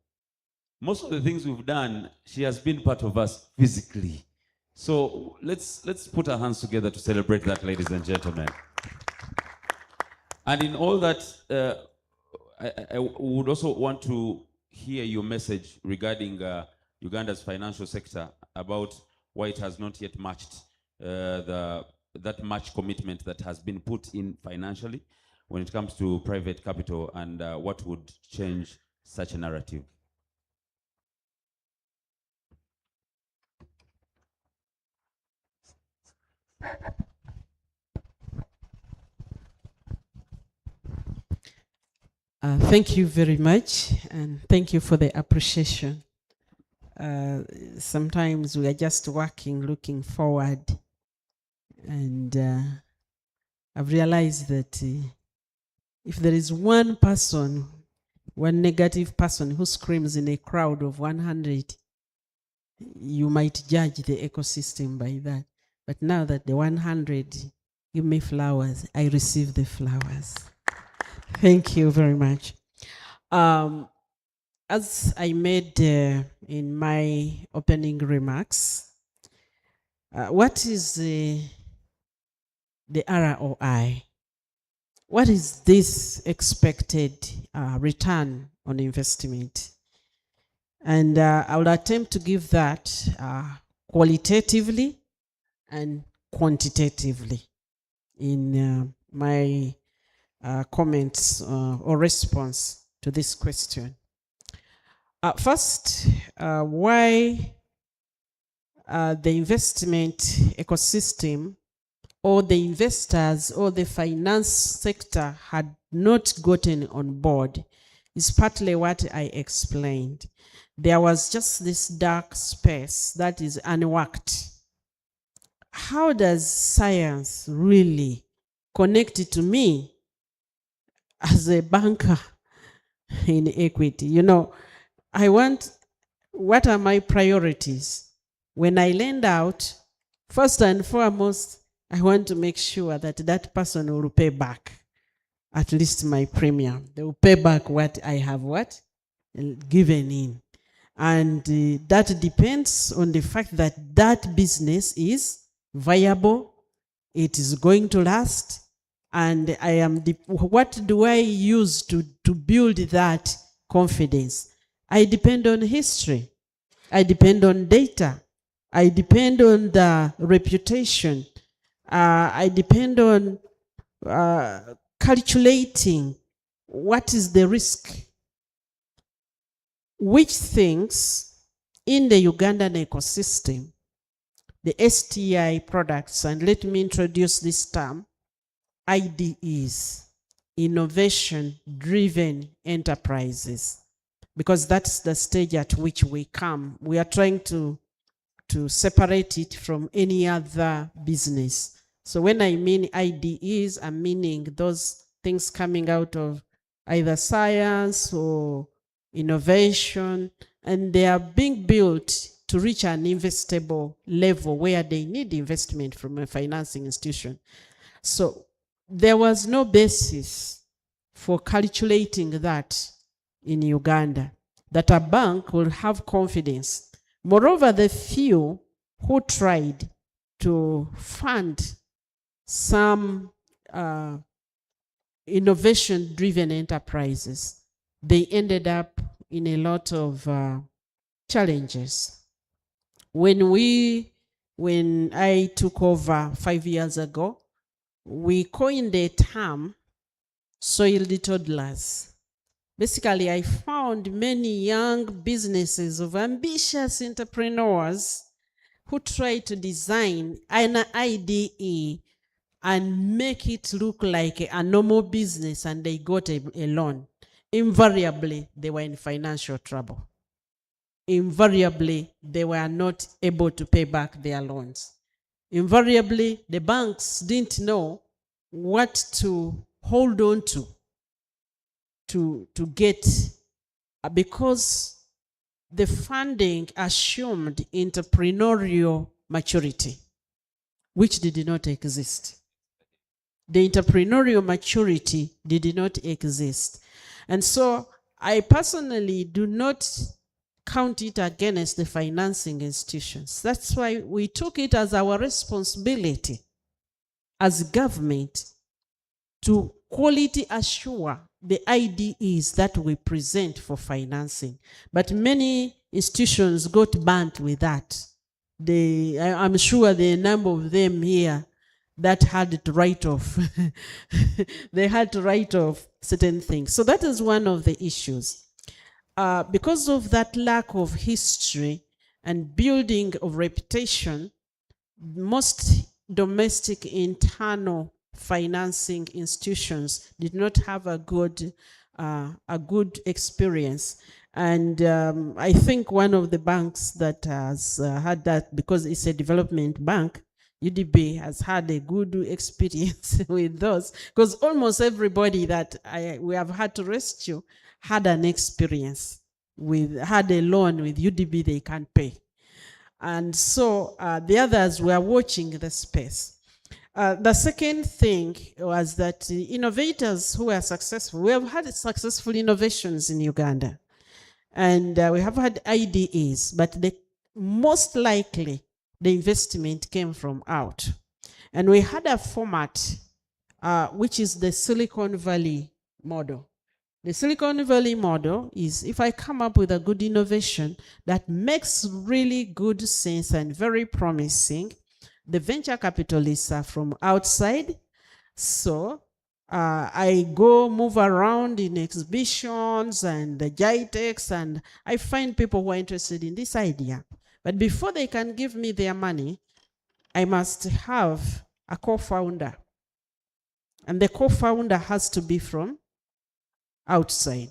Most of the things we've done, she has been part of us physically. So let's put our hands together to celebrate that, ladies and gentlemen. And in all that, I would also want to hear your message regarding Uganda's financial sector about why it has not yet matched that match commitment that has been put in financially when it comes to private capital, and what would change such a narrative. Thank you very much, and thank you for the appreciation. Sometimes we are just working, looking forward, and I've realized that if there is one person, one negative person who screams in a crowd of 100, you might judge the ecosystem by that. But now that the 100 give me flowers, I receive the flowers. Thank you very much. As I made in my opening remarks, what is the ROI? What is this expected return on investment? And I will attempt to give that qualitatively and quantitatively in my comments or response to this question. First, why the investment ecosystem or the investors or the finance sector had not gotten on board is partly what I explained. There was just this dark space that is unworked. How does science really connect to me as a banker in equity? You know, what are my priorities? When I lend out, first and foremost, I want to make sure that that person will pay back at least my premium. They will pay back what I have given in. And that depends on the fact that that business is viable, it is going to last, and what do I use to build that confidence? I depend on history. I depend on data. I depend on the reputation. I depend on calculating what is the risk. Which things in the Ugandan ecosystem, the STI products, and let me introduce this term, IDEs, innovation-driven enterprises, because that's the stage at which we come. We are trying to separate it from any other business. So when I mean IDEs, I'm meaning those things coming out of either science or innovation and they are being built to reach an investable level where they need investment from a financing institution. So there was no basis for calculating that in Uganda, that a bank will have confidence. Moreover, the few who tried to fund some innovation-driven enterprises, they ended up in a lot of challenges. When I took over 5 years ago, we coined a term, soiled toddlers. Basically, I found many young businesses of ambitious entrepreneurs who tried to design an IDE and make it look like a normal business, and they got a loan. Invariably, they were in financial trouble. Invariably, they were not able to pay back their loans. Invariably, the banks didn't know what to hold on to get, because the funding assumed entrepreneurial maturity, which did not exist. The entrepreneurial maturity did not exist. And so I personally do not count it against the financing institutions. That's why we took it as our responsibility as government to quality assure the IDEs that we present for financing. But many institutions got burnt with that. I'm sure the number of them here that had to write off. They had to write off certain things. So that is one of the issues. Because of that lack of history and building of reputation, most domestic internal financing institutions did not have a good experience. And I think one of the banks that has had that, because it's a development bank, UDB has had a good experience with those, because almost everybody that we have had to rescue had an experience had a loan with UDB they can't pay. And so the others were watching the space. The second thing was that innovators who were successful, we have had successful innovations in Uganda. And we have had IDEs, but most likely the investment came from out. And we had a format, which is the Silicon Valley model. The Silicon Valley model is, if I come up with a good innovation that makes really good sense and very promising, the venture capitalists are from outside. So I go move around in exhibitions and the GITEX, and I find people who are interested in this idea. But before they can give me their money, I must have a co-founder. And the co-founder has to be from outside,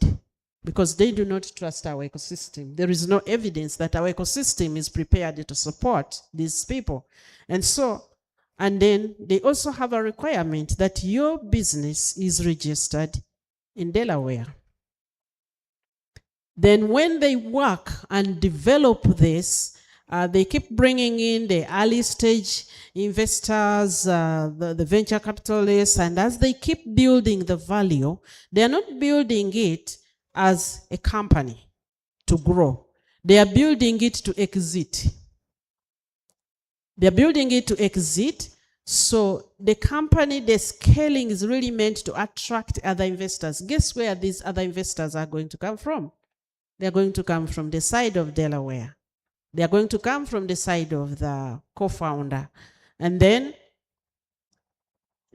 because they do not trust our ecosystem. There is no evidence that our ecosystem is prepared to support these people. And so, and then they also have a requirement that your business is registered in Delaware. Then when they work and develop this, they keep bringing in the early stage investors, the venture capitalists, and as they keep building the value, they are not building it as a company to grow. They are building it to exit. They are building it to exit. So the company, the scaling is really meant to attract other investors. Guess where these other investors are going to come from? They are going to come from the side of Delaware. They are going to come from the side of the co-founder. And then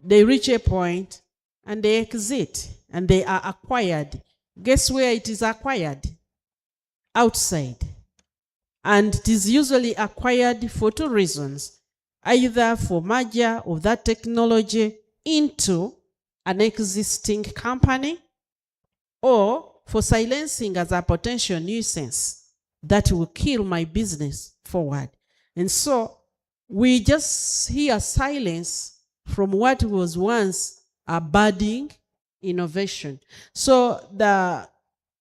they reach a point and they exit and they are acquired. Guess where it is acquired? Outside. And it is usually acquired for two reasons. Either for merger of that technology into an existing company, or for silencing as a potential nuisance that will kill my business forward. And so we just hear silence from what was once a budding innovation. So the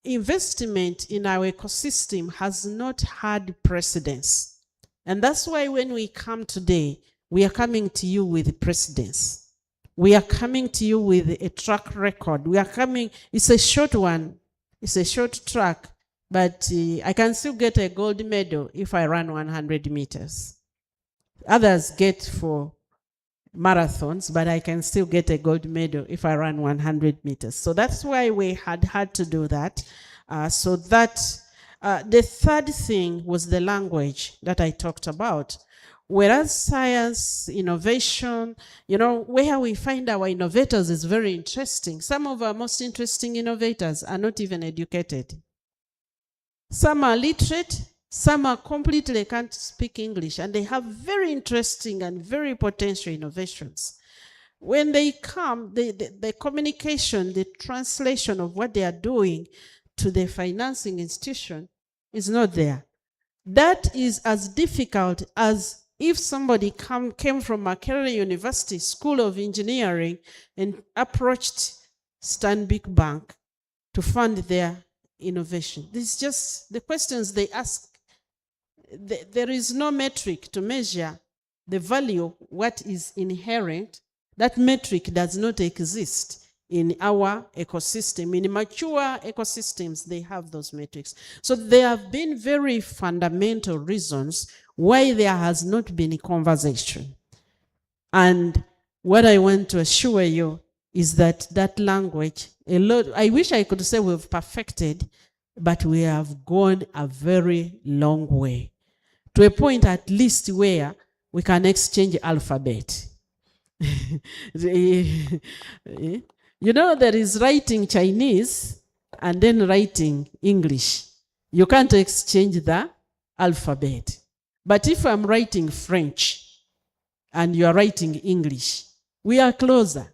investment in our ecosystem has not had precedence. And that's why when we come today, we are coming to you with precedence. We are coming to you with a track record. We are coming, it's a short one, it's a short track, but I can still get a gold medal if I run 100 meters. Others get for marathons, but I can still get a gold medal if I run 100 meters. So that's why we had to do that. So that the third thing was the language that I talked about. Whereas science, innovation, where we find our innovators is very interesting. Some of our most interesting innovators are not even educated. Some are literate, some are completely can't speak English, and they have very interesting and very potential innovations. When they come, the communication, the translation of what they are doing to the financing institution is not there. That is as difficult as if somebody came from Makerere University School of Engineering and approached Stanbic Bank to fund their innovation. This is just the questions they ask. There is no metric to measure the value, what is inherent. That metric does not exist in our ecosystem. In mature ecosystems, they have those metrics. So there have been very fundamental reasons why there has not been a conversation. And what I want to assure you is that that language, I wish I could say we've perfected, but we have gone a very long way. To a point at least where we can exchange alphabet. There is writing Chinese and then writing English. You can't exchange the alphabet. But if I'm writing French and you are writing English, we are closer,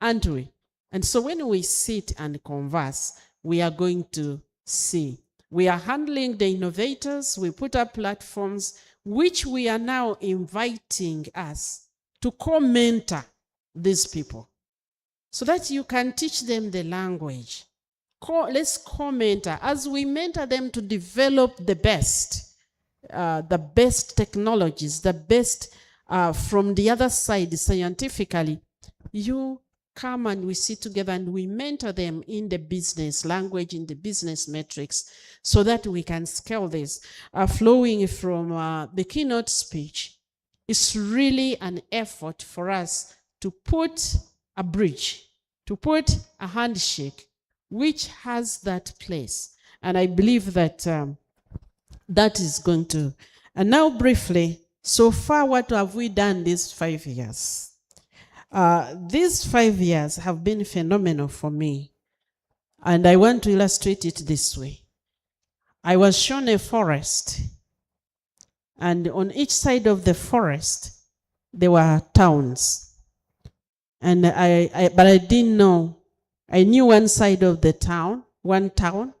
aren't we? And so when we sit and converse, we are going to see. We are handling the innovators. We put up platforms which we are now inviting us to co-mentor these people so that you can teach them the language. Let's co-mentor as we mentor them to develop the best technologies, the best from the other side scientifically. You come and we sit together and we mentor them in the business language, in the business metrics, so that we can scale this. Flowing from the keynote speech, it's really an effort for us to put a bridge, to put a handshake, which has that place. And I believe that that is going to. And now briefly, so far what have we done these 5 years? These 5 years have been phenomenal for me. And I want to illustrate it this way. I was shown a forest. And on each side of the forest, there were towns. And but I didn't know. I knew one side of the town, one town,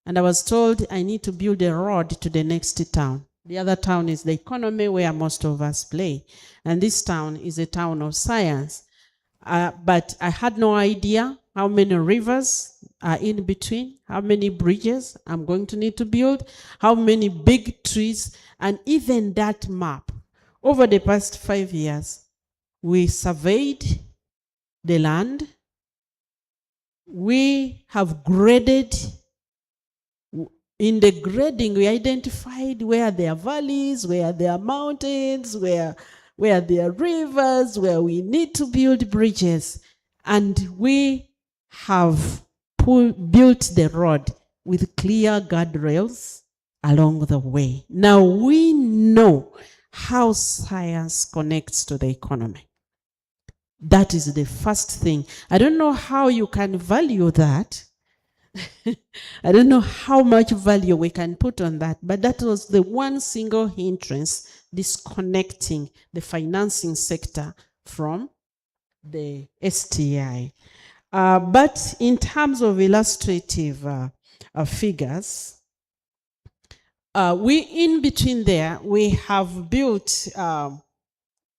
and I was told I need to build a road to the next town. The other town is the economy where most of us play. And this town is a town of science. But I had no idea how many rivers are in between, how many bridges I'm going to need to build, how many big trees, and even that map. Over the past 5 years, we surveyed the land. We have graded. In the grading, we identified where there are valleys, where there are mountains, where there are rivers, where we need to build bridges. And we have built the road with clear guardrails along the way. Now we know how science connects to the economy. That is the first thing. I don't know how you can value that. I don't know how much value we can put on that, but that was the one single hindrance disconnecting the financing sector from the STI. But in terms of illustrative figures, in between there, we have built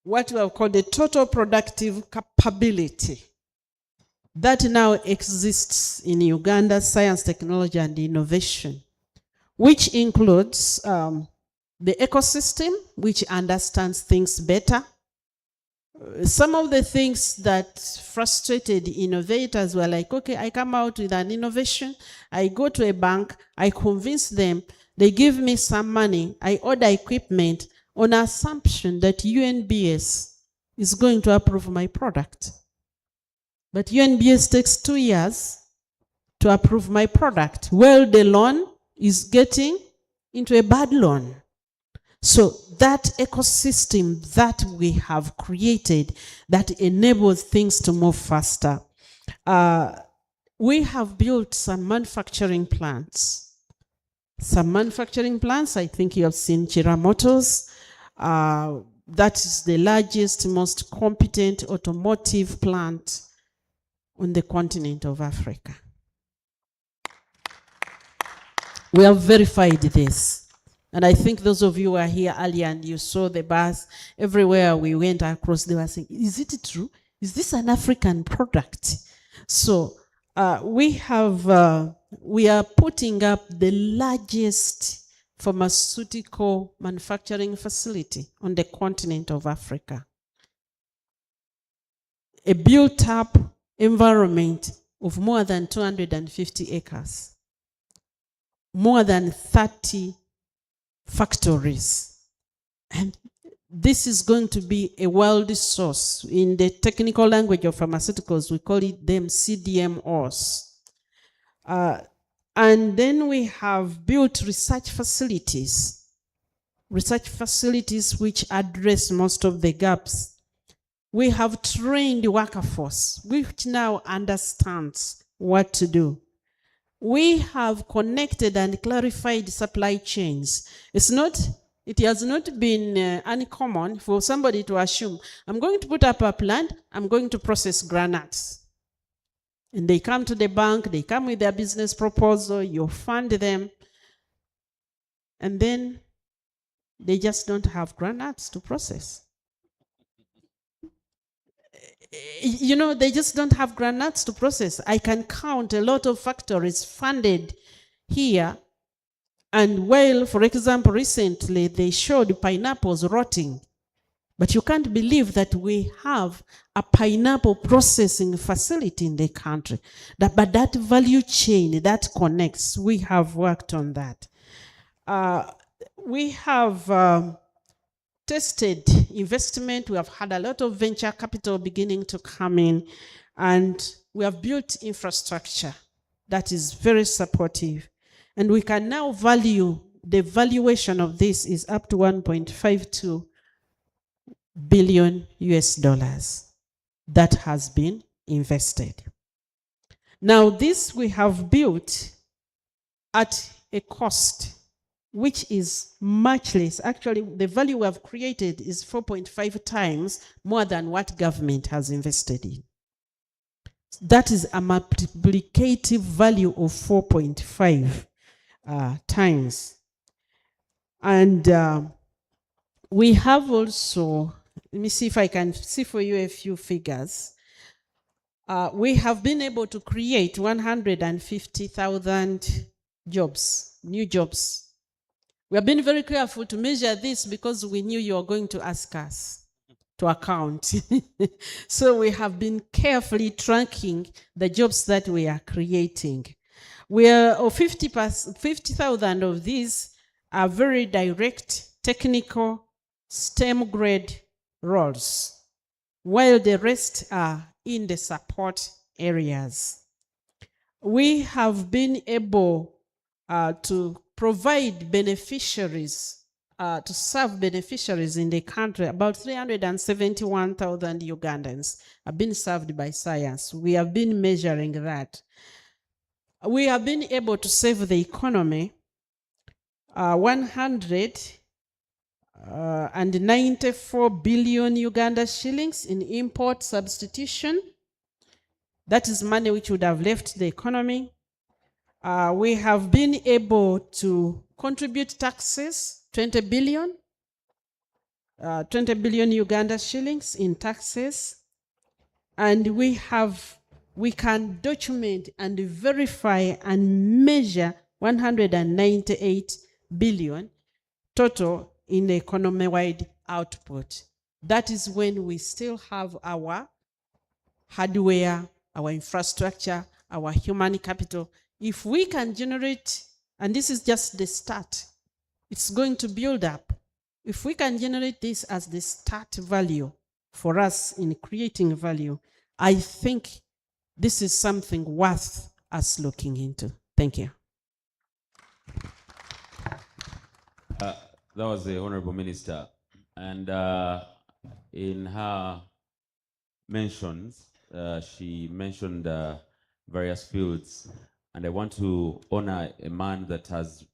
what we have called the total productive capability. that now exists in Uganda, science, technology, and innovation, which includes the ecosystem, which understands things better. Some of the things that frustrated innovators were like, okay, I come out with an innovation, I go to a bank, I convince them, they give me some money, I order equipment on assumption that UNBS is going to approve my product. But UNBS takes 2 years to approve my product. Well, the loan is getting into a bad loan. So that ecosystem that we have created that enables things to move faster. We have built some manufacturing plants. Some manufacturing plants, I think you have seen Chira Motors. That is the largest, most competent automotive plant on the continent of Africa. We have verified this. And I think those of you who are here earlier and you saw the bus, everywhere we went across, they were saying, is it true? Is this an African product? So we are putting up the largest pharmaceutical manufacturing facility on the continent of Africa. A built-up environment of more than 250 acres. More than 30 factories. And this is going to be a world source. In the technical language of pharmaceuticals, we call it them CDMOs. And then we have built research facilities which address most of the gaps. We have trained the workforce, which now understands what to do. We have connected and clarified supply chains. It has not been uncommon for somebody to assume, I'm going to put up a plant, I'm going to process granules. And they come to the bank, they come with their business proposal, you fund them, and then they just don't have granules to process. You know, they just don't have granules to process. I can count a lot of factories funded here. And while, for example, recently they showed pineapples rotting. But you can't believe that we have a pineapple processing facility in the country. But that value chain, that connects, we have worked on that. We have tested investment. We have had a lot of venture capital beginning to come in, and we have built infrastructure that is very supportive. And we can now value, the valuation of this is up to 1.52 billion US dollars that has been invested. Now this we have built at a cost which is much less. Actually, the value we have created is 4.5 times more than what government has invested in. That is a multiplicative value of 4.5 times. And we have also, let me see if I can see for you a few figures. We have been able to create 150,000 jobs, new jobs. We have been very careful to measure this because we knew you were going to ask us to account. So we have been carefully tracking the jobs that we are creating. 50,000 of these are very direct, technical, STEM grade roles, while the rest are in the support areas. We have been able to provide beneficiaries, to serve beneficiaries in the country. About 371,000 Ugandans have been served by science. We have been measuring that. We have been able to save the economy 194 billion Uganda shillings in import substitution. That is money which would have left the economy. We have been able to contribute taxes, 20 billion Uganda shillings in taxes. And we have we can document and verify and measure 198 billion total in economy-wide output. That is when we still have our hardware, our infrastructure, our human capital. If we can generate, and this is just the start, it's going to build up. If we can generate this as the start value for us in creating value, I think this is something worth us looking into. Thank you. That was the Honorable Minister. And in her mentions, she mentioned various fields. And I want to honor a man that has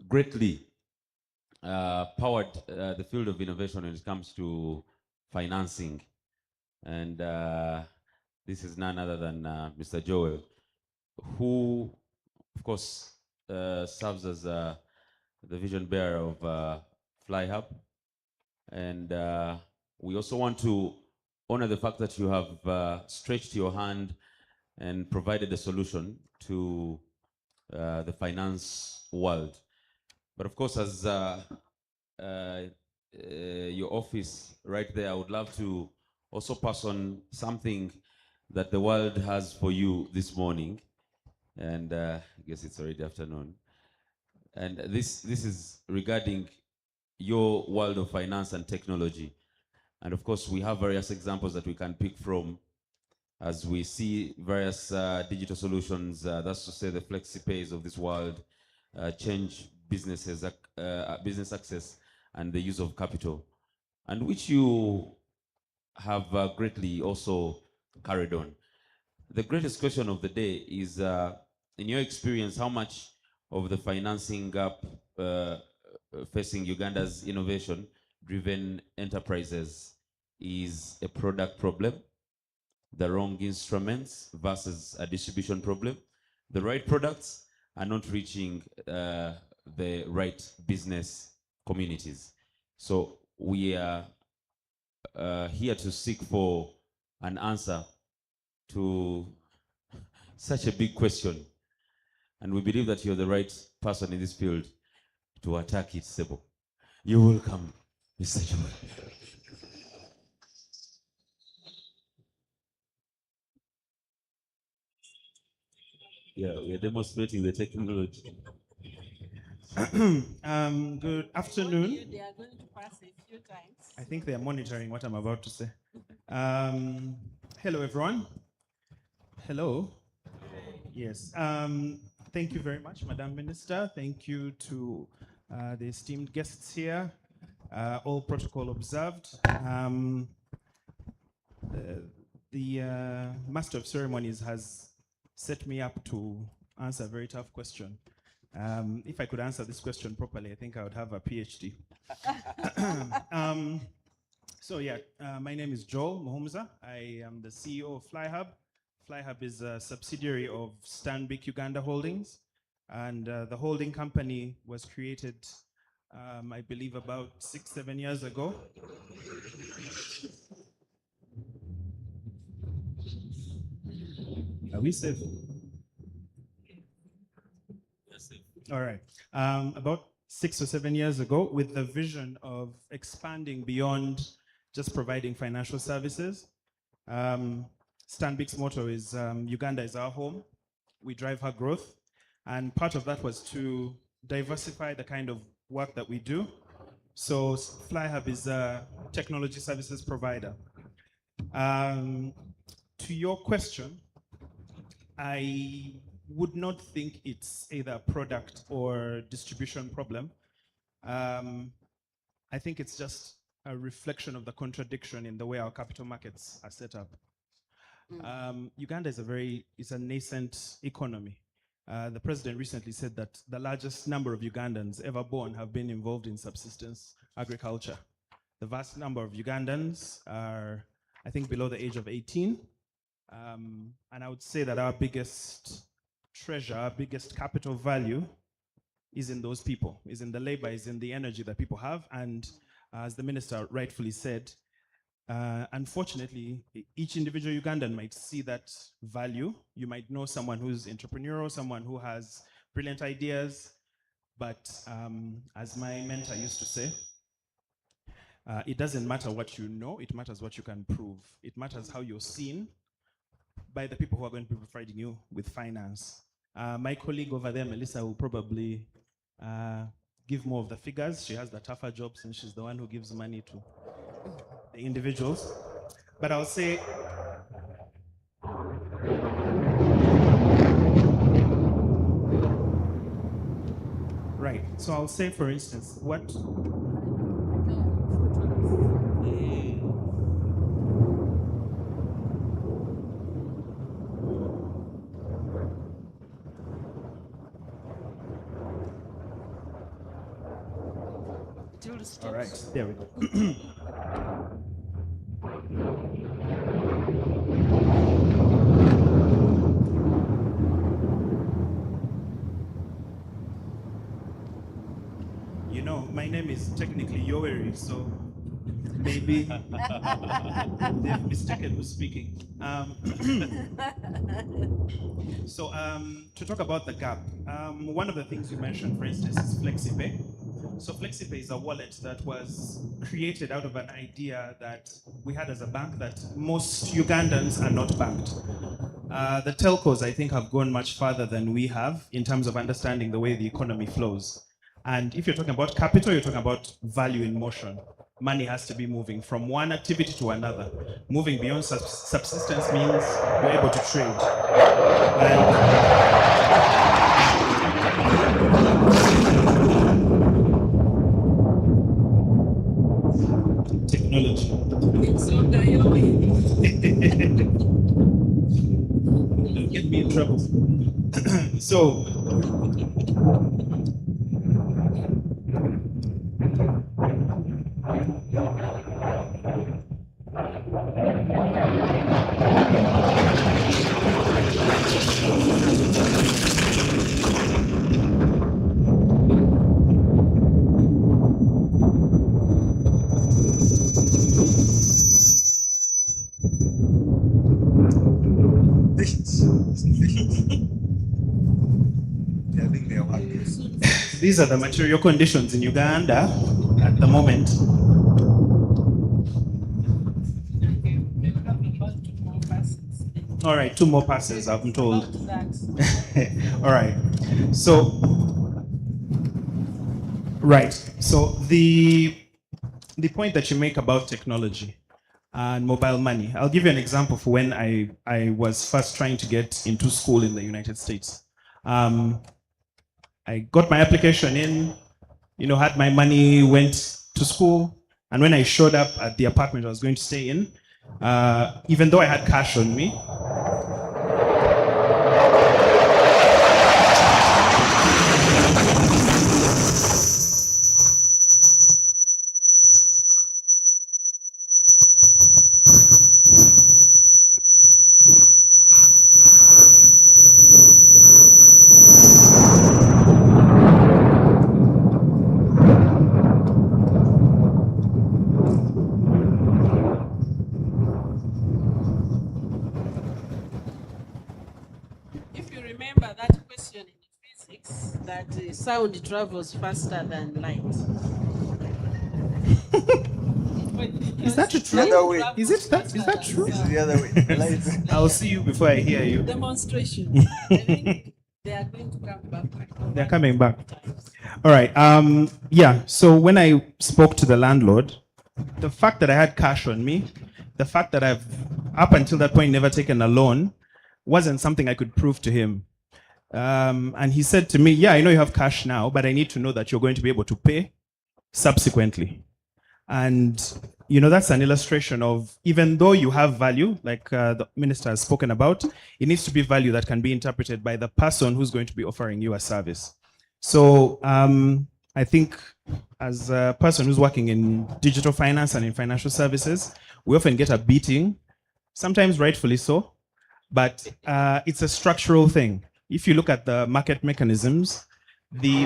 greatly powered the field of innovation when it comes to financing. And this is none other than Mr. Joel, who, of course, serves as the vision bearer of FlyHub. And we also want to honor the fact that you have stretched your hand and provided a solution to the finance world. But of course, as your office right there, I would love to also pass on something that the world has for you this morning. And I guess it's already afternoon. And this is regarding your world of finance and technology. And of course, we have various examples that we can pick from as we see various digital solutions, that's to say the flexi-pays of this world, change businesses, business access, and the use of capital, and which you have greatly also carried on. The greatest question of the day is, in your experience, how much of the financing gap facing Uganda's innovation-driven enterprises is a product problem, the wrong instruments versus a distribution problem? The right products are not reaching the right business communities. So we are here to seek for an answer to such a big question. And we believe that you're the right person in this field to attack it, Sebo. You're welcome, Mr. Joel. Yeah, we are demonstrating the technology. Good afternoon. They are going to pass a few times. I think they are monitoring what I'm about to say. Hello, everyone. Hello. Yes. Thank you very much, Madam Minister. Thank you to the esteemed guests here. All protocol observed. The Master of Ceremonies has set me up to answer a very tough question. If I could answer this question properly, I think I would have a PhD. So yeah, my name is Joel Muhumuza. I am the CEO of FlyHub. FlyHub is a subsidiary of Stanbic Uganda Holdings. And the holding company was created, I believe, about 6-7 years ago. Are we safe? All right. About 6 or 7 years ago, with the vision of expanding beyond just providing financial services. Stanbic's motto is Uganda is our home. We drive her growth. And part of that was to diversify the kind of work that we do. So FlyHub is a technology services provider. To your question, I would not think it's either a product or distribution problem. I think it's just a reflection of the contradiction in the way our capital markets are set up. Uganda is a nascent economy. The president recently said that the largest number of Ugandans ever born have been involved in subsistence agriculture. The vast number of Ugandans are, I think, below the age of 18. And I would say that our biggest treasure, our biggest capital value is in those people, is in the labor, is in the energy that people have. And as the minister rightfully said, Unfortunately, each individual Ugandan might see that value. You might know someone who's entrepreneurial, someone who has brilliant ideas, but as my mentor used to say, it doesn't matter what you know, it matters what you can prove. It matters how you're seen by the people who are going to be providing you with finance. My colleague over there, Melissa, will probably give more of the figures. She has the tougher job since she's the one who gives money to the individuals. But I'll say, right, so I'll say, for instance, what all right, there we go. You know, my name is technically Yoweri, so maybe they've mistaken who's speaking. So to talk about the gap, one of the things you mentioned, for instance, is FlexiPay. So FlexiPay is a wallet that was created out of an idea that we had as a bank that most Ugandans are not banked. The telcos, I think, have gone much farther than we have in terms of understanding the way the economy flows. And if you're talking about capital, you're talking about value in motion. Money has to be moving from one activity to another. Moving beyond subsistence means you're able to trade. Technology. Don't get me in trouble. So, these are the material conditions in Uganda at the moment. All right, 2 more passes, I'm told. All right. So, right. So the point that you make about technology and mobile money, I'll give you an example for when I was first trying to get into school in the United States. I got my application in, you know, had my money, went to school, and when I showed up at the apartment I was going to stay in, even though I had cash on me, that sound travels faster than light. Is that true? Is that true? It's the other way. I'll see you before I hear you. Demonstration. I think they are going to come back. They're coming back. All right. Yeah. So when I spoke to the landlord, the fact that I had cash on me, the fact that I've up until that point never taken a loan, wasn't something I could prove to him. And he said to me, yeah, I know you have cash now, but I need to know that you're going to be able to pay subsequently. And, you know, that's an illustration of, even though you have value, like the minister has spoken about, it needs to be value that can be interpreted by the person who's going to be offering you a service. So I think as a person who's working in digital finance and in financial services, we often get a beating, sometimes rightfully so, but it's a structural thing. If you look at the market mechanisms, the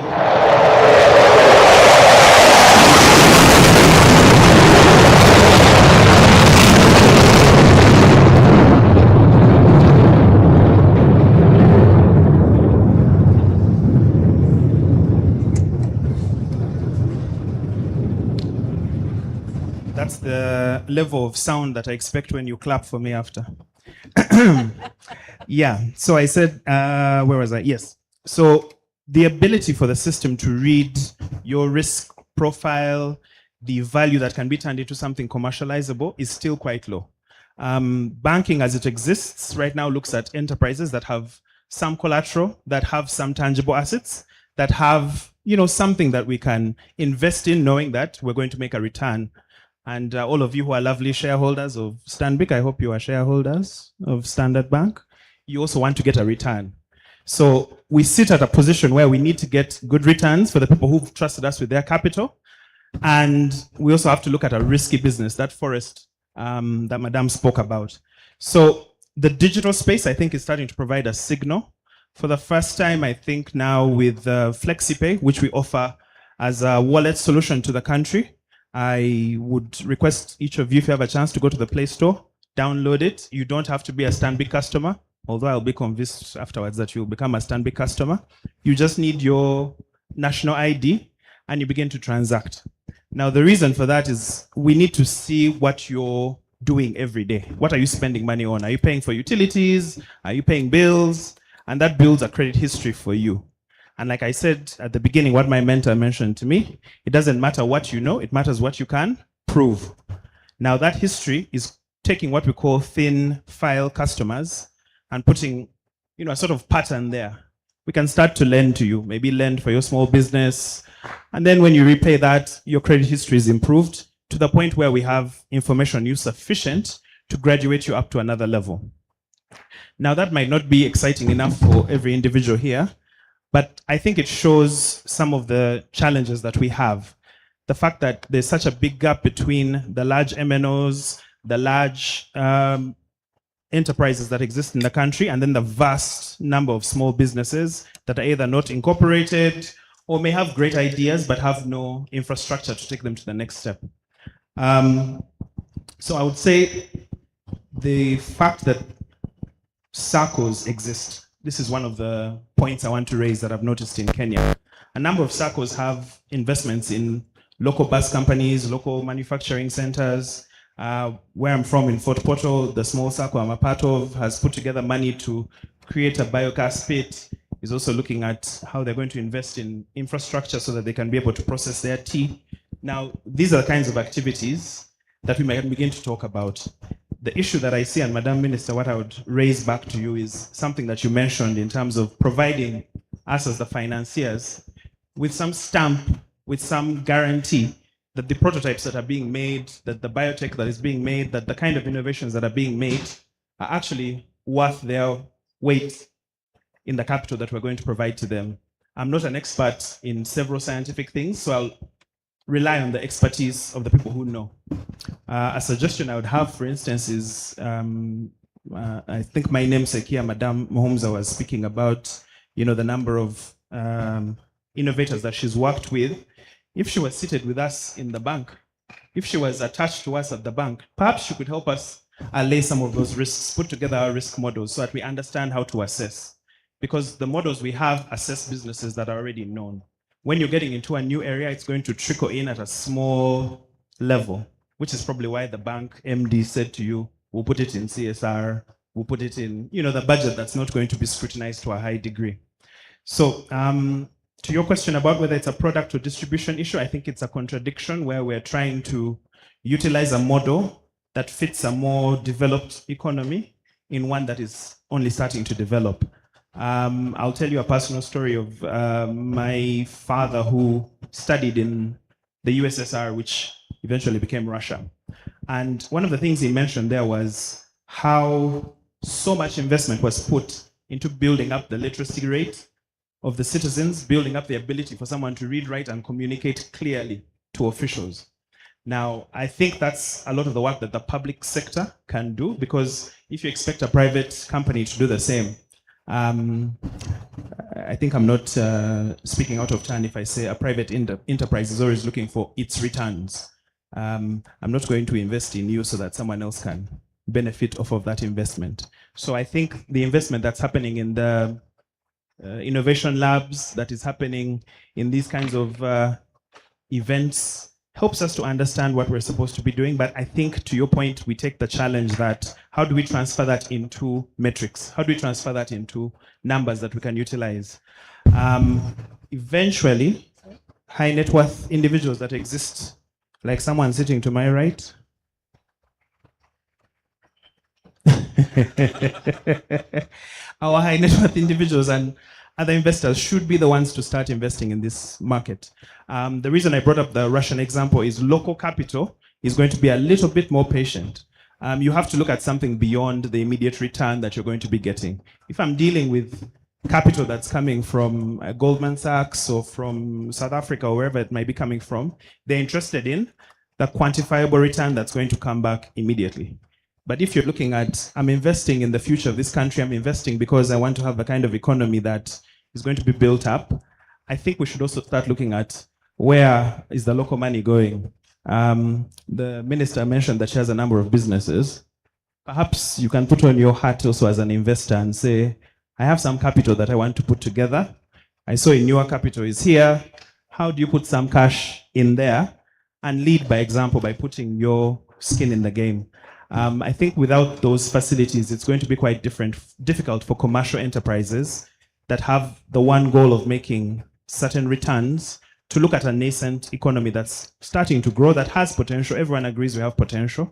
level of sound that I expect when you clap for me after. Yeah, so I said, where was I? Yes. So the ability for the system to read your risk profile, the value that can be turned into something commercializable is still quite low. Banking as it exists right now looks at enterprises that have some collateral, that have some tangible assets, that have, something that we can invest in knowing that we're going to make a return. And all of you who are lovely shareholders of Stanbic, I hope you are shareholders of Standard Bank. You also want to get a return. So we sit at a position where we need to get good returns for the people who've trusted us with their capital. And we also have to look at a risky business, that forest that Madame spoke about. So the digital space, I think, is starting to provide a signal. For the first time, I think now with FlexiPay, which we offer as a wallet solution to the country, I would request each of you, if you have a chance, to go to the Play Store, download it. You don't have to be a Stanbic customer, although I'll be convinced afterwards that you'll become a Stanbic customer. You just need your national ID and you begin to transact. Now, the reason for that is we need to see what you're doing every day. What are you spending money on? Are you paying for utilities? Are you paying bills? And that builds a credit history for you. And like I said at the beginning, what my mentor mentioned to me, it doesn't matter what you know, it matters what you can prove. Now that history is taking what we call thin file customers and putting, a sort of pattern there. We can start to lend to you, maybe lend for your small business. And then when you repay that, your credit history is improved to the point where we have information use sufficient to graduate you up to another level. Now that might not be exciting enough for every individual here, but I think it shows some of the challenges that we have. The fact that there's such a big gap between the large MNOs, the large enterprises that exist in the country, and then the vast number of small businesses that are either not incorporated or may have great ideas but have no infrastructure to take them to the next step. So I would say the fact that SACCOs exist, this is one of the points I want to raise that I've noticed in Kenya. A number of SACCOs have investments in local bus companies, local manufacturing centers. Where I'm from in Fort Portal, the small SACCO I'm a part of has put together money to create a biogas pit. Is also looking at how they're going to invest in infrastructure so that they can be able to process their tea. Now, these are the kinds of activities that we might begin to talk about. The issue that I see, and Madam Minister, what I would raise back to you is something that you mentioned in terms of providing us as the financiers with some stamp, with some guarantee that the prototypes that are being made, that the biotech that is being made, that the kind of innovations that are being made are actually worth their weight in the capital that we're going to provide to them. I'm not an expert in several scientific things, so I'll rely on the expertise of the people who know. A suggestion I would have, for instance, is I think my namesake here, Madame Mohomza, was speaking about, the number of innovators that she's worked with. If she was seated with us in the bank, if she was attached to us at the bank, perhaps she could help us allay some of those risks, put together our risk models so that we understand how to assess. Because the models we have assess businesses that are already known. When you're getting into a new area, it's going to trickle in at a small level, which is probably why the bank MD said to you, we'll put it in CSR, we'll put it in, the budget that's not going to be scrutinized to a high degree. So to your question about whether it's a product or distribution issue, I think it's a contradiction where we're trying to utilize a model that fits a more developed economy in one that is only starting to develop. I'll tell you a personal story of my father who studied in the USSR, which eventually became Russia. And one of the things he mentioned there was how so much investment was put into building up the literacy rate of the citizens, building up the ability for someone to read, write, and communicate clearly to officials. Now, I think that's a lot of the work that the public sector can do, because if you expect a private company to do the same, I think I'm not speaking out of turn if I say a private enterprise is always looking for its returns. I'm not going to invest in you so that someone else can benefit off of that investment. So I think the investment that's happening in the innovation labs, that is happening in these kinds of events, helps us to understand what we're supposed to be doing. But I think, to your point, we take the challenge that how do we transfer that into metrics? How do we transfer that into numbers that we can utilize? Eventually, high net worth individuals that exist, like someone sitting to my right, our high net worth individuals and other investors should be the ones to start investing in this market. The reason I brought up the Russian example is local capital is going to be a little bit more patient. You have to look at something beyond the immediate return that you're going to be getting. If I'm dealing with capital that's coming from Goldman Sachs or from South Africa or wherever it might be coming from, they're interested in the quantifiable return that's going to come back immediately. But if you're looking at, I'm investing in the future of this country, I'm investing because I want to have a kind of economy that is going to be built up, I think we should also start looking at where is the local money going. The minister mentioned that she has a number of businesses. Perhaps you can put on your hat also as an investor and say, I have some capital that I want to put together. I saw in your capital is here. How do you put some cash in there and lead by example by putting your skin in the game? I think without those facilities, it's going to be quite difficult for commercial enterprises that have the one goal of making certain returns to look at a nascent economy that's starting to grow, that has potential. Everyone agrees we have potential,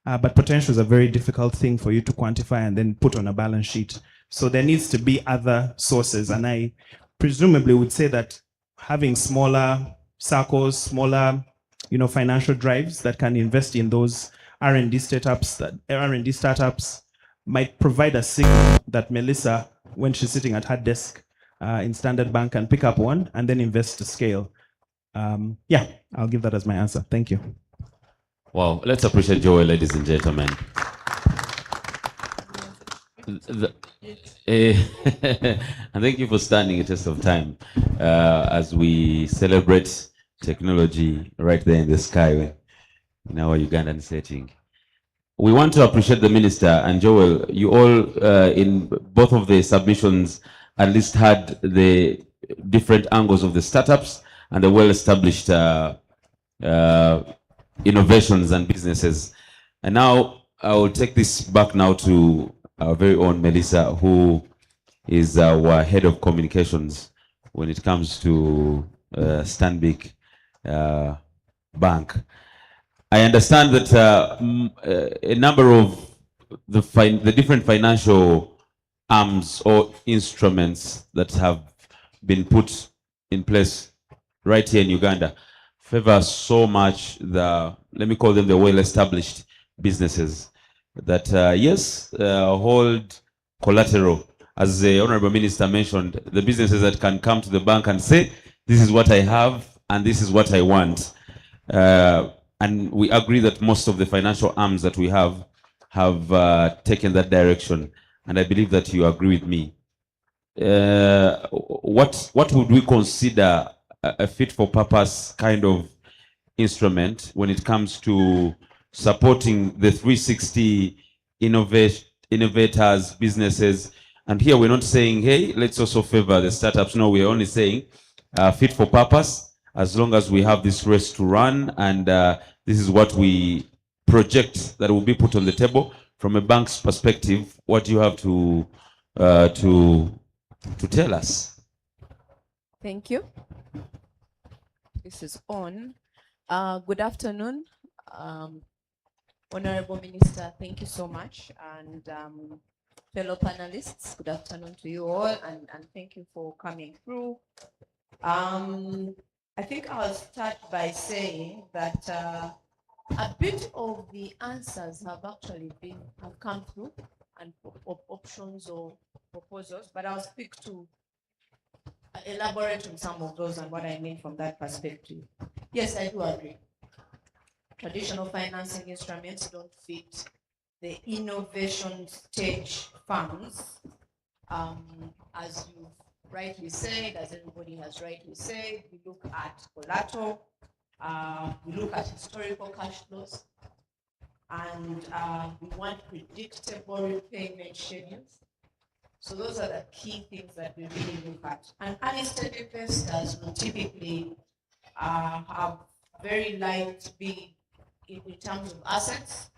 but potential is a very difficult thing for you to quantify and then put on a balance sheet. So there needs to be other sources, and I presumably would say that having smaller circles, smaller, financial drives that can invest in those R&D startups might provide a signal that Melissa, when she's sitting at her desk in Standard Bank, can pick up one and then invest to scale. Yeah, I'll give that as my answer. Thank you. Wow, let's appreciate Joel, ladies and gentlemen. And thank you for standing a test of time as we celebrate technology right there in the sky in our Ugandan setting. We want to appreciate the minister and Joel. You all, in both of the submissions, at least had the different angles of the startups and the well-established innovations and businesses. And now I will take this back now to our very own Melissa, who is our head of communications when it comes to Stanbic Bank. I understand that a number of the different financial arms or instruments that have been put in place right here in Uganda favor so much let me call them the well-established businesses that, yes, hold collateral. As the Honorable Minister mentioned, the businesses that can come to the bank and say, this is what I have and this is what I want. And we agree that most of the financial arms that we have taken that direction. And I believe that you agree with me. What would we consider a fit for purpose kind of instrument when it comes to supporting the 360 innovators, businesses? And here we're not saying, hey, let's also favor the startups. No, we're only saying fit for purpose, as long as we have this race to run, and this is what we project that will be put on the table. From a bank's perspective, what do you have to tell us? Thank you. This is on. Good afternoon, Honorable Minister. Thank you so much, and fellow panelists. Good afternoon to you all, and thank you for coming through. I think I'll start by saying that a bit of the answers have actually come through, and options or proposals, but I'll speak to elaborate on some of those and what I mean from that perspective. Yes, I do agree. Traditional financing instruments don't fit the innovation stage funds, as you rightly said, as everybody has rightly said. We look at collateral, we look at historical cash flows, and we want predictable repayment schedules. So those are the key things that we really look at. And unlisted investors will typically have very light in terms of assets.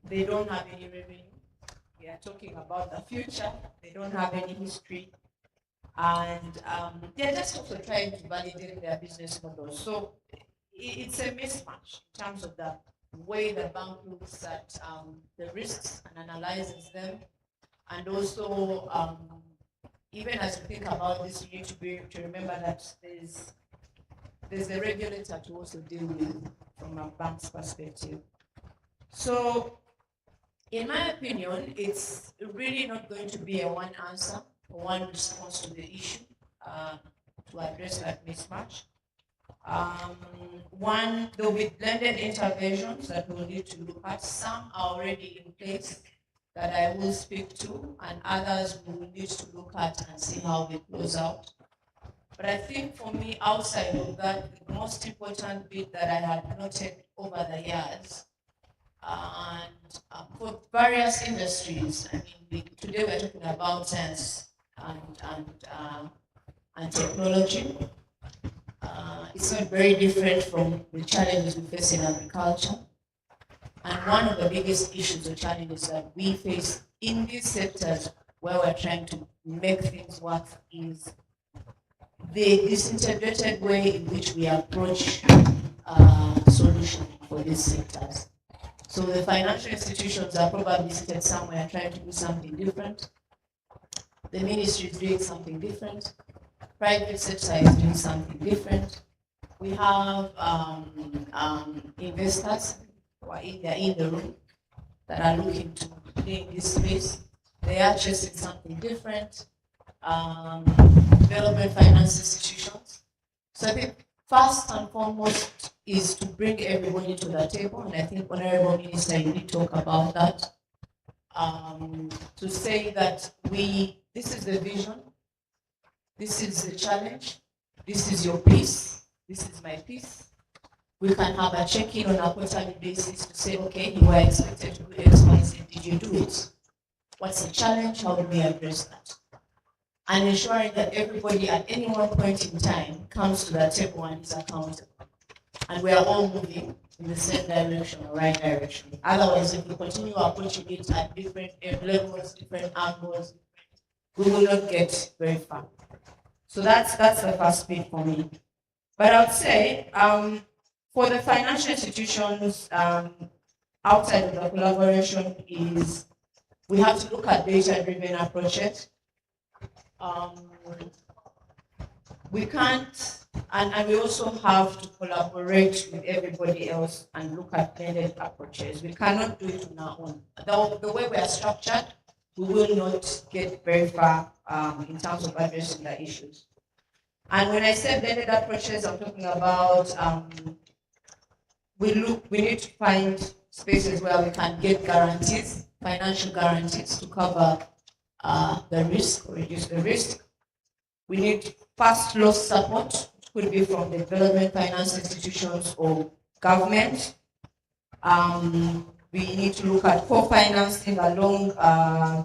They don't have any revenue. We are talking about the future. They don't have any history. And they're just also trying to validate their business model. So it's a mismatch in terms of the way the bank looks at the risks and analyzes them. And also, even as we think about this, you need to remember that there's a regulator to also deal with from a bank's perspective. So, in my opinion, it's really not going to be a one answer or one response to the issue to address that mismatch. One, there'll be blended interventions that we'll need to look at. Some are already in place that I will speak to, and others we will need to look at and see how they close out. But I think for me, outside of that, the most important bit that I had noted over the years, and for various industries, I mean, today we're talking about science and technology. It's not very different from the challenges we face in agriculture. And one of the biggest issues or challenges that we face in these sectors where we're trying to make things work is the disintegrated way in which we approach solutions for these sectors. So the financial institutions are probably seated somewhere trying to do something different. The ministry is doing something different. Private sector is doing something different. We have investors who are in the room that are looking to play in this space. They are chasing something different. Development finance institutions. So I think first and foremost is to bring everybody to the table, and I think Honorable Minister, you did talk about that. To say that this is the vision, this is the challenge, this is your piece, this is my piece. We can have a check-in on a quarterly basis to say, okay, you were expected to do X, Y, Z, did you do it? What's the challenge? How do we address that? And ensuring that everybody at any one point in time comes to the table and is accountable. And we are all moving in the same direction or right direction. Otherwise, if we continue approaching it at different levels, different angles, we will not get very far. So that's the first bit for me. But I would say, for the financial institutions, outside of the collaboration is we have to look at data-driven approaches. We can't, and we also have to collaborate with everybody else and look at blended approaches. We cannot do it on our own. The way we are structured, we will not get very far in terms of addressing the issues. And when I say blended approaches, I'm talking about we need to find spaces where we can get guarantees, financial guarantees to cover the risk or reduce the risk. We need fast loss support, which could be from the development finance institutions or government. We need to look at co-financing along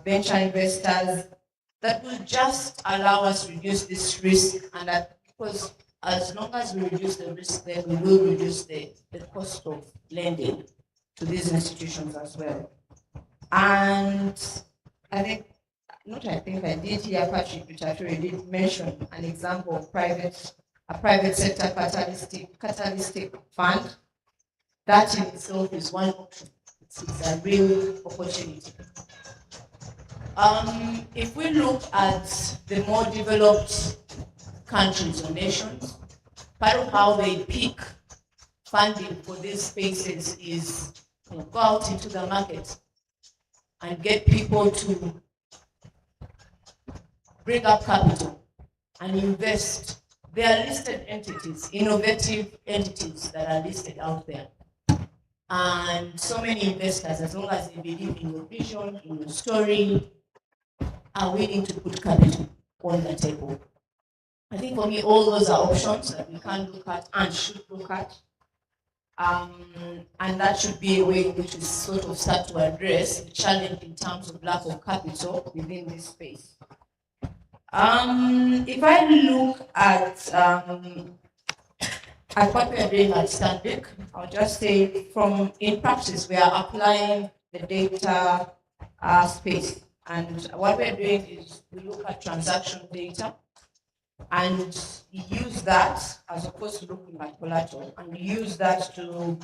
venture investors that will just allow us to reduce this risk, and that because as long as we reduce the risk, then we will reduce the cost of lending to these institutions as well. And I did hear Patrick Butafuri did mention an example of a private sector catalytic fund. That in itself is one option. It's a real opportunity. If we look at the more developed countries or nations, part of how they pick funding for these spaces is go out into the market and get people to bring up capital and invest. There are listed entities, innovative entities that are listed out there. And so many investors, as long as they believe in your vision, in your story, are willing to put capital on the table. I think for me, all those are options that we can look at and should look at. And that should be a way in which we sort of start to address the challenge in terms of lack of capital within this space. If I look at at what we are doing at Stanbic, I'll just say in practice, we are applying the data space. And what we're doing is we look at transaction data and use that as opposed to looking at collateral, and use that to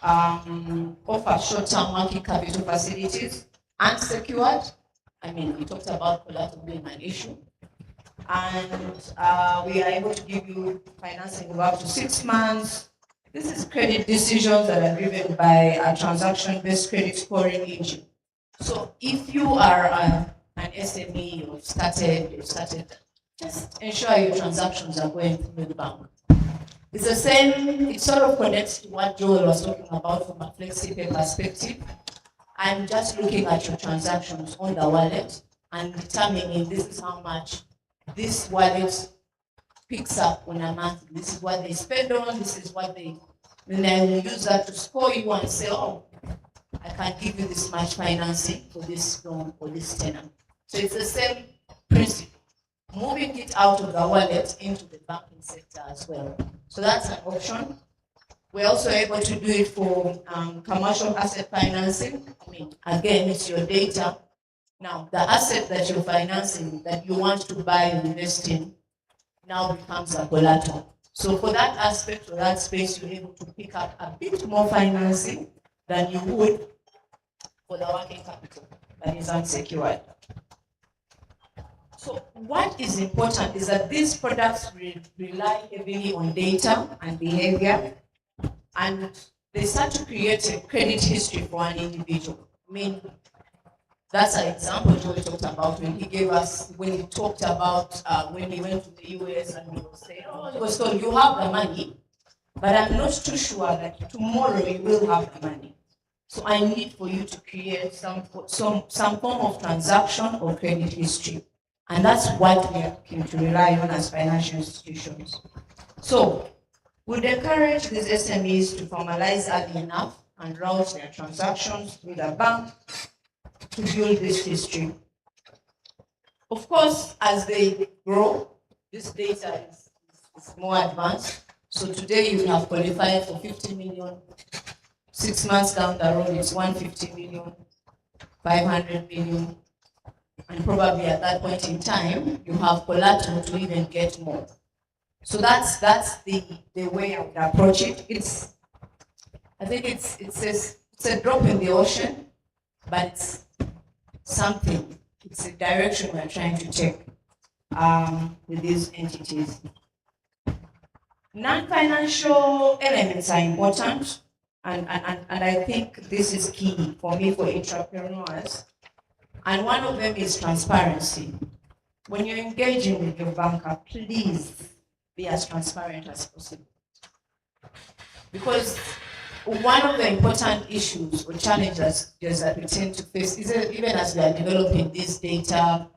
offer short-term working capital facilities unsecured. I mean, we talked about collateral being an issue. And we are able to give you financing of up to 6 months. This is credit decisions that are driven by a transaction-based credit scoring engine. So if you are an SME, you've started, just ensure your transactions are going through the bank. It's the same, it sort of connects to what Joel was talking about from a FlexiPay perspective. I'm just looking at your transactions on the wallet and determining this is how much this wallet picks up on a month. This is what they spend on, this is what they, then I will use that to score you and say, oh, I can give you this much financing for this loan or this tenant. So it's the same principle, moving it out of the wallet into the banking sector as well. So that's an option. We're also able to do it for commercial asset financing. I mean, again, it's your data. Now, the asset that you're financing, that you want to buy and invest in, now becomes a collateral. So for that aspect, for that space, you're able to pick up a bit more financing than you would for the working capital that is unsecured. So what is important is that these products rely heavily on data and behavior, and they start to create a credit history for an individual. I mean, that's an example Joe talked about when he talked about when he went to the US and he was saying, oh, he was told, you have the money, but I'm not too sure that tomorrow you will have the money. So I need for you to create some form of transaction or credit history. And that's what we are looking to rely on as financial institutions. So we'd encourage these SMEs to formalize early enough and route their transactions through the bank to build this history. Of course, as they grow, this data is more advanced. So today you have qualified for 50 million. 6 months down the road, it's 150 million, 500 million. And probably at that point in time, you have collateral to even get more. So that's the way I would approach it. I think it's a drop in the ocean, but it's something. It's a direction we're trying to take with these entities. Non-financial elements are important, and I think this is key for me for entrepreneurs. And one of them is transparency. When you're engaging with your banker, please be as transparent as possible. Because one of the important issues or challenges that we tend to face is even as we are developing these data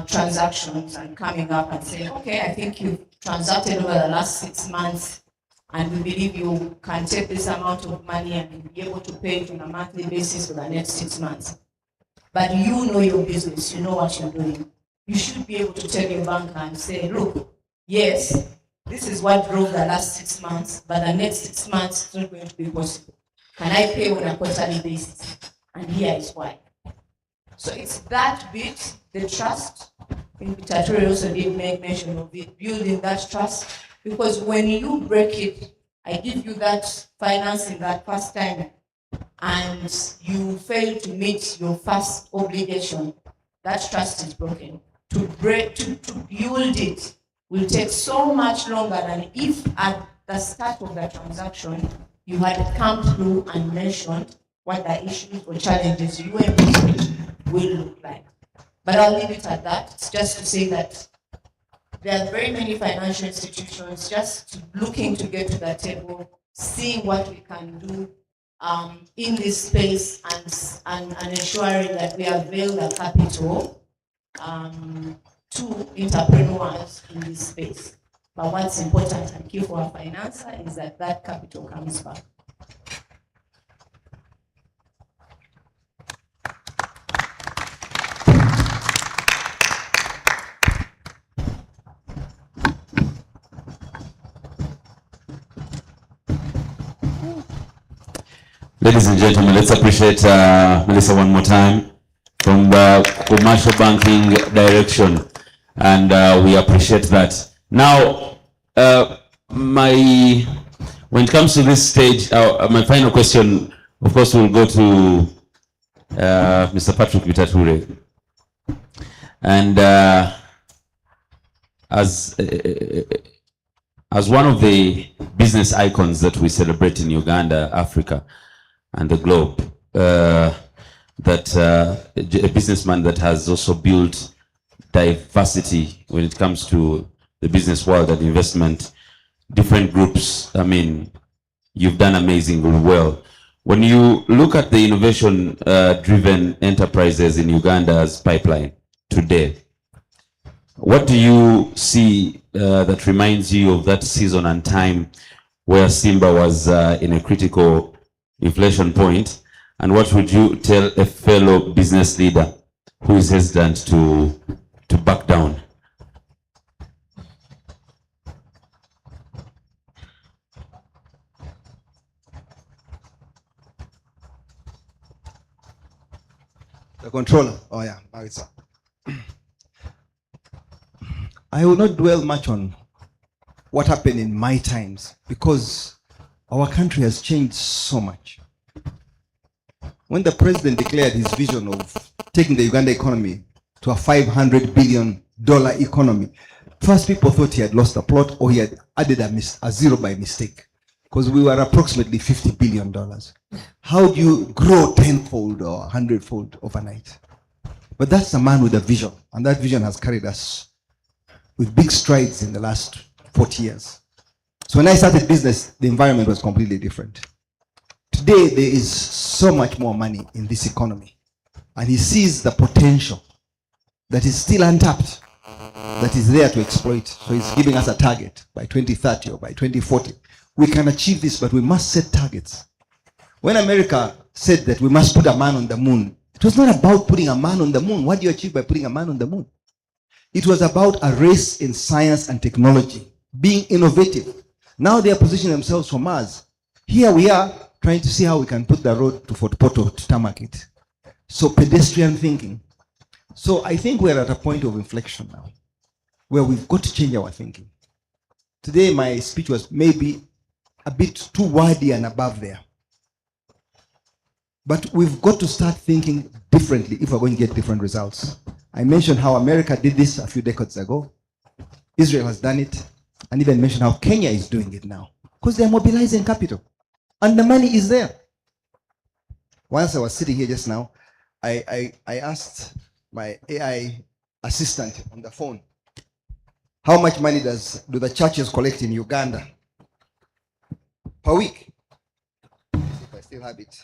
transactions and coming up and saying, okay, I think you've transacted over the last 6 months and we believe you can take this amount of money and you'll be able to pay it on a monthly basis for the next 6 months. But you know your business, you know what you're doing. You should be able to tell your banker and say, look, yes, this is what drove the last 6 months, but the next 6 months is not going to be possible. Can I pay on a quarterly basis? And here is why. So it's that bit, the trust. I think Tatori also did make mention of it, building that trust. Because when you break it, I give you that financing that first time, and you fail to meet your first obligation, that trust is broken. To build it will take so much longer than if at the start of the transaction you had come through and mentioned what the issues or challenges you envisage will look like. But I'll leave it at that. It's just to say that there are very many financial institutions just looking to get to the table, seeing what we can do in this space and ensuring that we avail the capital to entrepreneurs in this space. But what's important and key for a financer is that that capital comes back. Ladies and gentlemen, let's appreciate Melissa one more time from the commercial banking direction, and we appreciate that. Now, when it comes to this stage, my final question, of course, will go to Mr. Patrick Vitature. And as one of the business icons that we celebrate in Uganda, Africa, and the globe, a businessman that has also built diversity when it comes to the business world and investment, different groups. I mean, you've done amazingly well. When you look at the innovation-driven enterprises in Uganda's pipeline today, what do you see that reminds you of that season and time where Simba was in a critical inflation point? And what would you tell a fellow business leader who is hesitant to back down? The controller. Oh yeah, now it's up. I will not dwell much on what happened in my times because our country has changed so much. When the president declared his vision of taking the Uganda economy to a $500 billion economy, first people thought he had lost the plot or he had added a zero by mistake, because we were approximately $50 billion. How do you grow tenfold or 100-fold overnight? But that's a man with a vision, and that vision has carried us with big strides in the last 40 years. So when I started business, the environment was completely different. Today, there is so much more money in this economy, and he sees the potential that is still untapped, that is there to exploit. So he's giving us a target by 2030 or by 2040. We can achieve this, but we must set targets. When America said that we must put a man on the moon, it was not about putting a man on the moon. What do you achieve by putting a man on the moon? It was about a race in science and technology, being innovative. Now they are positioning themselves for Mars. Here we are trying to see how we can put the road to Fort Portal to tarmac it. So pedestrian thinking. So I think we're at a point of inflection now, where we've got to change our thinking. Today my speech was maybe a bit too wordy and above there. But we've got to start thinking differently if we're going to get different results. I mentioned how America did this a few decades ago. Israel has done it, and even mentioned how Kenya is doing it now, because they're mobilizing capital, and the money is there. Once I was sitting here just now, I asked my AI assistant on the phone, how much money do the churches collect in Uganda per week? If I still have it.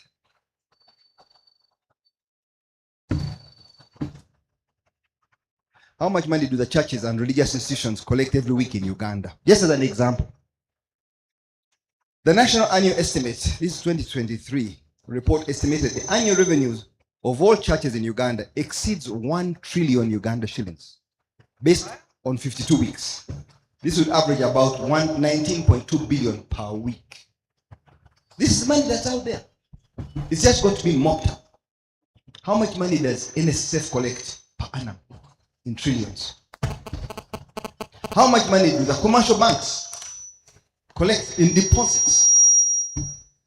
How much money do the churches and religious institutions collect every week in Uganda? Just as an example. The National Annual Estimate, this is 2023 report, estimated the annual revenues of all churches in Uganda exceeds 1 trillion Uganda shillings, based on 52 weeks. This would average about 19.2 billion per week. This is money that's out there. It's just got to be mopped up. How much money does NSW collect per annum? In trillions. How much money do the commercial banks collect in deposits?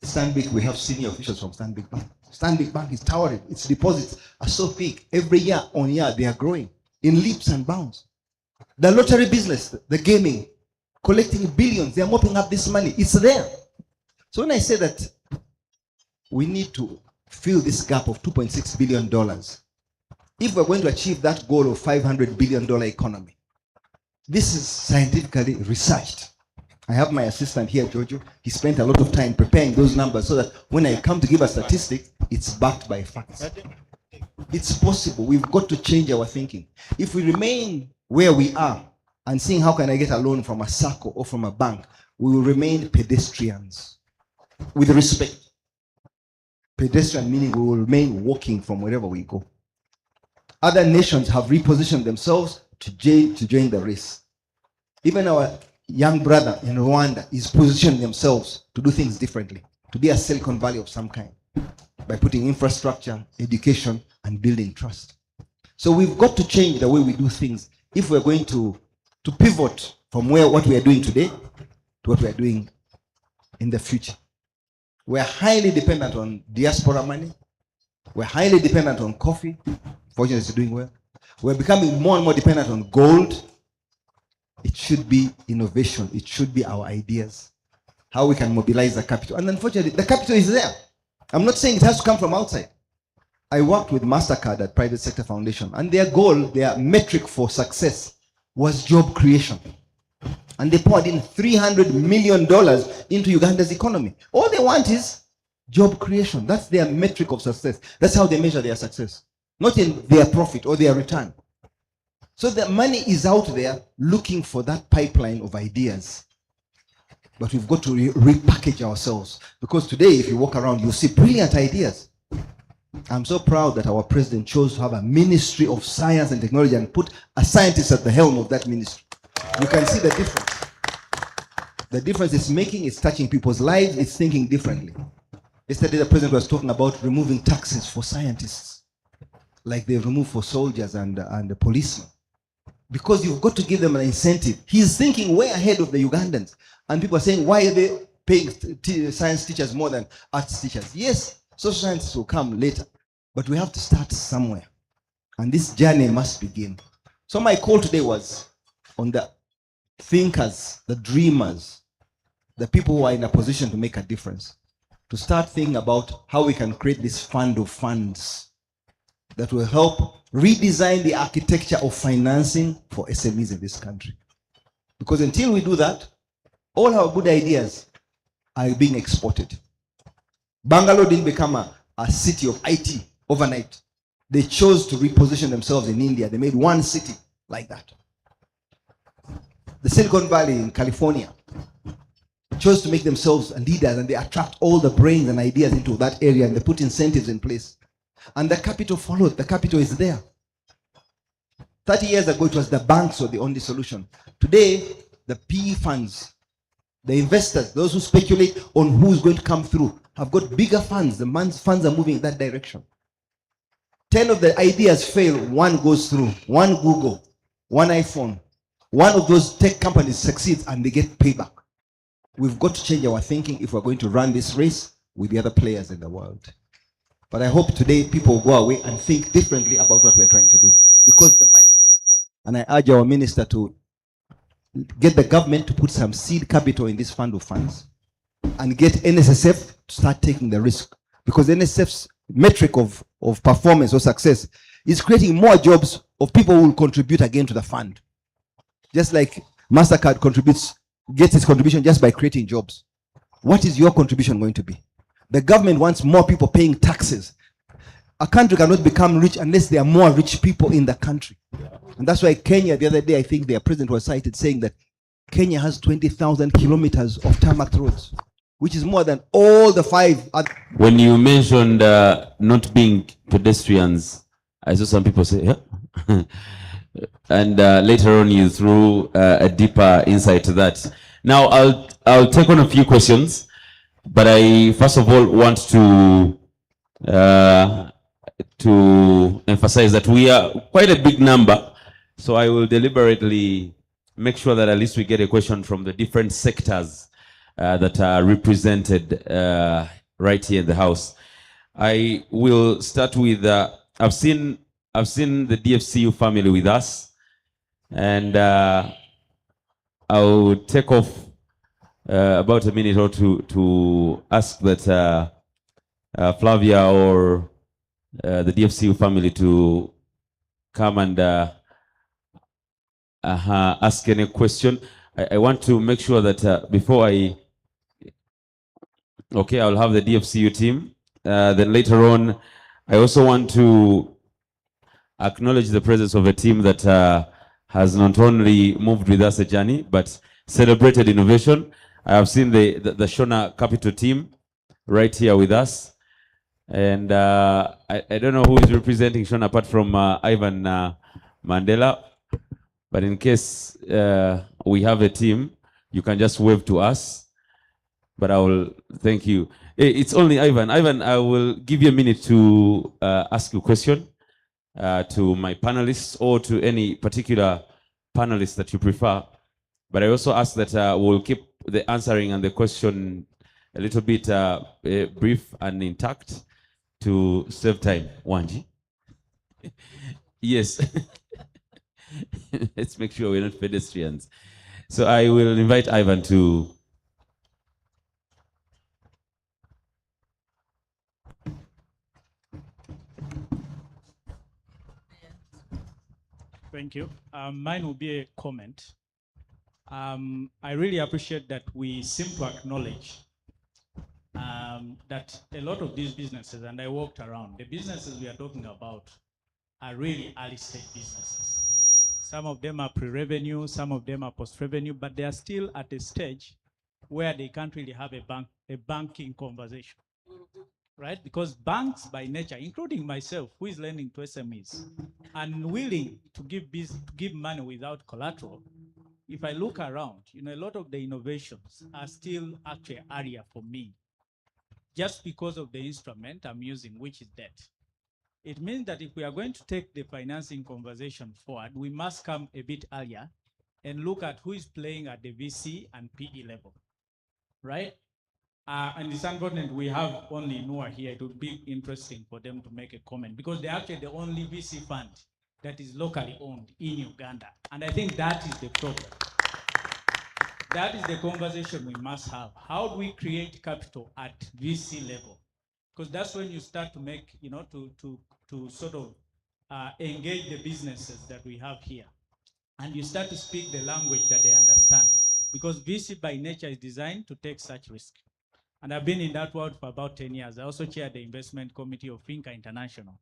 Stanbic, we have senior officials from Stanbic Bank. Stanbic Bank is towering. Its deposits are so big. Every year on year, they are growing in leaps and bounds. The lottery business, the gaming, collecting billions, they are mopping up this money. It's there. So when I say that we need to fill this gap of $2.6 billion, if we're going to achieve that goal of $500 billion economy, this is scientifically researched. I have my assistant here, Jojo. He spent a lot of time preparing those numbers so that when I come to give a statistic, it's backed by facts. It's possible. We've got to change our thinking. If we remain where we are and seeing how can I get a loan from a SACCO or from a bank, we will remain pedestrians. With respect. Pedestrian meaning we will remain walking from wherever we go. Other nations have repositioned themselves to join the race. Even our young brother in Rwanda is positioning themselves to do things differently, to be a Silicon Valley of some kind. by putting infrastructure, education, and building trust. So we've got to change the way we do things if we're going to pivot from what we are doing today to what we are doing in the future. We're highly dependent on diaspora money. We're highly dependent on coffee. Fortunately, it's doing well. We're becoming more and more dependent on gold. It should be innovation. It should be our ideas. How we can mobilize the capital. And unfortunately, the capital is there. I'm not saying it has to come from outside. I worked with MasterCard at Private Sector Foundation, and their goal, their metric for success was job creation. And they poured in $300 million into Uganda's economy. All they want is job creation. That's their metric of success. That's how they measure their success. Not in their profit or their return. So the money is out there looking for that pipeline of ideas. But we've got to repackage ourselves. Because today, if you walk around, you'll see brilliant ideas. I'm so proud that our president chose to have a Ministry of Science and Technology and put a scientist at the helm of that ministry. You can see the difference. The difference it's making is touching people's lives. It's thinking differently. Yesterday, the president was talking about removing taxes for scientists, like they've removed for soldiers and the policemen. Because you've got to give them an incentive. He's thinking way ahead of the Ugandans. And people are saying, why are they paying science teachers more than arts teachers? Yes, social sciences will come later. But we have to start somewhere. And this journey must begin. So my call today was on the thinkers, the dreamers, the people who are in a position to make a difference, to start thinking about how we can create this fund of funds that will help redesign the architecture of financing for SMEs in this country. Because until we do that, all our good ideas are being exported. Bangalore didn't become a city of IT overnight. They chose to reposition themselves in India. They made one city like that. The Silicon Valley in California chose to make themselves leaders, and they attract all the brains and ideas into that area, and they put incentives in place. And the capital followed. The capital is there. 30 years ago, it was the banks were the only solution. Today, the PE funds, the investors, those who speculate on who's going to come through, have got bigger funds. The funds are moving in that direction. 10 of the ideas fail, one goes through. One Google, one iPhone. One of those tech companies succeeds and they get payback. We've got to change our thinking if we're going to run this race with the other players in the world. But I hope today people will go away and think differently about what we're trying to do. Because the money. And I urge our minister to get the government to put some seed capital in this fund of funds and get NSSF to start taking the risk. Because NSSF's metric of performance or success is creating more jobs of people who will contribute again to the fund. Just like MasterCard gets its contribution just by creating jobs. What is your contribution going to be? The government wants more people paying taxes. A country cannot become rich unless there are more rich people in the country. And that's why Kenya, the other day, I think their president was cited saying that Kenya has 20,000 kilometers of tarmac roads, which is more than all the 5 other. When you mentioned not being pedestrians, I saw some people say, yeah. And later on you threw a deeper insight to that. Now I'll take on a few questions, but I first of all want to emphasize that we are quite a big number, so I will deliberately make sure that at least we get a question from the different sectors that are represented right here in the house. I will start with I've seen the DFCU family with us, and I'll take off about a minute or two to ask that Flavia or the DFCU family to come and ask any question. I want to make sure that before I'll have the DFCU team. Then later on, I also want to acknowledge the presence of a team that has not only moved with us a journey, but celebrated innovation. I have seen the Shona Capital team right here with us. And I don't know who is representing Shona apart from Ivan Mandela. But in case we have a team, you can just wave to us. But I will thank you. It's only Ivan. Ivan, I will give you a minute to ask a question to my panelists or to any particular panelist that you prefer. But I also ask that we'll keep the answering and the question a little bit brief and intact to save time. Wanji? Yes. Let's make sure we're not pedestrians. So I will invite Ivan to. Thank you. Mine will be a comment. I really appreciate that we seem to acknowledge that a lot of these businesses, and I walked around, the businesses we are talking about are really early stage businesses. Some of them are pre-revenue, some of them are post-revenue, but they are still at a stage where they can't really have a banking conversation, right? Because banks by nature, including myself, who is lending to SMEs, unwilling to give money without collateral. If I look around, a lot of the innovations are still actually an area for me, just because of the instrument I'm using, which is debt. It means that if we are going to take the financing conversation forward, we must come a bit earlier and look at who is playing at the VC and PE level, right? And it's unfortunate we have only Noah here. It would be interesting for them to make a comment because they're actually the only VC fund that is locally owned in Uganda. And I think that is the problem. That is the conversation we must have. How do we create capital at VC level? Because that's when you start to make, to sort of engage the businesses that we have here. And you start to speak the language that they understand. Because VC by nature is designed to take such risk. And I've been in that world for about 10 years. I also chair the investment committee of Finca International,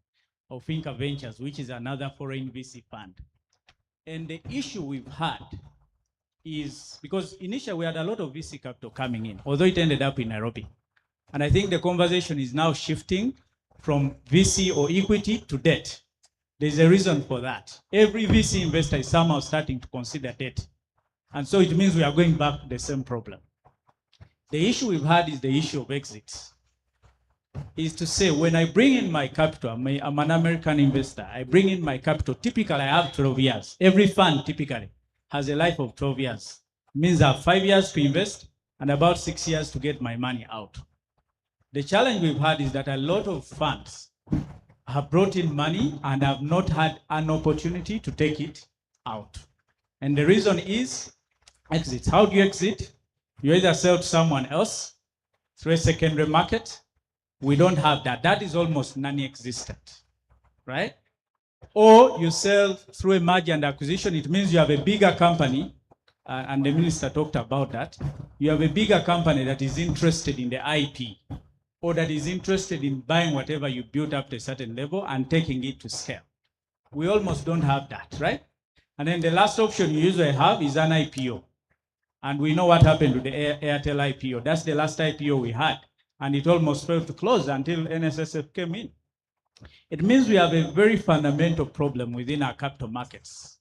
or Finca Ventures, which is another foreign VC fund. And the issue we've had is, because initially we had a lot of VC capital coming in, although it ended up in Nairobi. And I think the conversation is now shifting from VC or equity to debt. There's a reason for that. Every VC investor is somehow starting to consider debt. And so it means we are going back to the same problem. The issue we've had is the issue of exits. Is to say, when I bring in my capital, I'm an American investor, I bring in my capital, typically I have 12 years. Every fund typically has a life of 12 years. It means I have 5 years to invest and about 6 years to get my money out. The challenge we've had is that a lot of funds have brought in money and have not had an opportunity to take it out. And the reason is exits. How do you exit? You either sell to someone else through a secondary market. We don't have that. That is almost non-existent, right? Or you sell through a merger and acquisition. It means you have a bigger company, and the minister talked about that. You have a bigger company that is interested in the IP, or that is interested in buying whatever you built up to a certain level and taking it to scale. We almost don't have that, right? And then the last option you usually have is an IPO. And we know what happened to the Airtel IPO. That's the last IPO we had. And it almost failed to close until NSSF came in. It means we have a very fundamental problem within our capital markets.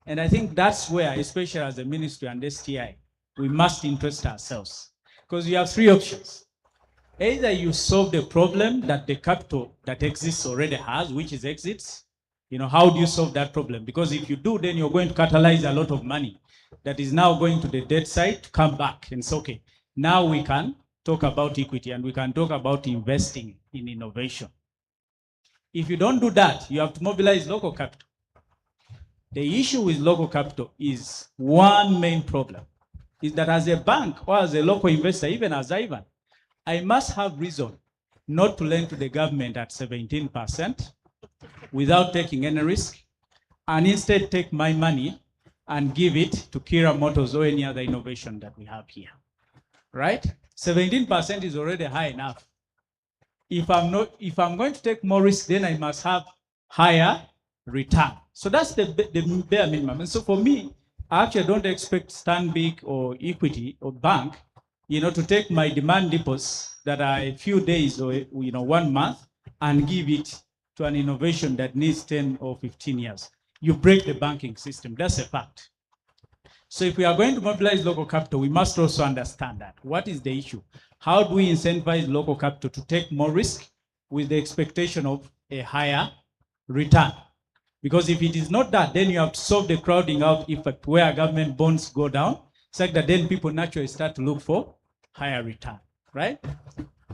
And I think that's where, especially as a ministry and STI, we must interest ourselves. Because you have three options. Either you solve the problem that the capital that exists already has, which is exits. How do you solve that problem? Because if you do, then you're going to catalyze a lot of money that is now going to the debt side to come back and say, okay, now we can talk about equity and we can talk about investing in innovation. If you don't do that, you have to mobilize local capital. The issue with local capital is one main problem, is that as a bank or as a local investor, even as Ivan, I must have reason not to lend to the government at 17% without taking any risk, and instead take my money and give it to Kira Motors or any other innovation that we have here, right? 17% is already high enough. If I'm going to take more risk, then I must have higher return. So that's the bare minimum. And so for me, I actually don't expect Stanbic or Equity or bank, to take my demand deposits that are a few days or 1 month and give it to an innovation that needs 10 or 15 years. You break the banking system. That's a fact. So if we are going to mobilize local capital, we must also understand that. What is the issue? How do we incentivize local capital to take more risk with the expectation of a higher return? Because if it is not that, then you have to solve the crowding out effect where government bonds go down, such that then people naturally start to look for higher return, right?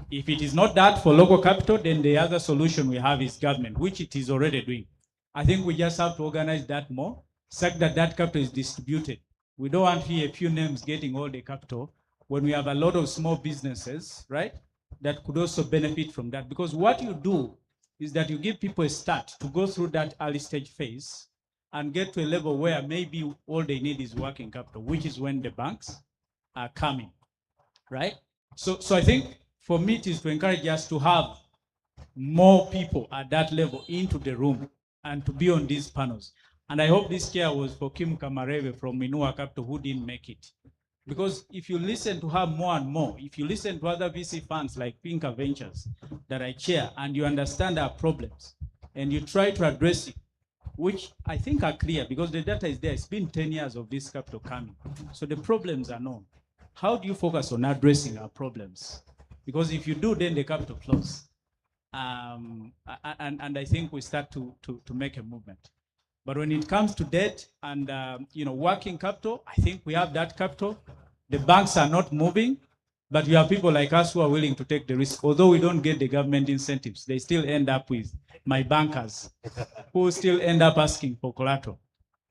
If it is not that for local capital, then the other solution we have is government, which it is already doing. I think we just have to organize that more, such that that capital is distributed. We don't want here a few names getting all the capital when we have a lot of small businesses, right, that could also benefit from that. Because what you do is that you give people a start to go through that early stage phase and get to a level where maybe all they need is working capital, which is when the banks are coming, right? So I think for me it is to encourage us to have more people at that level into the room and to be on these panels. And I hope this chair was for Kim Kamareve from Inua Capital, who didn't make it. Because if you listen to her more and more, if you listen to other VC funds like Pinker Ventures that I chair, and you understand our problems, and you try to address it, which I think are clear because the data is there. It's been 10 years of this capital coming. So the problems are known. How do you focus on addressing our problems? Because if you do, then the capital flows. And I think we start to make a movement. But when it comes to debt and working capital, I think we have that capital. The banks are not moving, but you have people like us who are willing to take the risk. Although we don't get the government incentives, they still end up with my bankers who still end up asking for collateral.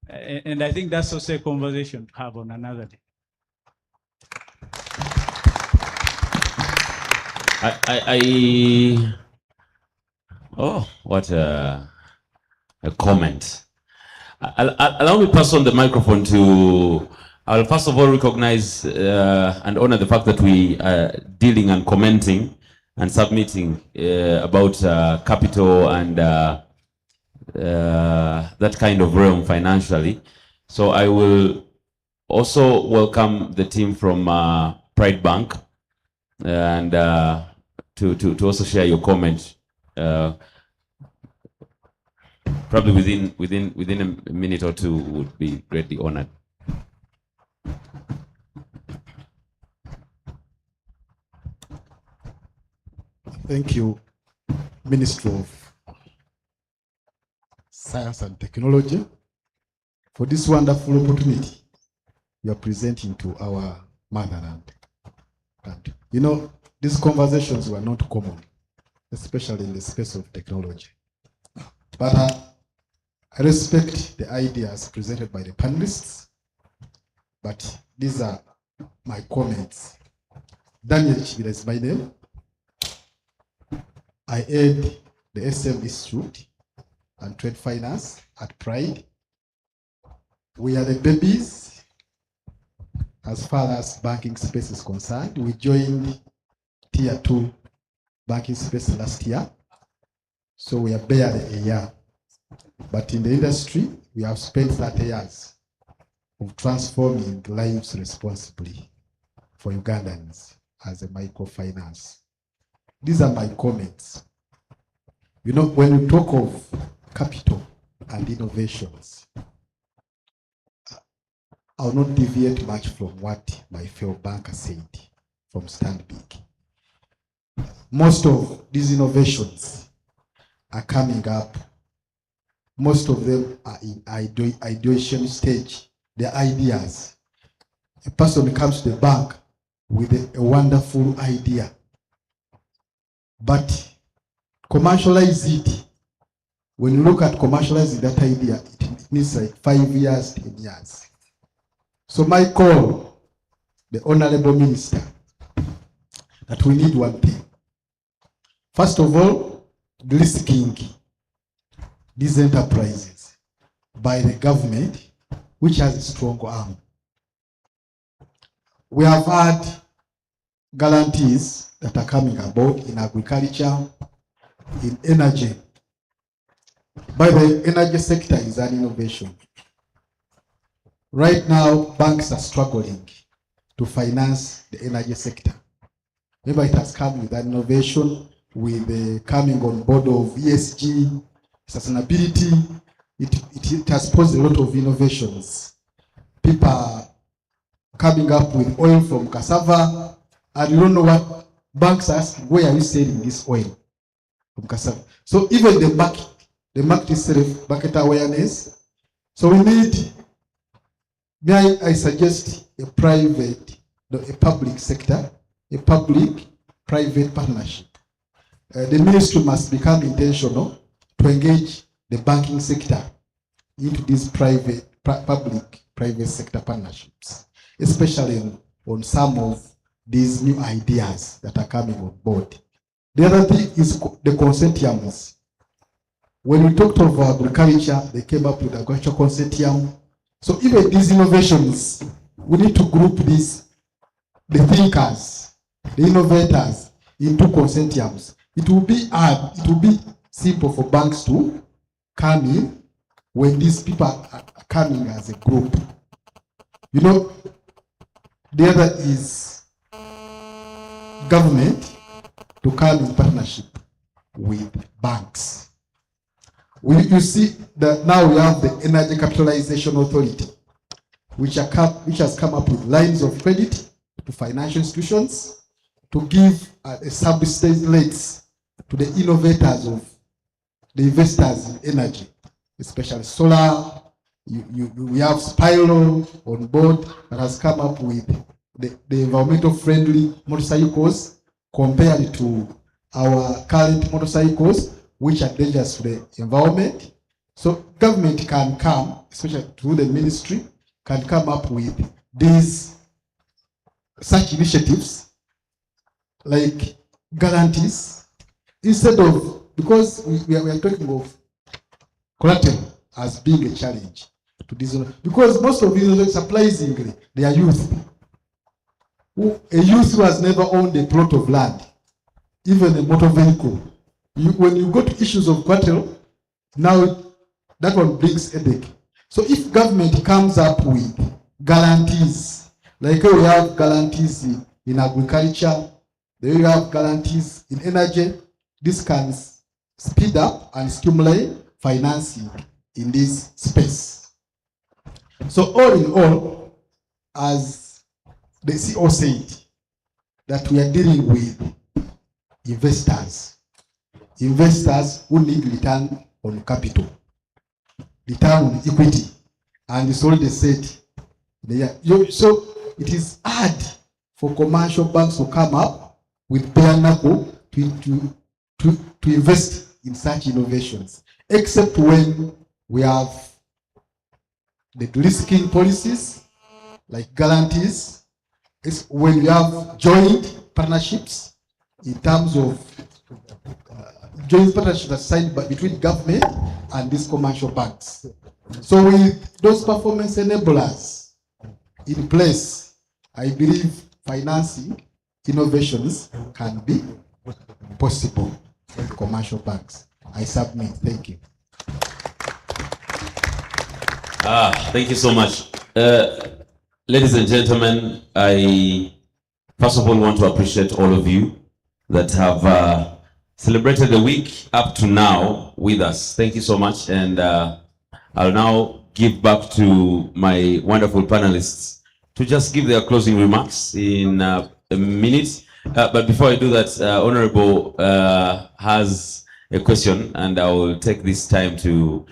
And I think that's also a conversation to have on another day. Oh, what a comment. Allow me to pass on the microphone to, I'll first of all recognize and honor the fact that we are dealing and commenting and submitting about capital and that kind of realm financially. So I will also welcome the team from Pride Bank and to also share your comment. Probably within a minute or two would be greatly honored. Thank you, Ministry of Science and Technology, for this wonderful opportunity you are presenting to our motherland. And you know, these conversations were not common, especially in the space of technology. But I respect the ideas presented by the panelists, but these are my comments. Daniel Chibira is my name. I head the SM Institute and Trade Finance at Pride. We are the babies as far as banking space is concerned. We joined Tier 2 banking space last year. So we are barely a year. But in the industry, we have spent 30 years of transforming lives responsibly for Ugandans as a microfinance. These are my comments. You know, when we talk of capital and innovations, I will not deviate much from what my fellow banker said from Stand Big. Most of these innovations are coming up. Most of them are in ideation stage. They're ideas. A person comes to the bank with a wonderful idea, but commercialize it. When you look at commercializing that idea, it needs like 5 years, 10 years. So my call, the Honorable Minister, that we need one thing. First of all, de-risking these enterprises by the government, which has a strong arm. We have had guarantees that are coming about in agriculture, in energy. By the energy sector is an innovation. Right now, banks are struggling to finance the energy sector. Maybe it has come with an innovation, with the coming on board of ESG, sustainability. It has posed a lot of innovations. People are coming up with oil from cassava, and you don't know what banks ask, where are you selling this oil from cassava? So even the market itself, market awareness. So we need, I suggest a public sector, a public-private partnership. The ministry must become intentional to engage the banking sector into these public-private sector partnerships, especially on some of these new ideas that are coming on board. The other thing is the consortiums. When we talked of agriculture, they came up with agriculture consortium. So even these innovations, we need to group the thinkers, the innovators into consortiums. It will be hard, it will be simple for banks to come in when these people are coming as a group. You know, the other is government to come in partnership with banks. You see that now we have the Energy Capitalization Authority, which has come up with lines of credit to financial institutions to give a subsidized rates to the innovators of the investors in energy, especially solar. We have Spiro on board that has come up with the environmental friendly motorcycles compared to our current motorcycles, which are dangerous to the environment. So government can come, especially through the ministry, can come up with such initiatives like guarantees, instead of, because we are talking of collateral as being a challenge to this, because most of these, surprisingly, they are youth. A youth who has never owned a plot of land, even a motor vehicle. When you go to issues of collateral, now that one brings headache. So if government comes up with guarantees, like we have guarantees in agriculture, we have guarantees in energy, this can speed up and stimulate financing in this space. So all in all, as the CEO said, that we are dealing with investors who need return on capital, return on equity, and it's already said. So it is hard for commercial banks to come up with bare knuckle to invest in such innovations, except when we have the risking policies like guarantees. It's when we have joint partnerships in terms of joint partnerships are signed between government and these commercial banks. So with those performance enablers in place, I believe financing innovations can be possible with commercial banks. I submit. Thank you. Thank you so much. Ladies and gentlemen, I first of all want to appreciate all of you that have celebrated the week up to now with us. Thank you so much. And I'll now give back to my wonderful panelists to just give their closing remarks in a minute. But before I do that, Honorable has a question, and I will take this time to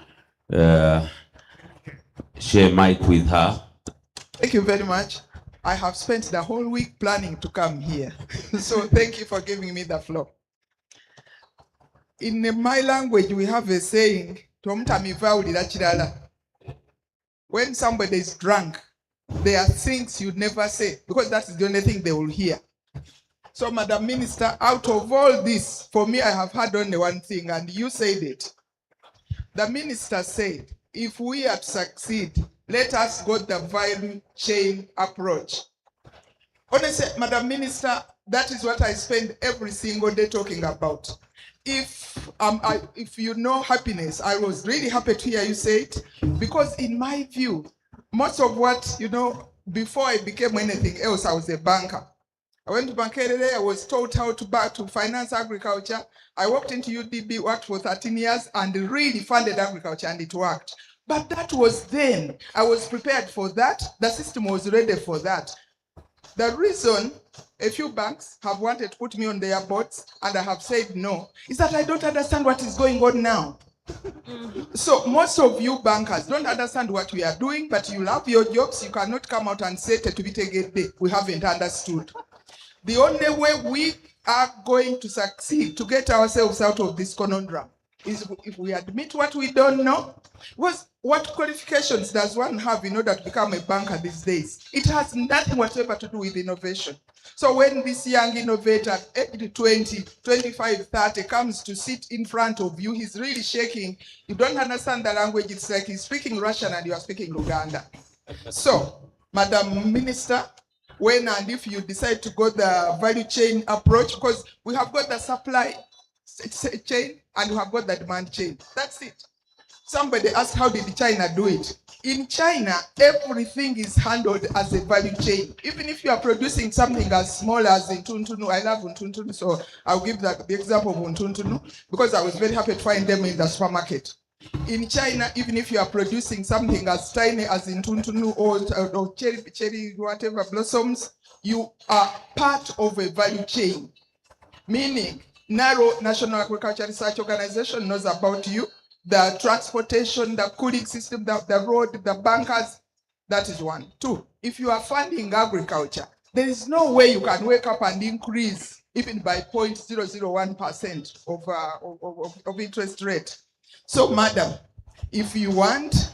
share mic with her. Thank you very much. I have spent the whole week planning to come here. So thank you for giving me the floor. In my language, we have a saying, when somebody is drunk, there are things you never say, because that's the only thing they will hear. So, Madam Minister, out of all this, for me, I have heard only one thing, and you said it. The minister said, if we are to succeed, let us go the value chain approach. Honestly, Madam Minister, that is what I spend every single day talking about. If you know happiness, I was really happy to hear you say it, because in my view, most of what, before I became anything else, I was a banker. I went to Bankerere, I was taught how to finance agriculture. I worked into UDB, worked for 13 years, and really funded agriculture, and it worked. But that was then. I was prepared for that. The system was ready for that. The reason a few banks have wanted to put me on their boards and I have said no is that I don't understand what is going on now. So most of you bankers don't understand what we are doing, but you love your jobs. You cannot come out and say, we haven't understood. The only way we are going to succeed to get ourselves out of this conundrum is if we admit what we don't know. What qualifications does one have in order to become a banker these days? It has nothing whatever to do with innovation. So when this young innovator, aged 20, 25, 30, comes to sit in front of you, he's really shaking. You don't understand the language. It's like he's speaking Russian and you are speaking Uganda. So, Madam Minister, when and if you decide to go the value chain approach, because we have got the supply chain and we have got the demand chain. That's it. Somebody asked, how did China do it? In China, everything is handled as a value chain. Even if you are producing something as small as Ntuntunu, I love Ntuntunu, so I'll give the example of Ntuntunu because I was very happy to find them in the supermarket. In China, even if you are producing something as tiny as Ntuntunu or cherry, whatever blossoms, you are part of a value chain. Meaning, NARO, National Agriculture Research Organization, knows about you. The transportation, the cooling system, the road, the bankers, that is one. Two, if you are funding agriculture, there is no way you can wake up and increase even by 0.001% of interest rate. So, madam, if you want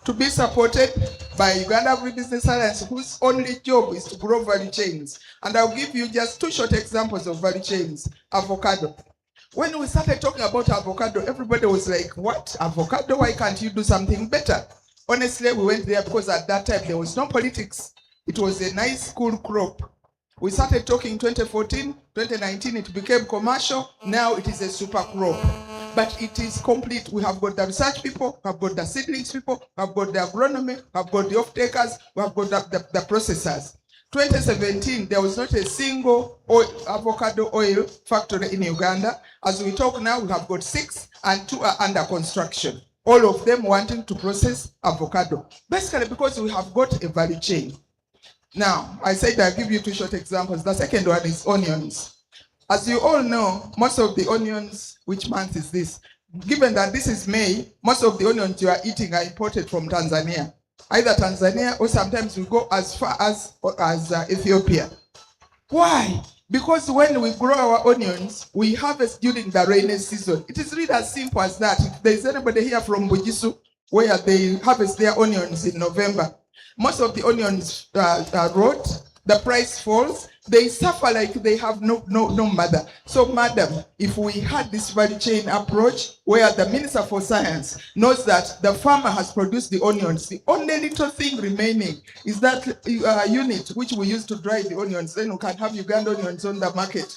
to be supported by Uganda Agribusiness Alliance, whose only job is to grow value chains. And I'll give you just two short examples of value chains. Avocado. When we started talking about avocado, everybody was like, what? Avocado? Why can't you do something better? Honestly, we went there because at that time there was no politics. It was a nice, cool crop. We started talking in 2014, 2019, it became commercial. Now it is a super crop. But it is complete. We have got the research people, we have got the seedlings people, we have got the agronomy, we have got the off-takers, we have got the processors. 2017, there was not a single avocado oil factory in Uganda. As we talk now, we have got 6 and 2 are under construction. All of them wanting to process avocado. Basically because we have got a value chain. Now, I said I'll give you two short examples. The second one is onions. As you all know, most of the onions, which month is this? Given that this is May, most of the onions you are eating are imported from Tanzania. Either Tanzania or sometimes we go as far as Ethiopia. Why? Because when we grow our onions, we harvest during the rainy season. It is really as simple as that. If there is anybody here from Bugisu where they harvest their onions in November, most of the onions rot, the price falls, they suffer like they have no mother. So, madam, if we had this value chain approach where the Minister for Science knows that the farmer has produced the onions, the only little thing remaining is that unit which we use to dry the onions, then we can have Uganda onions on the market.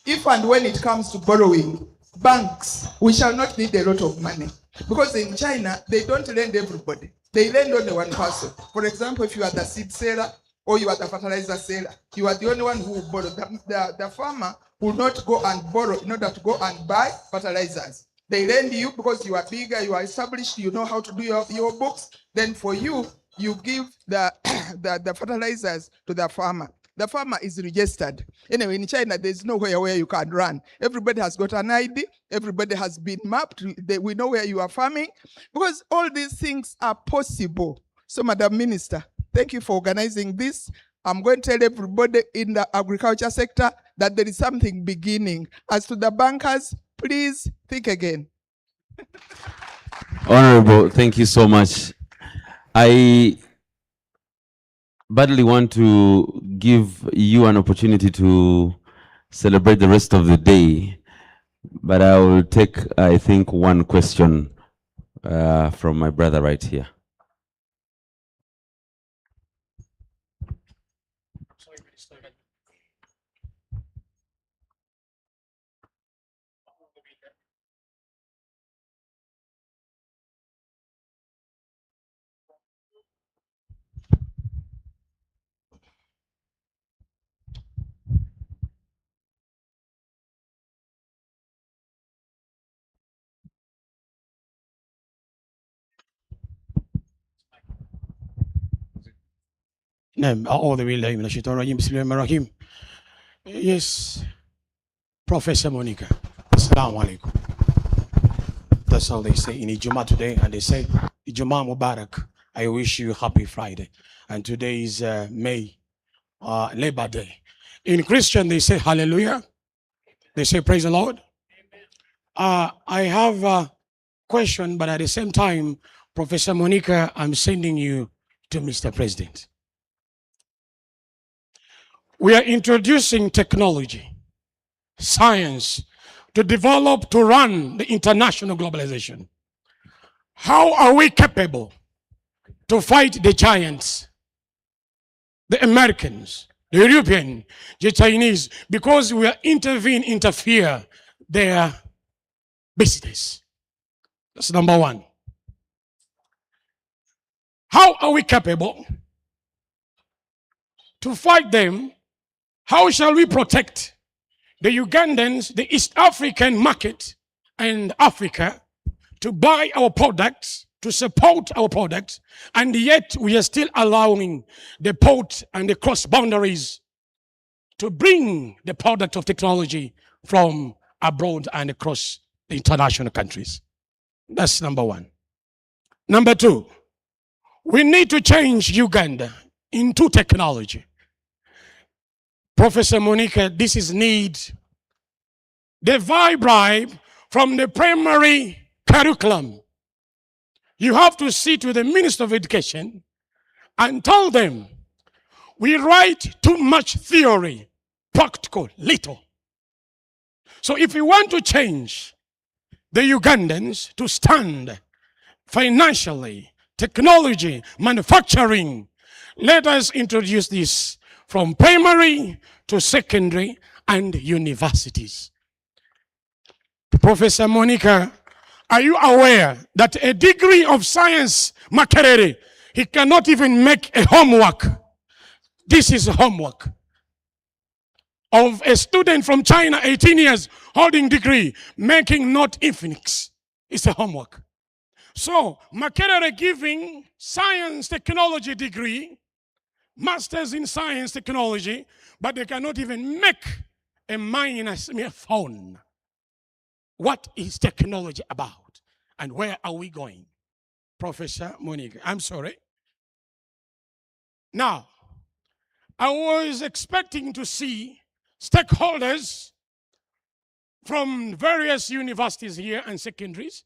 If and when it comes to borrowing, banks, we shall not need a lot of money. Because in China, they don't lend everybody. They lend only one person. For example, if you are the seed seller or you are the fertilizer seller, you are the only one who will borrow. The farmer will not go and borrow in order to go and buy fertilizers. They lend you because you are bigger, you are established, you know how to do your books. Then for you, you give the, the fertilizers to the farmer. The farmer is registered. Anyway, in China, there's nowhere where you can run. Everybody has got an ID. Everybody has been mapped. We know where you are farming. Because all these things are possible. So, Madam Minister, thank you for organizing this. I'm going to tell everybody in the agriculture sector that there is something beginning. As to the bankers, please think again. Honorable, thank you so much. I badly want to give you an opportunity to celebrate the rest of the day, but I will take, I think, one question from my brother right here. نعم أعوذ بالله من الشيطان الرجيم بسم الله الرحمن الرحيم. Yes, Professor Monica. Assalamu alaikum. That's all they say in Ijuma today, and they say Ijuma Mubarak. I wish you happy Friday. And today is May, Labor Day. In Christian, they say Hallelujah. They say Praise the Lord. I have a question, but at the same time, Professor Monica, I'm sending you to Mr. President. We are introducing technology, science, to develop, to run the international globalization. How are we capable to fight the giants, the Americans, the European, the Chinese, because we are interfere their business? That's number one. How are we capable to fight them? How shall we protect the Ugandans, the East African market and Africa to buy our products, to support our products, and yet we are still allowing the port and the cross boundaries to bring the product of technology from abroad and across the international countries? That's number one. Number two, we need to change Uganda into technology. Professor Monica, this is need the bribe from the primary curriculum. You have to sit with the Minister of Education and tell them, we write too much theory, practical, little. So if we want to change the Ugandans to stand financially, technology, manufacturing, let us introduce this from primary to secondary and universities. Professor Monica, are you aware that a degree of science, Makerere, he cannot even make a homework? This is homework of a student from China, 18 years, holding degree, making not infinix. It's a homework. So, Makerere giving science technology degree, masters in science technology, but they cannot even make a minus phone. What is technology about? And where are we going? Professor Monica, I'm sorry. Now, I was expecting to see stakeholders from various universities here and secondaries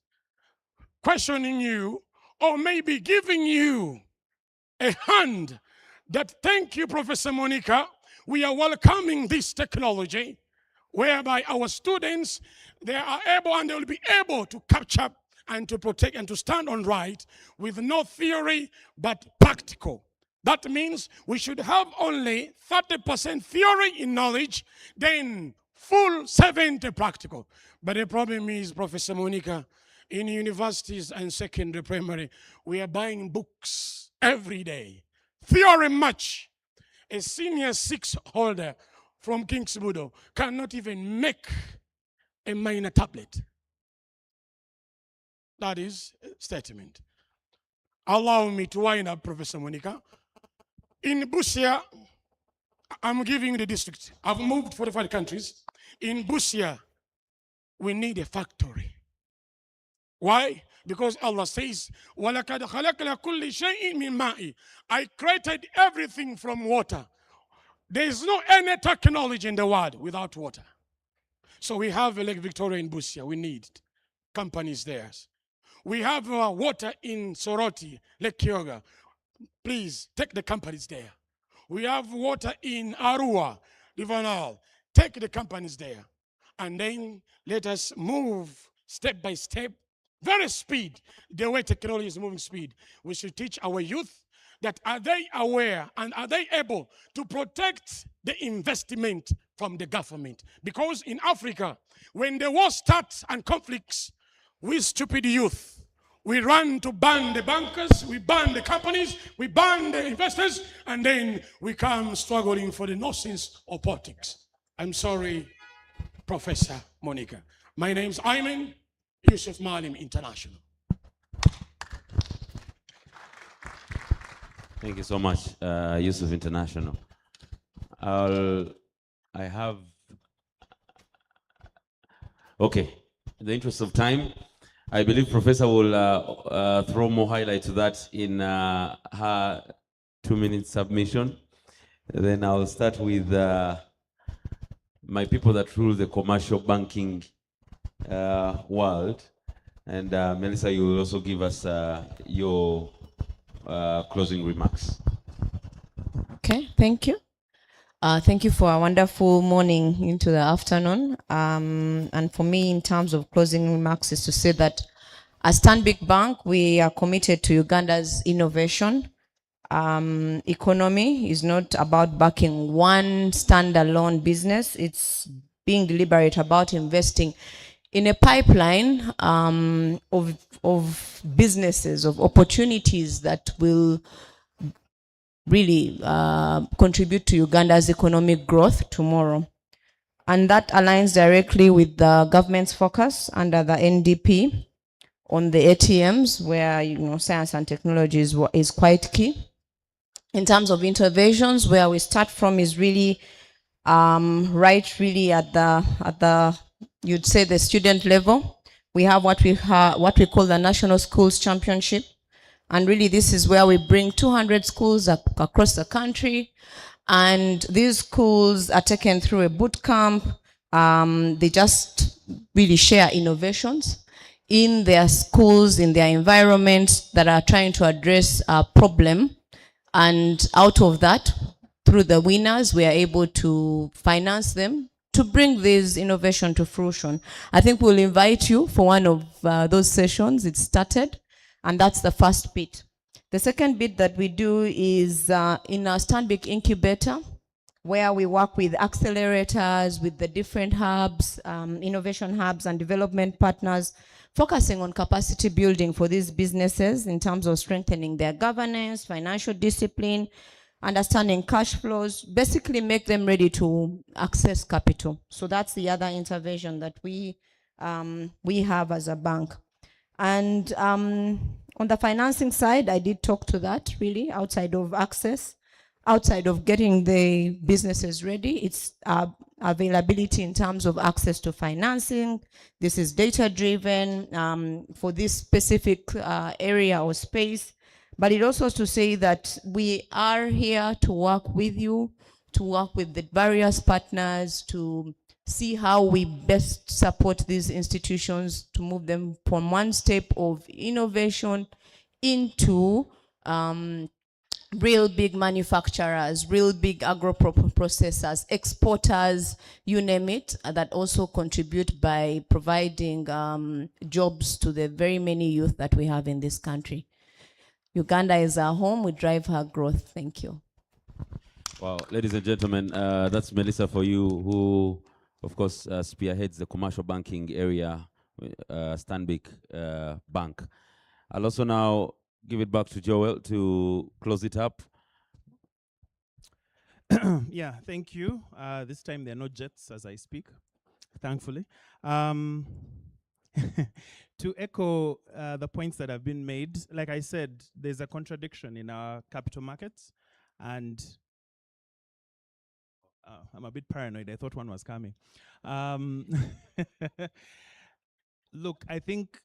questioning you, or maybe giving you a hand that, thank you, Professor Monica, we are welcoming this technology, whereby our students, they are able and they will be able to capture and to protect and to stand on right with no theory but practical. That means we should have only 30% theory in knowledge, then full 70 practical. But the problem is, Professor Monica, in universities and secondary primary, we are buying books every day. Theory much. A senior 6 holder from Kingsbudo cannot even make a minor tablet. That is a statement. Allow me to wind up, Professor Monica. In Busia, I'm giving the district. I've moved 45 countries. In Busia, we need a factory. Why? Because Allah says, وَلَقَدْ خَلَقْنَا كُلِّ شَيْءٍ مِّن مَّاءٍ. I created everything from water. There is no any technology in the world without water. So we have Lake Victoria in Busia. We need companies there. We have water in Soroti, Lake Kyoga. Please take the companies there. We have water in Arua, Livanal. Take the companies there. And then let us move step by step, very speed, the way technology is moving speed. We should teach our youth that are they aware and are they able to protect the investment from the government? Because in Africa, when the war starts and conflicts, we stupid youth, we run to ban the bankers, we ban the companies, we ban the investors, and then we come struggling for the nonsense of politics. I'm sorry, Professor Monica. My name's Ayman Yusuf Malim International. Thank you so much, Yusuf International. I have, okay, in the interest of time, I believe Professor will throw more highlight to that in her 2-minute submission. Then I'll start with my people that rule the commercial banking world. And Melissa, you will also give us your closing remarks. Okay, thank you. Thank you for a wonderful morning into the afternoon. And for me, in terms of closing remarks, is to say that as Stanbic Bank, we are committed to Uganda's innovation. Economy is not about backing one standalone business. It's being deliberate about investing in a pipeline of businesses, of opportunities that will really contribute to Uganda's economic growth tomorrow. And that aligns directly with the government's focus under the NDP on the ATMs, where science and technology is quite key. In terms of interventions, where we start from is really right really at the you'd say the student level. We have what we call the National Schools Championship. And really this is where we bring 200 schools across the country. And these schools are taken through a boot camp. They just really share innovations in their schools, in their environments that are trying to address a problem. And out of that, through the winners, we are able to finance them to bring this innovation to fruition. I think we'll invite you for one of those sessions. It started, and that's the first bit. The second bit that we do is in our Stanbic Incubator, where we work with accelerators, with the different hubs, innovation hubs and development partners, focusing on capacity building for these businesses in terms of strengthening their governance, financial discipline, understanding cash flows, basically make them ready to access capital. So that's the other intervention that we have as a bank. And on the financing side, I did talk to that really, outside of access, outside of getting the businesses ready. It's availability in terms of access to financing. This is data driven for this specific area or space. But it also to say that we are here to work with you, to work with the various partners, to see how we best support these institutions to move them from one step of innovation into real big manufacturers, real big agro-processors, exporters, you name it, that also contribute by providing jobs to the very many youth that we have in this country. Uganda is our home. We drive her growth. Thank you. Wow, ladies and gentlemen, that's Melissa for you, who, of course, spearheads the commercial banking area, Stanbic Bank. I'll also now give it back to Joel to close it up. Yeah, thank you. This time there are no jets as I speak, thankfully. To echo the points that have been made, like I said, there's a contradiction in our capital markets, and I'm a bit paranoid. I thought one was coming. Look, I think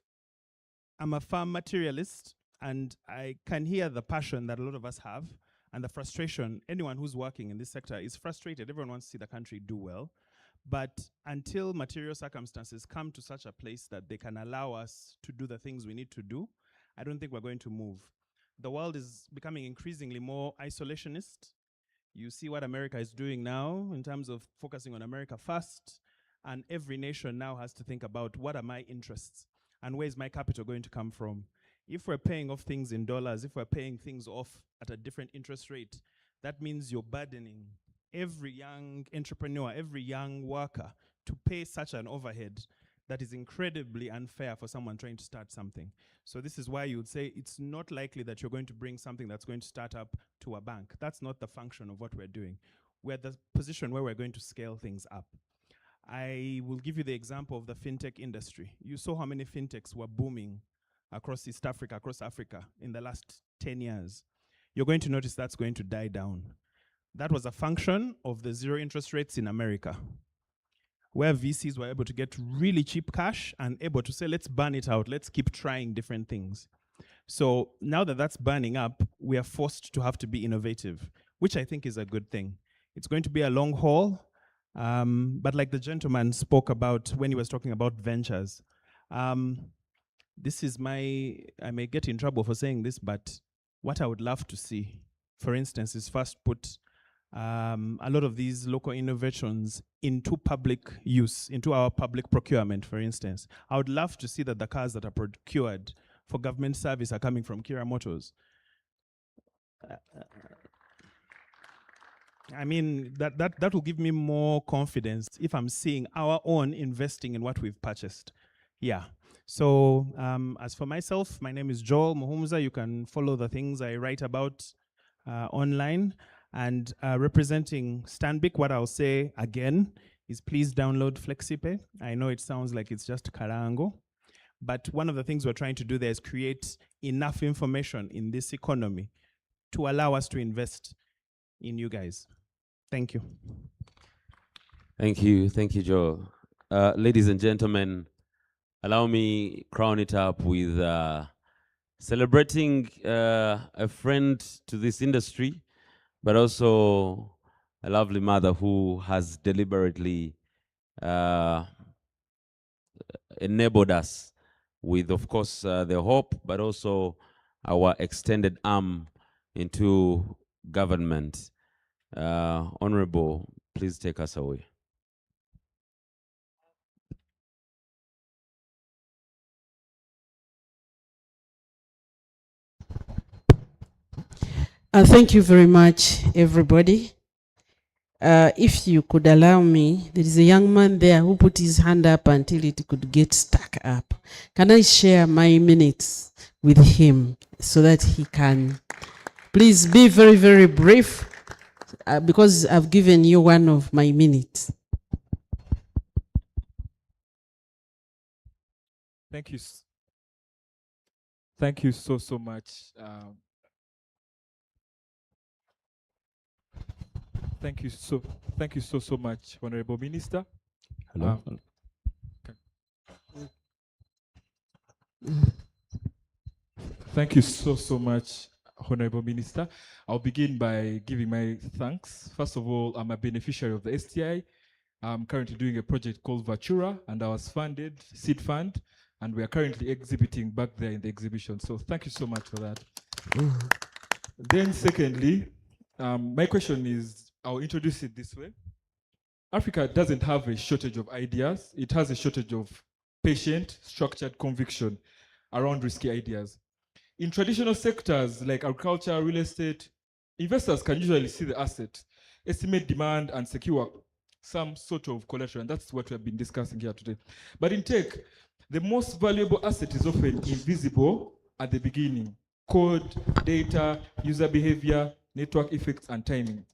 I'm a firm materialist, and I can hear the passion that a lot of us have and the frustration. Anyone who's working in this sector is frustrated. Everyone wants to see the country do well. But until material circumstances come to such a place that they can allow us to do the things we need to do, I don't think we're going to move. The world is becoming increasingly more isolationist. You see what America is doing now in terms of focusing on America first, and every nation now has to think about what are my interests and where is my capital going to come from. If we're paying off things in dollars, if we're paying things off at a different interest rate, that means you're burdening every young entrepreneur, every young worker to pay such an overhead that is incredibly unfair for someone trying to start something. So this is why you would say it's not likely that you're going to bring something that's going to start up to a bank. That's not the function of what we're doing. We're at the position where we're going to scale things up. I will give you the example of the fintech industry. You saw how many fintechs were booming across East Africa, across Africa in the last 10 years. you're going to notice that's going to die down. That was a function of the zero interest rates in America, where VCs were able to get really cheap cash and able to say, let's burn it out, let's keep trying different things. So now that that's burning up, we are forced to have to be innovative, which I think is a good thing. It's going to be a long haul, but like the gentleman spoke about when he was talking about ventures, this is I may get in trouble for saying this, but what I would love to see, for instance, is first put a lot of these local innovations into public use, into our public procurement, for instance. I would love to see that the cars that are procured for government service are coming from Kira Motors. I mean, that will give me more confidence if I'm seeing our own investing in what we've purchased. Yeah. So as for myself, my name is Joel Muhumza. You can follow the things I write about online. And representing Stanbic, what I'll say again is please download FlexiPay. I know it sounds like it's just Karango, but one of the things we're trying to do there is create enough information in this economy to allow us to invest in you guys. Thank you. Thank you, Joe. Ladies and gentlemen, allow me crown it up with celebrating a friend to this industry, but also a lovely mother who has deliberately enabled us with, of course, the hope, but also our extended arm into government. Honorable, please take us away. Thank you very much, everybody. If you could allow me, there is a young man there who put his hand up until it could get stuck up. Can I share my minutes with him so that he can? Please be very, very brief because I've given you one of my minutes. Thank you. Thank you so much. Thank you so much, Honorable Minister. Hello. Thank you so much, Honorable Minister. I'll begin by giving my thanks. First of all, I'm a beneficiary of the STI. I'm currently doing a project called Vatura, and I was funded, seed fund, and we are currently exhibiting back there in the exhibition. So thank you so much for that. Then secondly, my question is, I'll introduce it this way. Africa doesn't have a shortage of ideas. It has a shortage of patient, structured conviction around risky ideas. In traditional sectors like agriculture, real estate, investors can usually see the asset, estimate demand, and secure some sort of collateral, and that's what we have been discussing here today. But in tech, the most valuable asset is often invisible at the beginning: code, data, user behavior, network effects, and timing.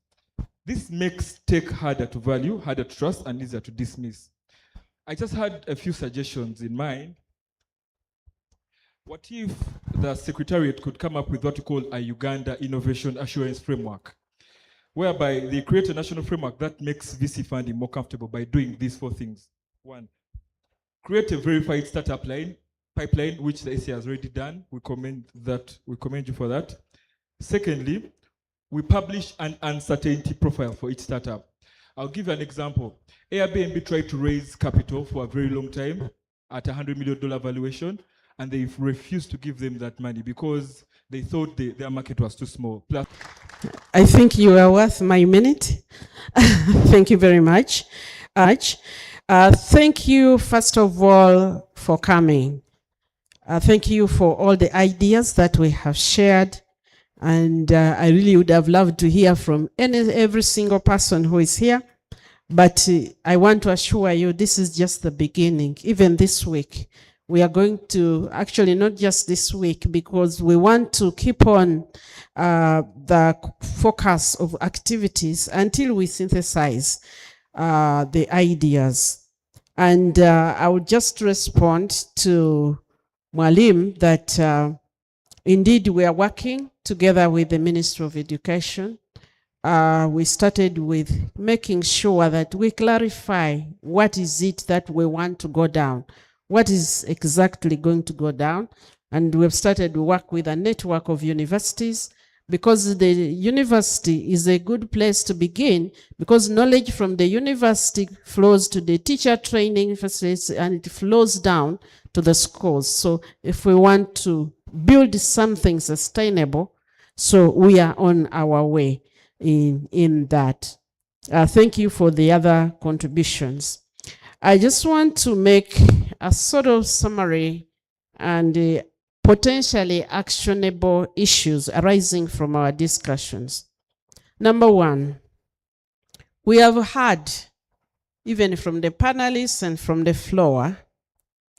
This makes tech harder to value, harder to trust, and easier to dismiss. I just had a few suggestions in mind. What if the Secretariat could come up with what we call a Uganda Innovation Assurance Framework, whereby they create a national framework that makes VC funding more comfortable by doing these 4 things. 1, create a verified startup pipeline, which the ACA has already done. We commend you for that. Secondly, we publish an uncertainty profile for each startup. I'll give you an example. Airbnb tried to raise capital for a very long time at $100 million valuation, and they refused to give them that money because they thought their market was too small. Plus, I think you are worth my minute. Thank you very much. Thank you, first of all, for coming. Thank you for all the ideas that we have shared. And I really would have loved to hear from every single person who is here. But I want to assure you, this is just the beginning. Even this week, we are going to, actually not just this week, because we want to keep on the focus of activities until we synthesize the ideas. And I would just respond to Mwalim that Indeed, we are working together with the Ministry of Education. We started with making sure that we clarify what is it that we want to go down, what is exactly going to go down. And we've started to work with a network of universities, because the university is a good place to begin, because knowledge from the university flows to the teacher training facilities and it flows down to the schools. So if we want to build something sustainable, so we are on our way in that. Thank you for the other contributions. I just want to make a sort of summary and potentially actionable issues arising from our discussions. Number one, we have heard, even from the panelists and from the floor,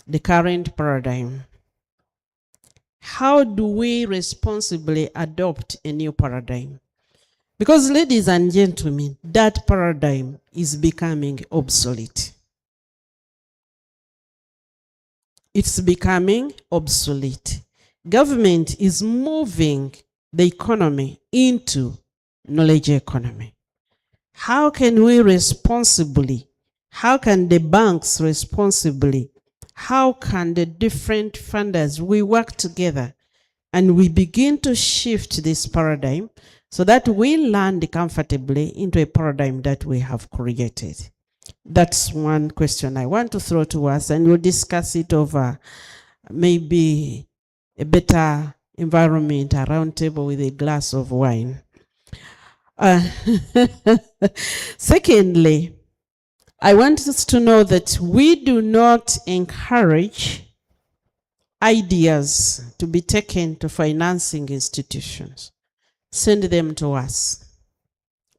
the current paradigm. How do we responsibly adopt a new paradigm? Because, ladies and gentlemen, that paradigm is becoming obsolete. It's becoming obsolete. Government is moving the economy into knowledge economy. How can we responsibly, how can the banks responsibly, how can the different funders, we work together and we begin to shift this paradigm so that we land comfortably into a paradigm that we have created? That's one question I want to throw to us, and we'll discuss it over maybe a better environment, a round table with a glass of wine. Secondly, I want us to know that we do not encourage ideas to be taken to financing institutions. Send them to us.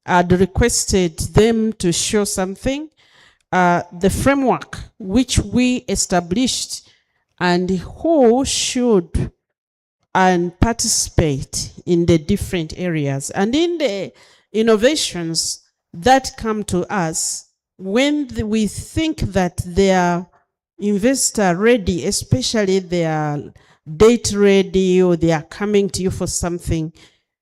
I'd requested them to show something, the framework which we established and who should participate in the different areas. And in the innovations that come to us, when we think that they are investor ready, especially they are date ready or they are coming to you for something,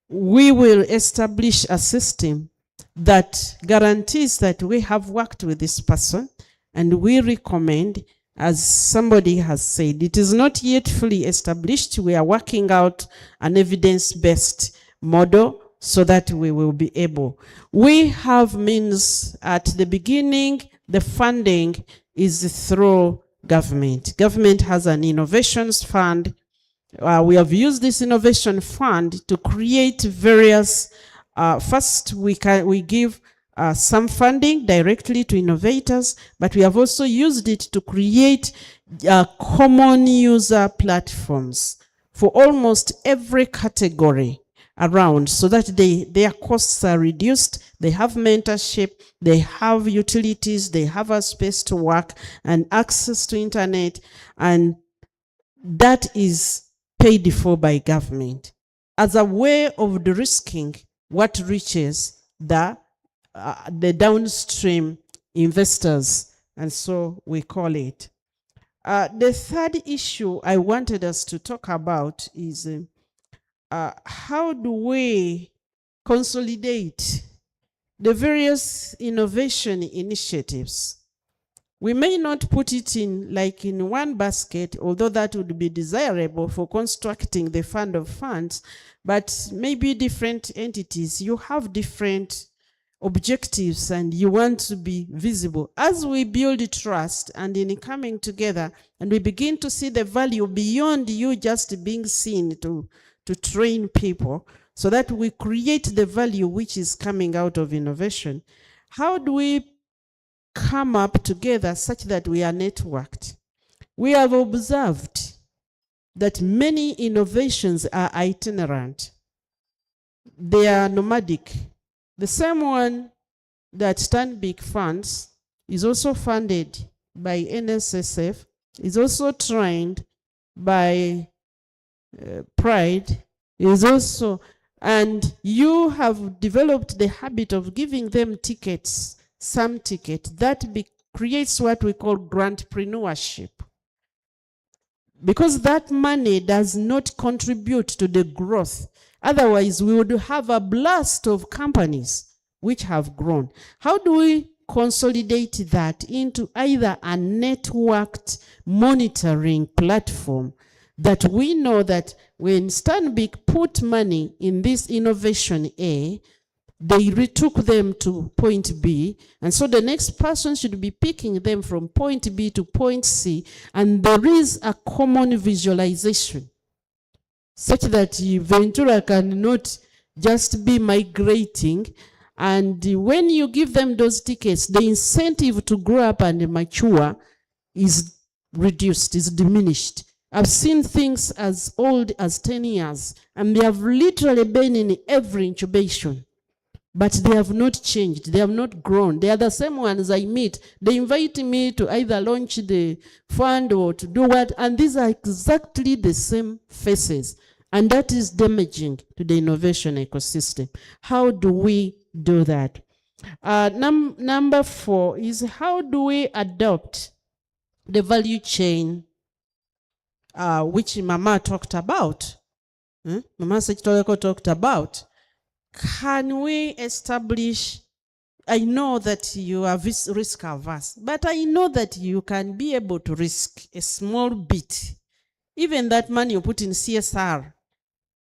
we will establish a system that guarantees that we have worked with this person, and we recommend, as somebody has said, it is not yet fully established. We are working out an evidence-based model so that we will be able. We have means at the beginning. The funding is through government. Government has an innovations fund. We have used this innovation fund to create various, first we give some funding directly to innovators, but we have also used it to create common user platforms for almost every category around, so that their costs are reduced, they have mentorship, they have utilities, they have a space to work and access to internet, and that is paid for by government as a way of de-risking what reaches the downstream investors, and so we call it. The third issue I wanted us to talk about is how do we consolidate the various innovation initiatives? We may not put it in one basket, although that would be desirable for constructing the fund of funds, but maybe different entities, you have different objectives and you want to be visible. As we build trust and in coming together and we begin to see the value beyond you just being seen to train people, so that we create the value which is coming out of innovation, how do we come up together such that we are networked? We have observed that many innovations are itinerant. They are nomadic. The same one that Stanbic funds is also funded by NSSF, is also trained by Pride, is also, and you have developed the habit of giving them tickets, some ticket, that creates what we call grantpreneurship. because that money does not contribute to the growth. Otherwise, we would have a blast of companies which have grown. How do we consolidate that into either a networked monitoring platform that we know that when Stanbic put money in this innovation A, they retook them to point B, and so the next person should be picking them from point B to point C, and there is a common visualization such that Ventura cannot just be migrating. And when you give them those tickets, the incentive to grow up and mature is reduced, is diminished. I've seen things as old as 10 years, and they have literally been in every incubation. But they have not changed. They have not grown. They are the same ones I meet. They invite me to either launch the fund or to do what, and these are exactly the same faces. And that is damaging to the innovation ecosystem. How do we do that? Number 4 is how do we adopt the value chain, which Mama talked about. Mama Sechitoleko talked about. Can we establish, I know that you are risk averse, but I know that you can be able to risk a small bit. Even that money you put in CSR,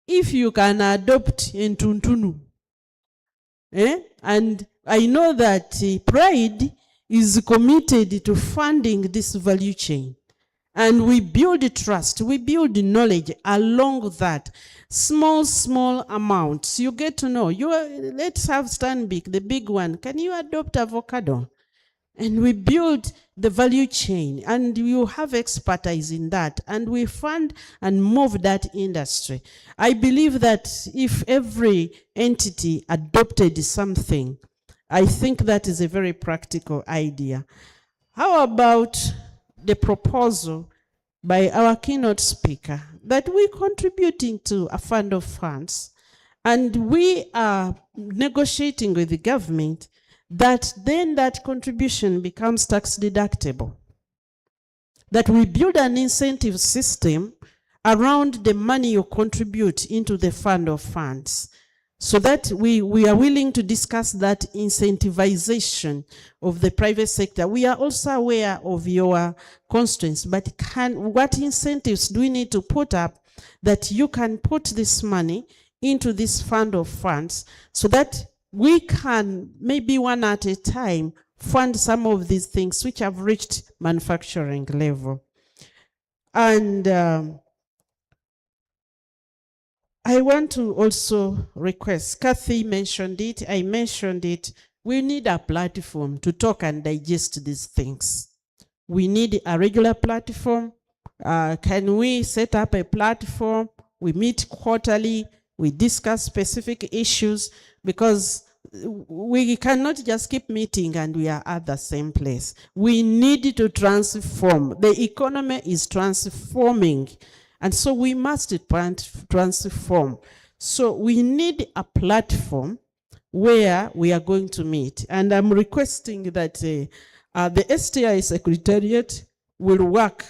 if you can adopt in Tuntunu. And I know that Pride is committed to funding this value chain. And we build trust, we build knowledge along that. Small amounts. You get to know. Let's have Stanbic, the big one. Can you adopt avocado? And we build the value chain, and you have expertise in that, and we fund and move that industry. I believe that if every entity adopted something, I think that is a very practical idea. How about the proposal by our keynote speaker that we're contributing to a fund of funds, and we are negotiating with the government that then that contribution becomes tax deductible. That we build an incentive system around the money you contribute into the fund of funds, so that we are willing to discuss that incentivization of the private sector. We are also aware of your constraints, but what incentives do we need to put up that you can put this money into this fund of funds so that we can, maybe one at a time, fund some of these things which have reached manufacturing level. And I want to also request, Kathy mentioned it, I mentioned it, we need a platform to talk and digest these things. We need a regular platform. Can we set up a platform? We meet quarterly, we discuss specific issues, because we cannot just keep meeting and we are at the same place. We need to transform. The economy is transforming, and so we must transform. So we need a platform where we are going to meet. And I'm requesting that the STI Secretariat will work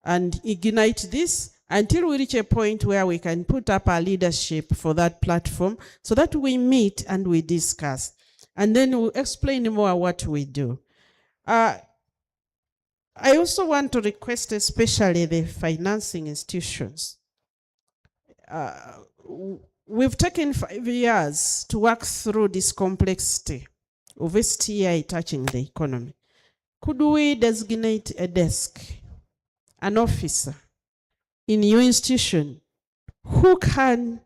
and ignite this until we reach a point where we can put up our leadership for that platform, so that we meet and we discuss. And then we'll explain more what we do. I also want to request especially the financing institutions. We've taken 5 years to work through this complexity of STI touching the economy. Could we designate a desk, an officer in your institution who can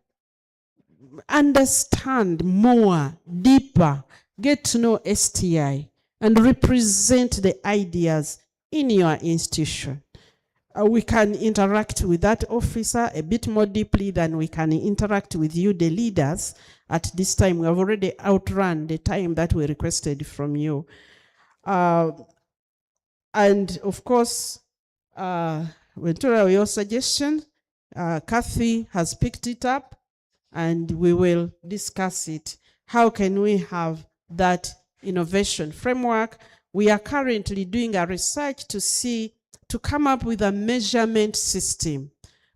understand more, deeper, get to know STI and represent the ideas in your institution? We can interact with that officer a bit more deeply than we can interact with you, the leaders. At this time, we have already outrun the time that we requested from you. And of course, Ventura, your suggestion, Kathy has picked it up, and we will discuss it. How can we have that innovation framework? We are currently doing a research to see to come up with a measurement system,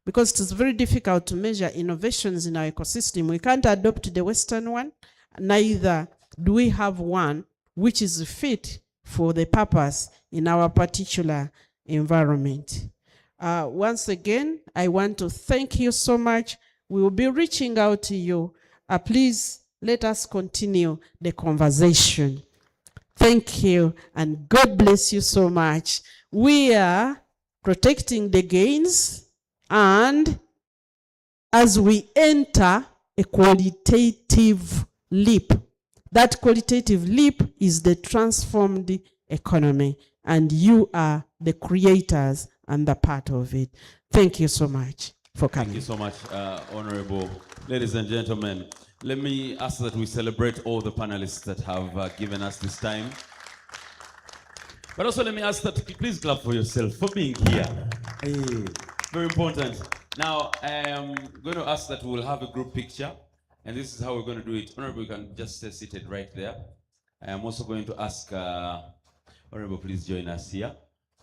because it is very difficult to measure innovations in our ecosystem. We can't adopt the Western one, neither do we have one which is fit for the purpose in our particular environment. Once again, I want to thank you so much. We will be reaching out to you. Please let us continue the conversation. Thank you, and God bless you so much. We are protecting the gains, and as we enter a qualitative leap, that qualitative leap is the transformed economy, and you are the creators and the part of it. Thank you so much for coming. Thank you so much, Honorable. Ladies and gentlemen, let me ask that we celebrate all the panelists that have given us this time. But also let me ask that please clap for yourself for being here. Hey, very important. Now, I'm going to ask that we'll have a group picture, and this is how we're going to do it. Honorable, you can just stay seated right there. I am also going to ask, Honorable, please join us here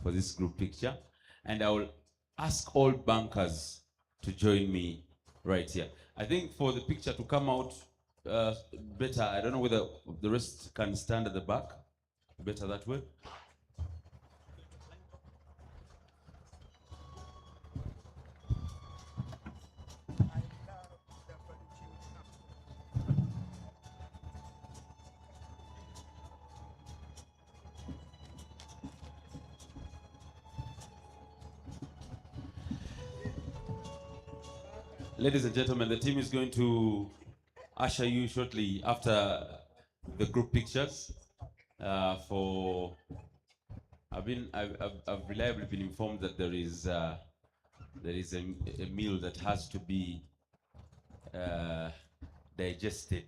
for this group picture. And I will ask all bankers to join me right here. I think for the picture to come out better, I don't know whether the rest can stand at the back. Better that way. Ladies and gentlemen, the team is going to usher you shortly after the group pictures. I've reliably been informed that there is a meal that has to be digested.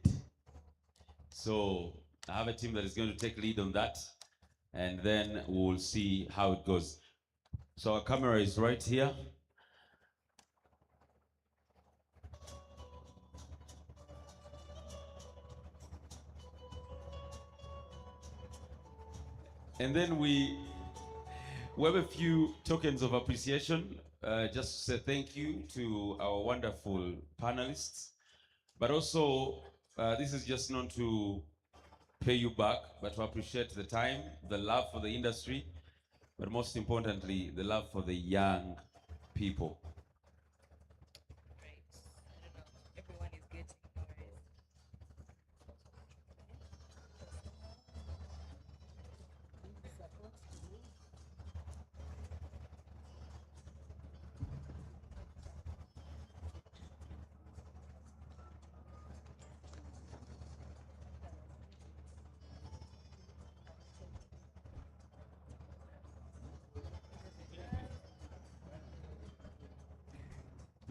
So I have a team that is going to take lead on that, and then we'll see how it goes. So our camera is right here. And then we have a few tokens of appreciation, just to say thank you to our wonderful panelists. But also, this is just not to pay you back, but to appreciate the time, the love for the industry, but most importantly, the love for the young people.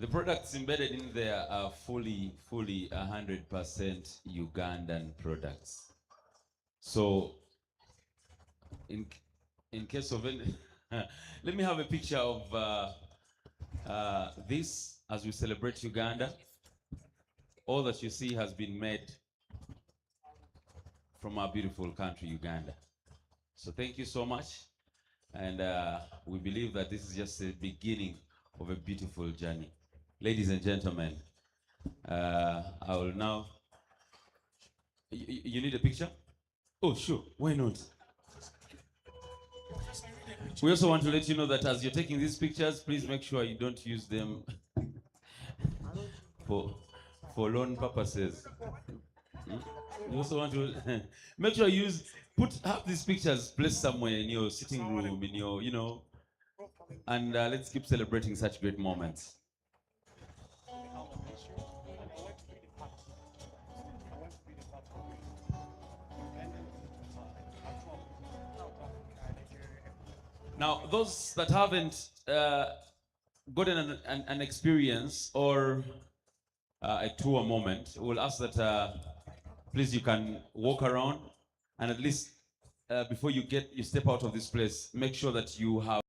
The products embedded in there are fully 100% Ugandan products. So, in case of any, let me have a picture of this as we celebrate Uganda. All that you see has been made from our beautiful country, Uganda. So thank you so much. And we believe that this is just the beginning of a beautiful journey. Ladies and gentlemen, I will now... You need a picture? Oh, sure. Why not? We also want to let you know that as you're taking these pictures, please make sure you don't use them for loan purposes. You also want to make sure you have these pictures placed somewhere in your sitting room, in your, and let's keep celebrating such great moments. Now, those that haven't gotten an experience or a tour moment, we'll ask that please you can walk around, and at least before you step out of this place, make sure that you have